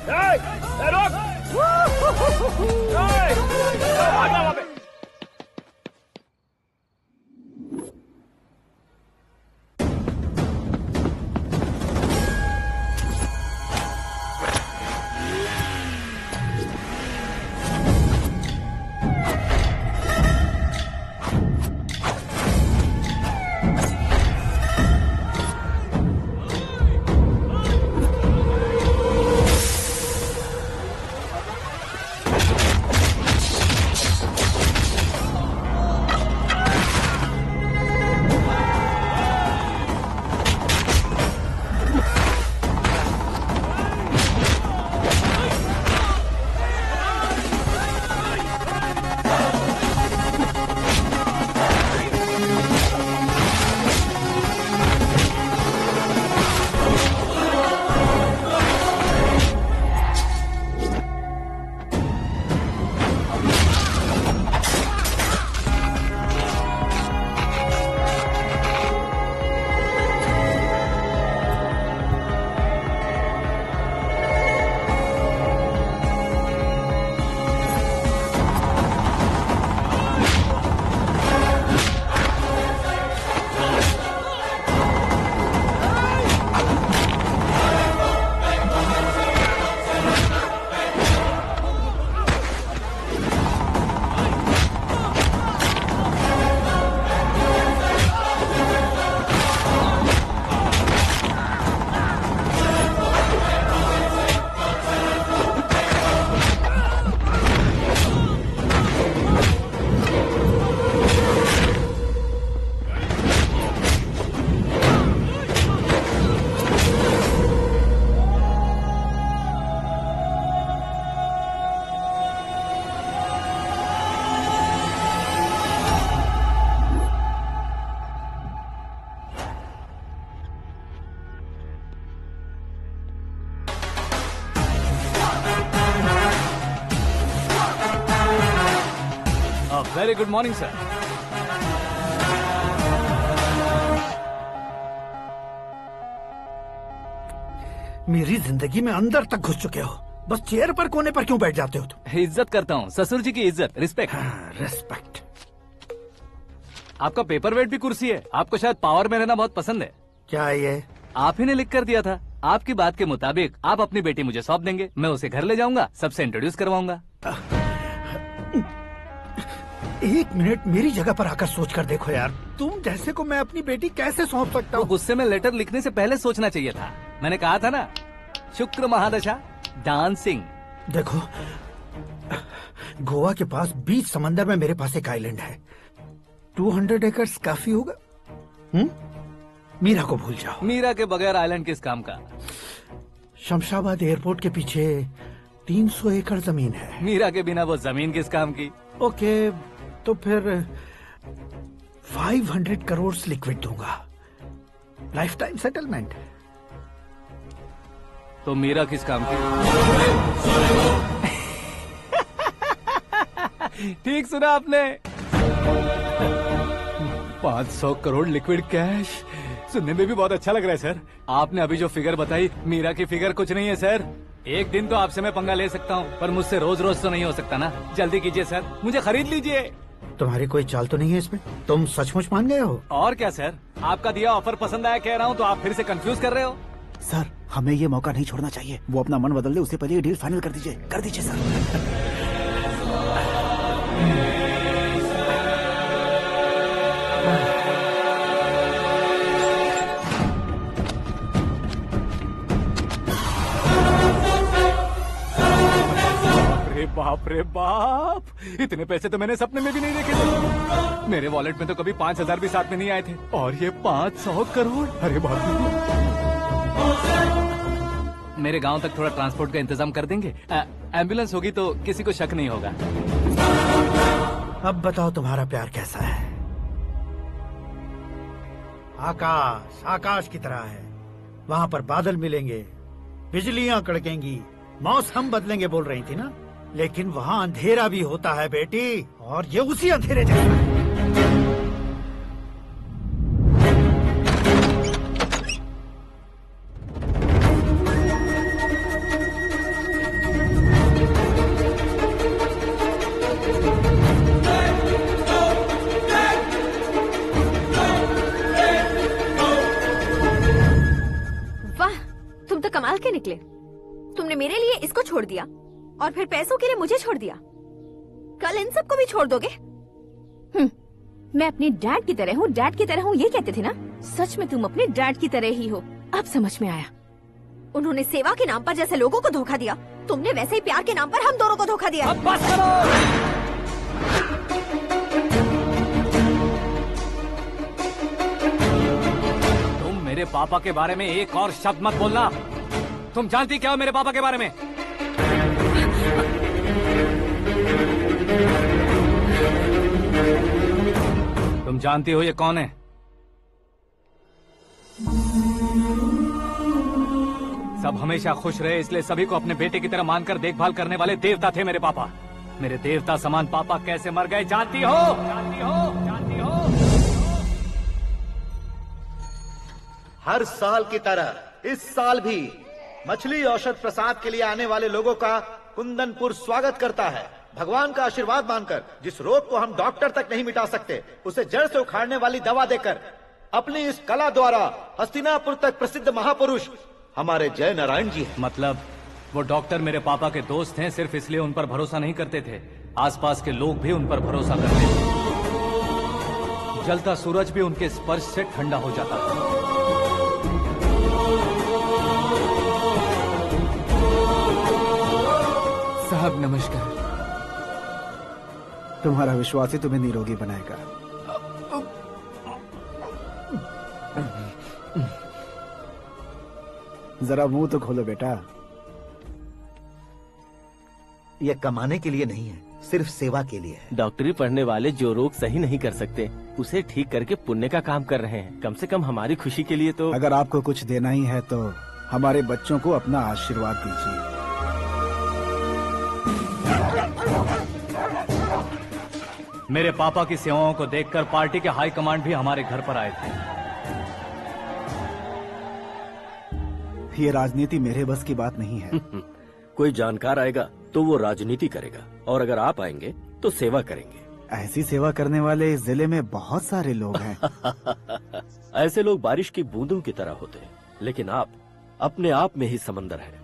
Very good morning sir. मेरी जिंदगी में अंदर तक घुस चुके हो, बस चेयर पर कोने पर क्यों बैठ जाते हो तुम? इज्जत करता हूँ, ससुर जी की इज्जत, रिस्पेक्ट। रिस्पेक्ट। आपका पेपर वेट भी कुर्सी है। आपको शायद पावर में रहना बहुत पसंद है। क्या ये? आप ही ने लिख कर दिया था। आपकी बात के मुताबिक आप अपनी बेटी मुझे सौंप देंगे, मैं उसे घर ले जाऊंगा, सबसे इंट्रोड्यूस करवाऊंगा। एक मिनट मेरी जगह पर आकर सोच कर देखो यार, तुम जैसे को मैं अपनी बेटी कैसे सौंप सकता हूँ? गुस्से में लेटर लिखने से पहले सोचना चाहिए था। मैंने कहा था ना, शुक्र महादशा डांसिंग। देखो, गोवा के पास बीच समंदर में मेरे पास एक आइलैंड है, 200 एकर्स काफी होगा। मीरा को भूल जाओ। मीरा के बगैर आइलैंड किस काम का? शमशाबाद एयरपोर्ट के पीछे 300 एकड़ जमीन है। मीरा के बिना वो जमीन किस काम की? ओके, तो फिर 500 करोड़ लिक्विड दूंगा, लाइफ टाइम सेटलमेंट। तो मीरा किस काम की? ठीक सुना आपने, 500 करोड़ लिक्विड कैश। सुनने में भी बहुत अच्छा लग रहा है सर। आपने अभी जो फिगर बताई, मीरा की फिगर कुछ नहीं है सर। एक दिन तो आपसे मैं पंगा ले सकता हूँ, पर मुझसे रोज रोज तो नहीं हो सकता ना। जल्दी कीजिए सर, मुझे खरीद लीजिए। तुम्हारी कोई चाल तो नहीं है इसमें? तुम सचमुच मान गए हो? और क्या सर, आपका दिया ऑफर पसंद आया कह रहा हूँ, तो आप फिर से कंफ्यूज कर रहे हो। सर, हमें ये मौका नहीं छोड़ना चाहिए। वो अपना मन बदल दे, उससे पहले ये डील फाइनल कर दीजिए। कर दीजिए सर। बाप रे बाप, इतने पैसे तो मैंने सपने में भी नहीं देखे थे। मेरे वॉलेट में तो कभी 5000 भी साथ में नहीं आए थे, और ये 500 करोड़। अरे बाप रे। मेरे गांव तक थोड़ा ट्रांसपोर्ट का इंतजाम कर देंगे? एम्बुलेंस होगी तो किसी को शक नहीं होगा। अब बताओ तुम्हारा प्यार कैसा है? आकाश आकाश की तरह है, वहाँ पर बादल मिलेंगे, बिजलियां कड़केंगी, मौसम बदलेंगे बोल रही थी ना। लेकिन वहाँ अंधेरा भी होता है बेटी, और ये उसी अंधेरे जैसा है। वाह, तुम तो कमाल के निकले। तुमने मेरे लिए इसको छोड़ दिया और फिर पैसों के लिए मुझे छोड़ दिया। कल इन सबको भी छोड़ दोगे? मैं अपने डैड की तरह हूँ, डैड की तरह हूँ, ये कहते थे ना। सच में तुम अपने डैड की तरह ही हो, अब समझ में आया। उन्होंने सेवा के नाम पर जैसे लोगों को धोखा दिया, तुमने वैसे ही प्यार के नाम पर हम दोनों को धोखा दिया। अब बस करो। तुम मेरे पापा के बारे में एक और शब्द मत बोलना। तुम जानती क्या हो मेरे पापा के बारे में? तुम जानती हो ये कौन है? सब हमेशा खुश रहे, इसलिए सभी को अपने बेटे की तरह मानकर देखभाल करने वाले देवता थे मेरे पापा। मेरे देवता समान पापा कैसे मर गए जानती हो? जानती हो? जानती हो? हर साल की तरह इस साल भी मछली औषध प्रसाद के लिए आने वाले लोगों का कुंदनपुर स्वागत करता है। भगवान का आशीर्वाद मानकर जिस रोग को हम डॉक्टर तक नहीं मिटा सकते, उसे जड़ से उखाड़ने वाली दवा देकर अपनी इस कला द्वारा हस्तिनापुर तक प्रसिद्ध महापुरुष हमारे जय नारायण जी हैं। मतलब वो डॉक्टर मेरे पापा के दोस्त हैं, सिर्फ इसलिए उन पर भरोसा नहीं करते थे, आसपास के लोग भी उन पर भरोसा करते थे। जलता सूरज भी उनके स्पर्श से ठंडा हो जाता था। साहब नमस्कार। तुम्हारा विश्वास ही तुम्हें निरोगी बनाएगा। जरा मुंह तो खोलो बेटा। यह कमाने के लिए नहीं है, सिर्फ सेवा के लिए है। डॉक्टरी पढ़ने वाले जो रोग सही नहीं कर सकते, उसे ठीक करके पुण्य का काम कर रहे हैं। कम से कम हमारी खुशी के लिए तो। अगर आपको कुछ देना ही है तो हमारे बच्चों को अपना आशीर्वाद दीजिए। मेरे पापा की सेवाओं को देखकर पार्टी के हाई कमांड भी हमारे घर पर आए थे। ये राजनीति मेरे बस की बात नहीं है। कोई जानकार आएगा तो वो राजनीति करेगा, और अगर आप आएंगे तो सेवा करेंगे। ऐसी सेवा करने वाले इस जिले में बहुत सारे लोग हैं। ऐसे लोग बारिश की बूंदों की तरह होते हैं, लेकिन आप अपने आप में ही समंदर हैं।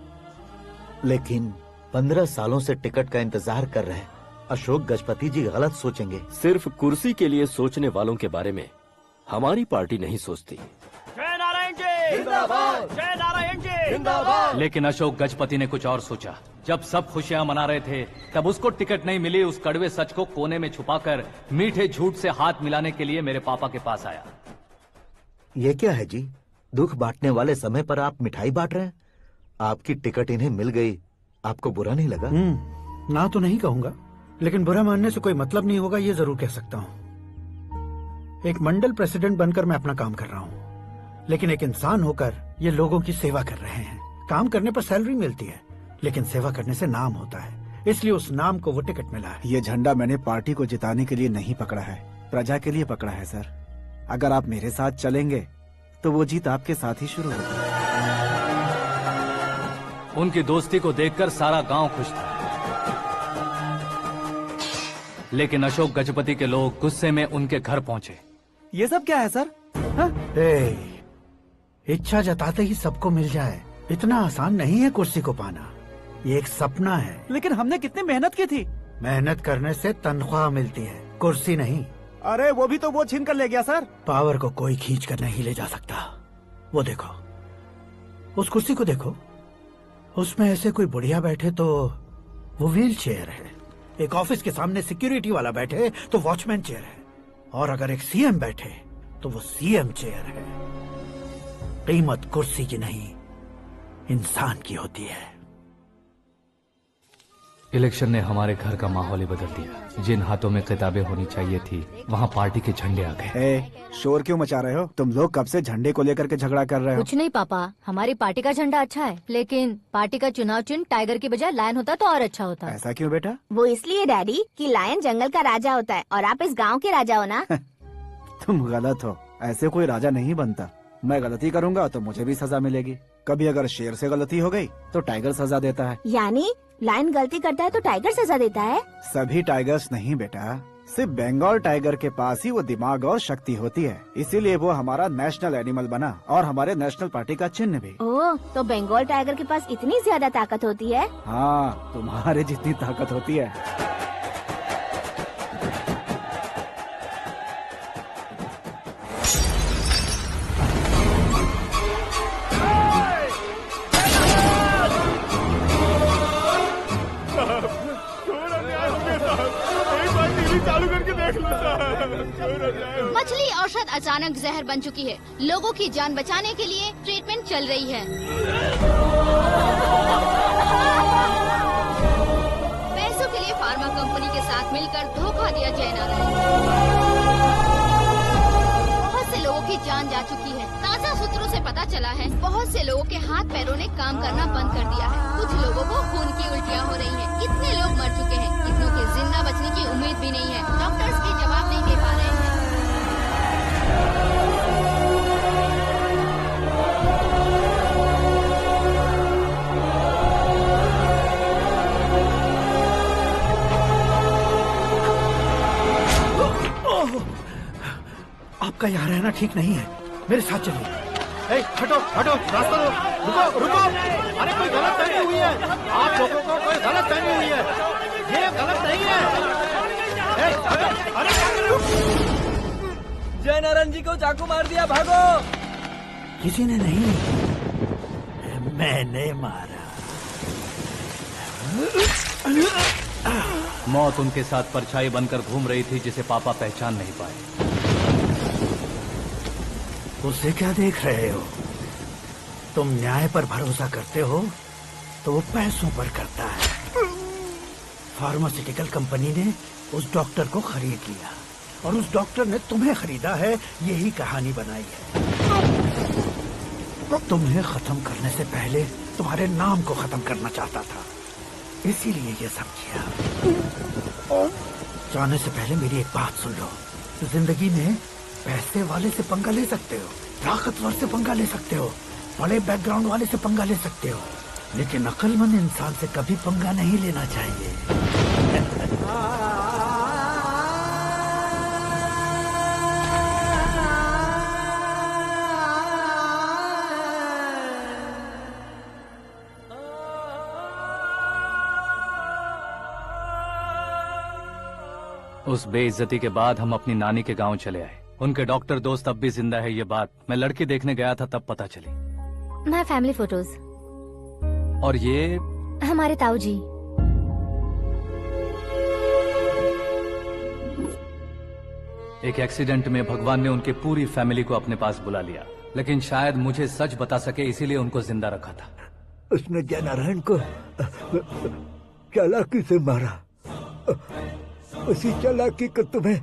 लेकिन 15 सालों से टिकट का इंतजार कर रहे हैं। अशोक गजपति जी गलत सोचेंगे। सिर्फ कुर्सी के लिए सोचने वालों के बारे में हमारी पार्टी नहीं सोचती। जय नारायण जी जिंदाबाद, जय नारायण जी जिंदाबाद। लेकिन अशोक गजपति ने कुछ और सोचा। जब सब खुशियां मना रहे थे तब उसको टिकट नहीं मिली। उस कड़वे सच को कोने में छुपाकर मीठे झूठ से हाथ मिलाने के लिए मेरे पापा के पास आया। ये क्या है जी? दुख बांटने वाले समय पर आप मिठाई बांट रहे हैं। आपकी टिकट इन्हें मिल गई, आपको बुरा नहीं लगा? ना तो नहीं कहूंगा, लेकिन बुरा मानने से कोई मतलब नहीं होगा, ये जरूर कह सकता हूँ। एक मंडल प्रेसिडेंट बनकर मैं अपना काम कर रहा हूँ, लेकिन एक इंसान होकर ये लोगों की सेवा कर रहे हैं। काम करने पर सैलरी मिलती है, लेकिन सेवा करने से नाम होता है, इसलिए उस नाम को वो टिकट मिला है। ये झंडा मैंने पार्टी को जिताने के लिए नहीं पकड़ा है, प्रजा के लिए पकड़ा है सर। अगर आप मेरे साथ चलेंगे तो वो जीत आपके साथ ही शुरू होगी। उनकी दोस्ती को देखकर सारा गांव खुश था, लेकिन अशोक गजपति के लोग गुस्से में उनके घर पहुंचे। ये सब क्या है सर? इच्छा जताते ही सबको मिल जाए, इतना आसान नहीं है कुर्सी को पाना। ये एक सपना है। लेकिन हमने कितनी मेहनत की थी। मेहनत करने से तनख्वाह मिलती है, कुर्सी नहीं। अरे वो भी तो वो छीन कर ले गया सर। पावर को कोई खींच कर नहीं ले जा सकता। वो देखो, उस कुर्सी को देखो, उसमें ऐसे कोई बुढ़िया बैठे तो वो व्हील चेयर है। एक ऑफिस के सामने सिक्योरिटी वाला बैठे तो वॉचमैन चेयर है, और अगर एक सीएम बैठे तो वो सीएम चेयर है। कीमत कुर्सी की नहीं, इंसान की होती है। इलेक्शन ने हमारे घर का माहौल ही बदल दिया। जिन हाथों में किताबें होनी चाहिए थी, वहाँ पार्टी के झंडे आ गए। शोर क्यों मचा रहे हो? तुम लोग कब से झंडे को लेकर के झगड़ा कर रहे हो? कुछ नहीं पापा, हमारी पार्टी का झंडा अच्छा है, लेकिन पार्टी का चुनाव चिन्ह टाइगर की बजाय लायन होता तो और अच्छा होता। ऐसा क्यों बेटा? वो इसलिए डैडी कि लायन जंगल का राजा होता है और आप इस गांव के राजा हो ना। तुम गलत हो, ऐसे कोई राजा नहीं बनता। मैं गलती करूंगा तो मुझे भी सजा मिलेगी। कभी अगर शेर से गलती हो गई तो टाइगर सजा देता है। यानी लायन गलती करता है तो टाइगर सजा देता है? सभी टाइगर्स नहीं बेटा, सिर्फ बंगाल टाइगर के पास ही वो दिमाग और शक्ति होती है, इसीलिए वो हमारा नेशनल एनिमल बना और हमारे नेशनल पार्टी का चिन्ह भी। ओह, तो बंगाल टाइगर के पास इतनी ज्यादा ताकत होती है? हाँ, तुम्हारे जितनी ताकत होती है। मछली औषध अचानक जहर बन चुकी है। लोगों की जान बचाने के लिए ट्रीटमेंट चल रही है। पैसों के लिए फार्मा कंपनी के साथ मिलकर धोखा दिया जय नारायण। बहुत से लोगों की जान जा चुकी है। ताजा सूत्रों से पता चला है बहुत से लोगों के हाथ पैरों ने काम करना बंद कर दिया है। कुछ लोगों को खून की उल्टियाँ हो रही हैं। कितने लोग मर चुके हैं, कितनों के जिंदा बचने की उम्मीद भी नहीं है। डॉक्टर्स के जवाब नहीं दे पा रहे हैं। आपका यहाँ रहना ठीक नहीं है, मेरे साथ चलिए। हटो हटो, रास्ता दो, रुको रुको। अरे कोई गलत फहमी हुई है, आप लोगों को कोई गलत फहमी हुई है, ये गलत नहीं है। हटो, अरे जय नारायण जी को चाकू मार दिया, भागो। किसी ने नहीं, मैंने मारा। मौत उनके साथ परछाई बनकर घूम रही थी, जिसे पापा पहचान नहीं पाए। उसे क्या देख रहे हो? तुम न्याय पर भरोसा करते हो तो वो पैसों पर करता है। फार्मास्यूटिकल कंपनी ने उस डॉक्टर को खरीद लिया और उस डॉक्टर ने तुम्हें खरीदा है, यही कहानी बनाई है। तुम्हें खत्म करने से पहले तुम्हारे नाम को खत्म करना चाहता था, इसीलिए ये सब किया। जाने से पहले मेरी एक बात सुन लो। जिंदगी में पैसे वाले से पंगा ले सकते हो, ताकतवर से पंगा ले सकते हो, बड़े बैकग्राउंड वाले से पंगा ले सकते हो, लेकिन अक्लमंद इंसान से कभी पंगा नहीं लेना चाहिए। उस बेइज्जती के बाद हम अपनी नानी के गांव चले आए। उनके डॉक्टर दोस्त अब भी जिंदा है, ये बात मैं लड़की देखने गया था तब पता चली। My family photos. और ये हमारे ताऊ जी। एक एक्सीडेंट में भगवान ने उनकी पूरी फैमिली को अपने पास बुला लिया, लेकिन शायद मुझे सच बता सके इसीलिए उनको जिंदा रखा था। उसने जयनारायण को चालाकी से मारा। उसी चालाकी को तुम्हें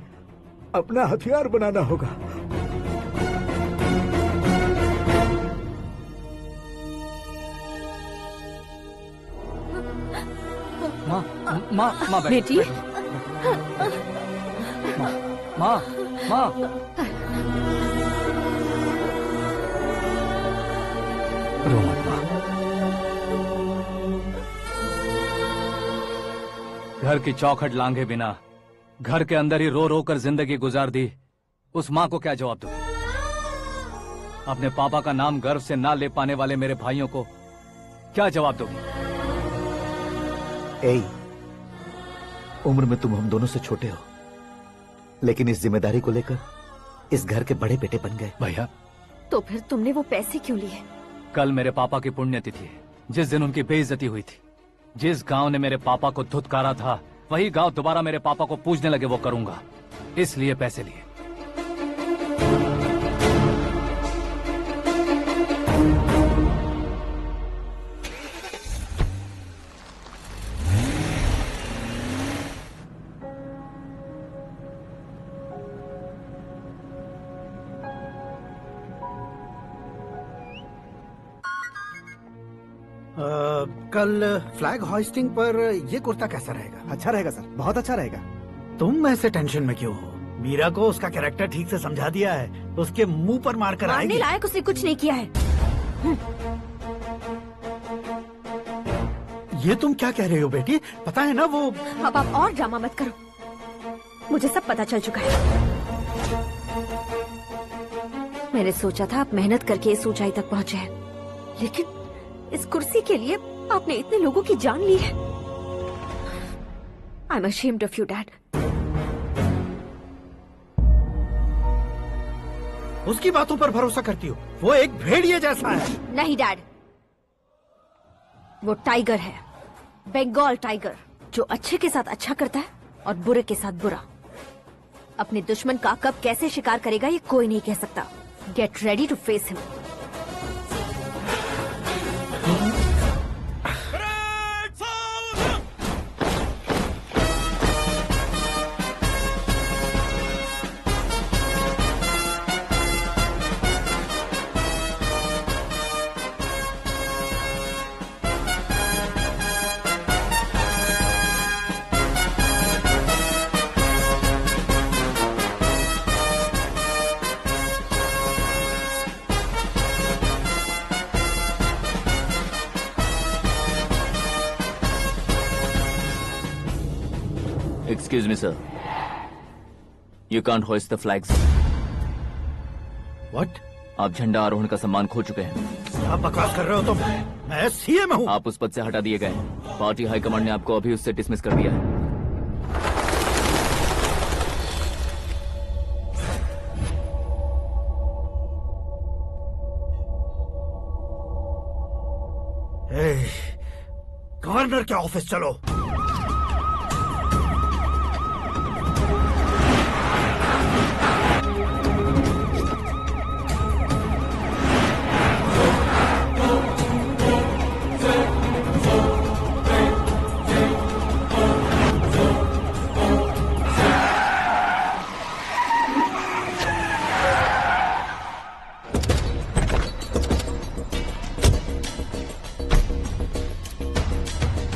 अपना हथियार बनाना होगा। माँ बेटी। माँ रो मत माँ। घर की चौखट लांघे बिना घर के अंदर ही रो रो कर जिंदगी गुजार दी उस माँ को क्या जवाब दूं? अपने पापा का नाम गर्व से ना ले पाने वाले मेरे भाइयों को क्या जवाब दोगी? उम्र में तुम हम दोनों से छोटे हो, लेकिन इस जिम्मेदारी को लेकर इस घर के बड़े बेटे बन गए। भैया, तो फिर तुमने वो पैसे क्यों लिए? कल मेरे पापा की पुण्यतिथि है, जिस दिन उनकी बेइज्जती हुई थी। जिस गांव ने मेरे पापा को धुतकारा था वही गांव दोबारा मेरे पापा को पूजने लगे वो करूंगा, इसलिए पैसे लिए। कल फ्लैग होइस्टिंग पर ये कुर्ता कैसा रहेगा? अच्छा रहेगा सर, बहुत अच्छा रहेगा। तुम ऐसे टेंशन में क्यों हो? मीरा को उसका कैरेक्टर ठीक से समझा दिया है, उसके मुंह पर मारकर आएगी। मारने लायक उसने कुछ नहीं किया है। ये तुम क्या कह रहे हो बेटी? पता है ना वो। अब आप और ड्रामा मत करो, मुझे सब पता चल चुका है। मैंने सोचा था आप मेहनत करके इस ऊंचाई तक पहुंचे हैं, लेकिन इस कुर्सी के लिए आपने इतने लोगों की जान ली है। I am ashamed of you, Dad. उसकी बातों पर भरोसा करती हो? वो एक भेड़िए जैसा है। नहीं डैड, वो टाइगर है, बंगाल टाइगर, जो अच्छे के साथ अच्छा करता है और बुरे के साथ बुरा। अपने दुश्मन का कब कैसे शिकार करेगा ये कोई नहीं कह सकता। Get ready to face him. Excuse me, sir. You can't hoist the flags. What? आप झंडा आरोहण का सम्मान खो चुके हैं। आप बकवास कर रहे हो तुम? मैं सीएम हूँ। आप उस पद से हटा दिए गए हैं। पार्टी हाईकमांड ने आपको अभी उससे डिसमिस कर दिया है। गवर्नर के ऑफिस चलो।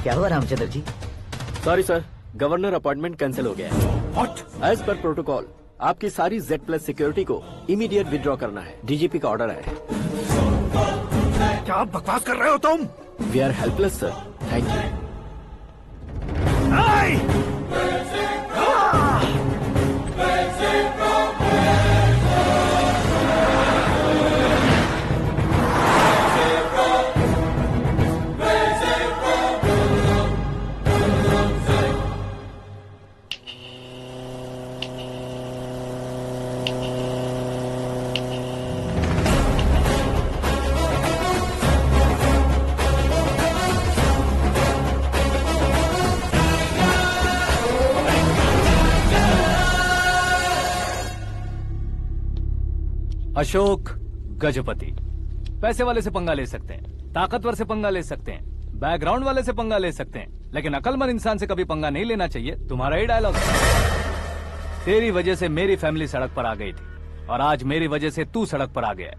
क्या हुआ Ramchandra ji? Sorry sir, governor appointment cancel हो गया है। What? एज पर प्रोटोकॉल आपकी सारी Z+ सिक्योरिटी को इमीडिएट विड्रॉ करना है। डीजीपी का ऑर्डर है। क्या बकवास कर रहे हो तुम? We are helpless sir, thank you. Ashok Gajapati पैसे वाले से पंगा ले सकते हैं, ताकतवर से पंगा ले सकते हैं, बैकग्राउंड वाले से पंगा ले सकते हैं, लेकिन अकलमंद इंसान से कभी पंगा नहीं लेना चाहिए। तुम्हारा ही डायलॉग है। तेरी वजह से मेरी फैमिली सड़क पर आ गई थी और आज मेरी वजह से तू सड़क पर आ गया है।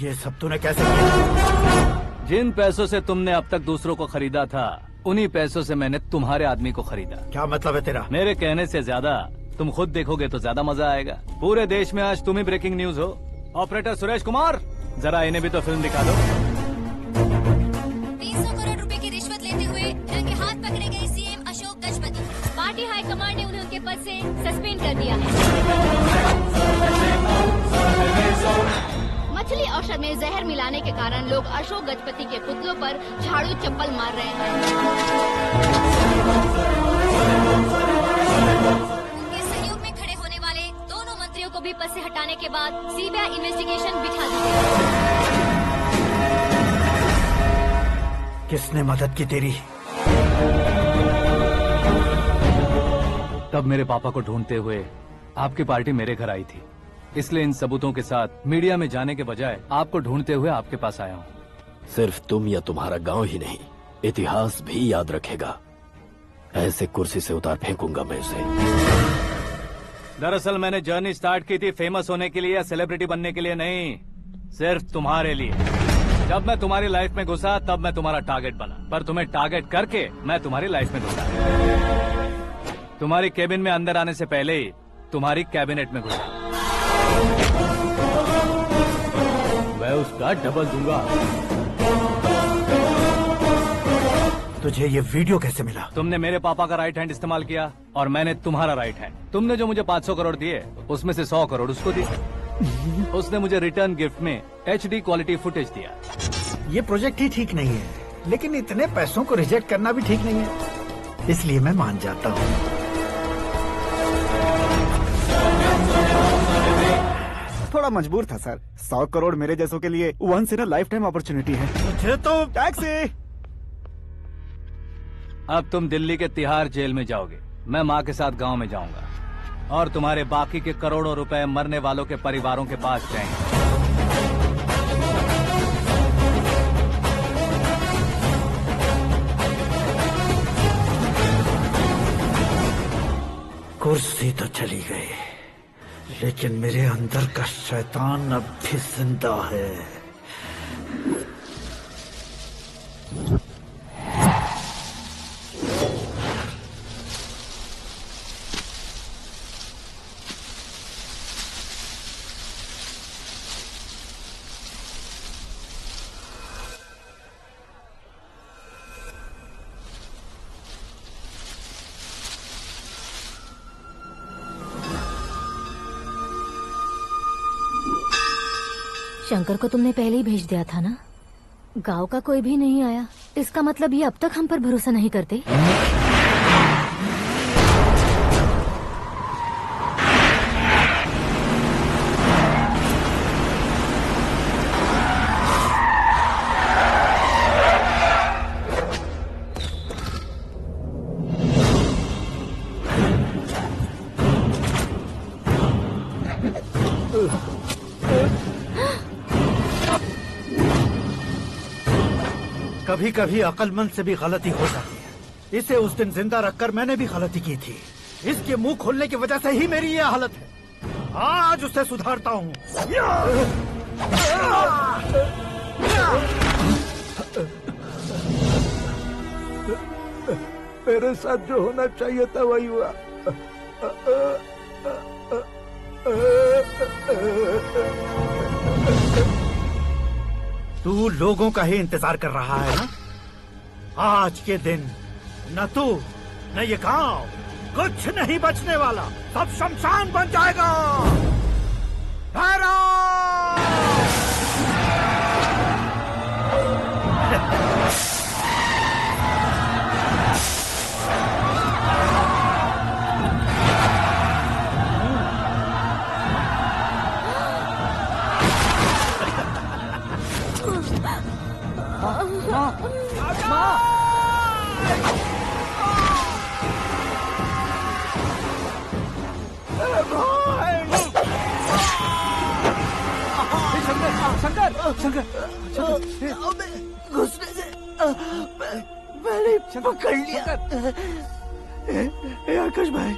ये सब तूने कैसे किया? जिन पैसों से तुमने अब तक दूसरों को खरीदा था, उन्हीं पैसों से मैंने तुम्हारे आदमी को खरीदा। क्या मतलब है तेरा? मेरे कहने से ज्यादा तुम खुद देखोगे तो ज्यादा मजा आएगा। पूरे देश में आज तुम ही ब्रेकिंग न्यूज हो। ऑपरेटर सुरेश कुमार, जरा इन्हें भी तो फिल्म दिखा दो। 300 करोड़ रुपए की रिश्वत लेते हुए रंगे हाथ पकड़े गए CM Ashok Gajapati. Party high command ने उन्हें उनके पद से सस्पेंड कर दिया है। मछली औषध में जहर मिलाने के कारण लोग अशोक गजपति के पुतलों पर झाड़ू चप्पल मार रहे हैं। उनके सहयोग में खड़े होने वाले दोनों मंत्रियों को भी पद से हटाने के बाद सीबीआई इन्वेस्टिगेशन बिठा दी गई। किसने मदद की तेरी? तब मेरे पापा को ढूंढते हुए आपकी पार्टी मेरे घर आई थी, इसलिए इन सबूतों के साथ मीडिया में जाने के बजाय आपको ढूंढते हुए आपके पास आया हूँ। सिर्फ तुम या तुम्हारा गांव ही नहीं, इतिहास भी याद रखेगा। ऐसे कुर्सी से उतार फेंकूंगा मैं उसे। दरअसल मैंने जर्नी स्टार्ट की थी फेमस होने के लिए या सेलिब्रिटी बनने के लिए नहीं, सिर्फ तुम्हारे लिए। जब मैं तुम्हारी लाइफ में घुसा तब मैं तुम्हारा टारगेट बना, पर तुम्हें टारगेट करके मैं तुम्हारी लाइफ में घुसा। तुम्हारी केबिन में अंदर आने से पहले ही तुम्हारी कैबिनेट में घुसा। मैं उसका डबल दूंगा। तुझे ये वीडियो कैसे मिला? तुमने मेरे पापा का राइट हैंड इस्तेमाल किया और मैंने तुम्हारा राइट हैंड। तुमने जो मुझे 500 करोड़ दिए उसमें से 100 करोड़ उसको दिए। उसने मुझे रिटर्न गिफ्ट में HD क्वालिटी फुटेज दिया। ये प्रोजेक्ट ही ठीक नहीं है, लेकिन इतने पैसों को रिजेक्ट करना भी ठीक नहीं है, इसलिए मैं मान जाता हूँ। थोड़ा मजबूर था सर। 100 करोड़ मेरे जैसों के लिए once in a life time opportunity है। मुझे तो टैक्सी। अब तुम दिल्ली के तिहाड़ जेल में जाओगे, मैं माँ के साथ गांव में जाऊंगा और तुम्हारे बाकी के करोड़ों रुपए मरने वालों के परिवारों के पास जाएंगे। कुर्सी तो चली गई, लेकिन मेरे अंदर का शैतान अब भी जिंदा है। शंकर को तुमने पहले ही भेज दिया था ना? गांव का कोई भी नहीं आया, इसका मतलब ये अब तक हम पर भरोसा नहीं करते। कभी कभी अक्लमंद से भी गलती हो जाती है। इसे उस दिन जिंदा रखकर मैंने भी गलती की थी। इसके मुंह खोलने की वजह से ही मेरी ये हालत है। आज उसे सुधारता हूँ। मेरे साथ जो होना चाहिए था वही हुआ। तू लोगों का ही इंतजार कर रहा है ना? आज के दिन न तू न ये गांव कुछ नहीं बचने वाला, सब शमशान बन जाएगा। शंकर शंकर घुसने से मैंने पकड़ लिया। आकाश भाई,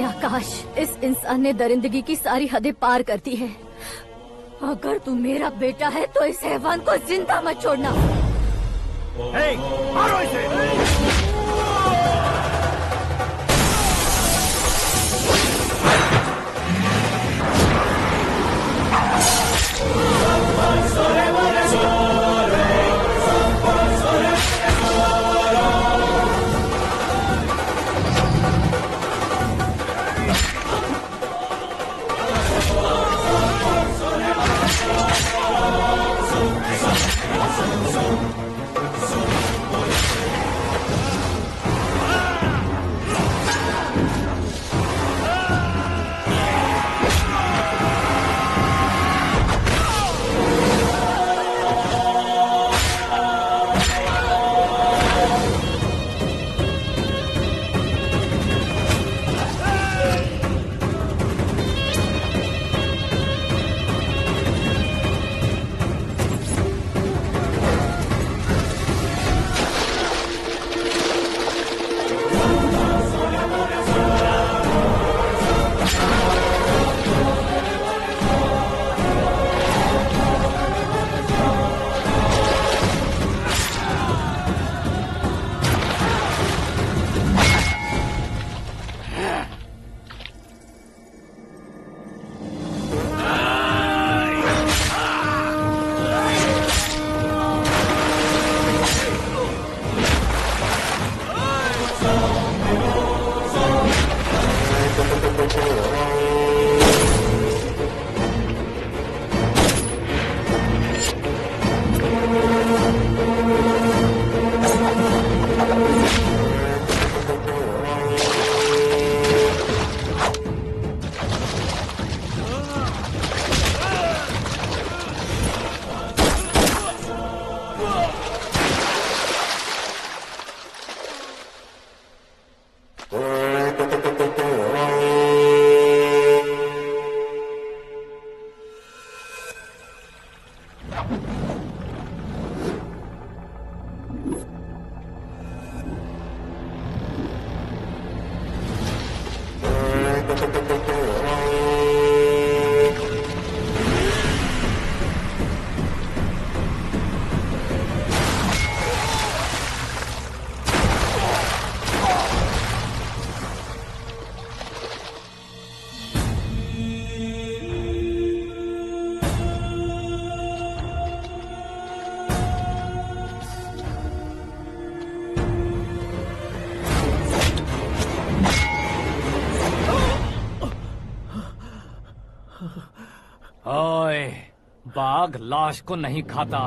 आकाश, इस इंसान ने दरिंदगी की सारी हदें पार कर दी है। अगर तू मेरा बेटा है तो इस हैवान को जिंदा मत छोड़ना। मारो इसे। ओए, बाघ लाश को नहीं खाता।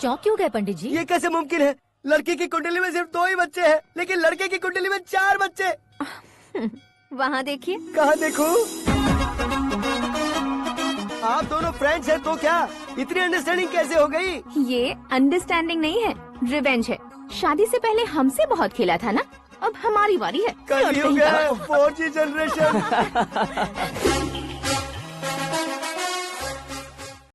चौंक क्यों गए पंडित जी? ये कैसे मुमकिन है? लड़की की कुंडली में सिर्फ 2 ही बच्चे हैं, लेकिन लड़के की कुंडली में 4 बच्चे। वहाँ देखिए। कहाँ देखूं? आप दोनों फ्रेंड्स हैं तो क्या इतनी अंडरस्टैंडिंग कैसे हो गई? ये अंडरस्टैंडिंग नहीं है, रिवेंज है। शादी से पहले हमसे बहुत खेला था ना, अब हमारी बारी है। कलयुग है, 4G जनरेशन।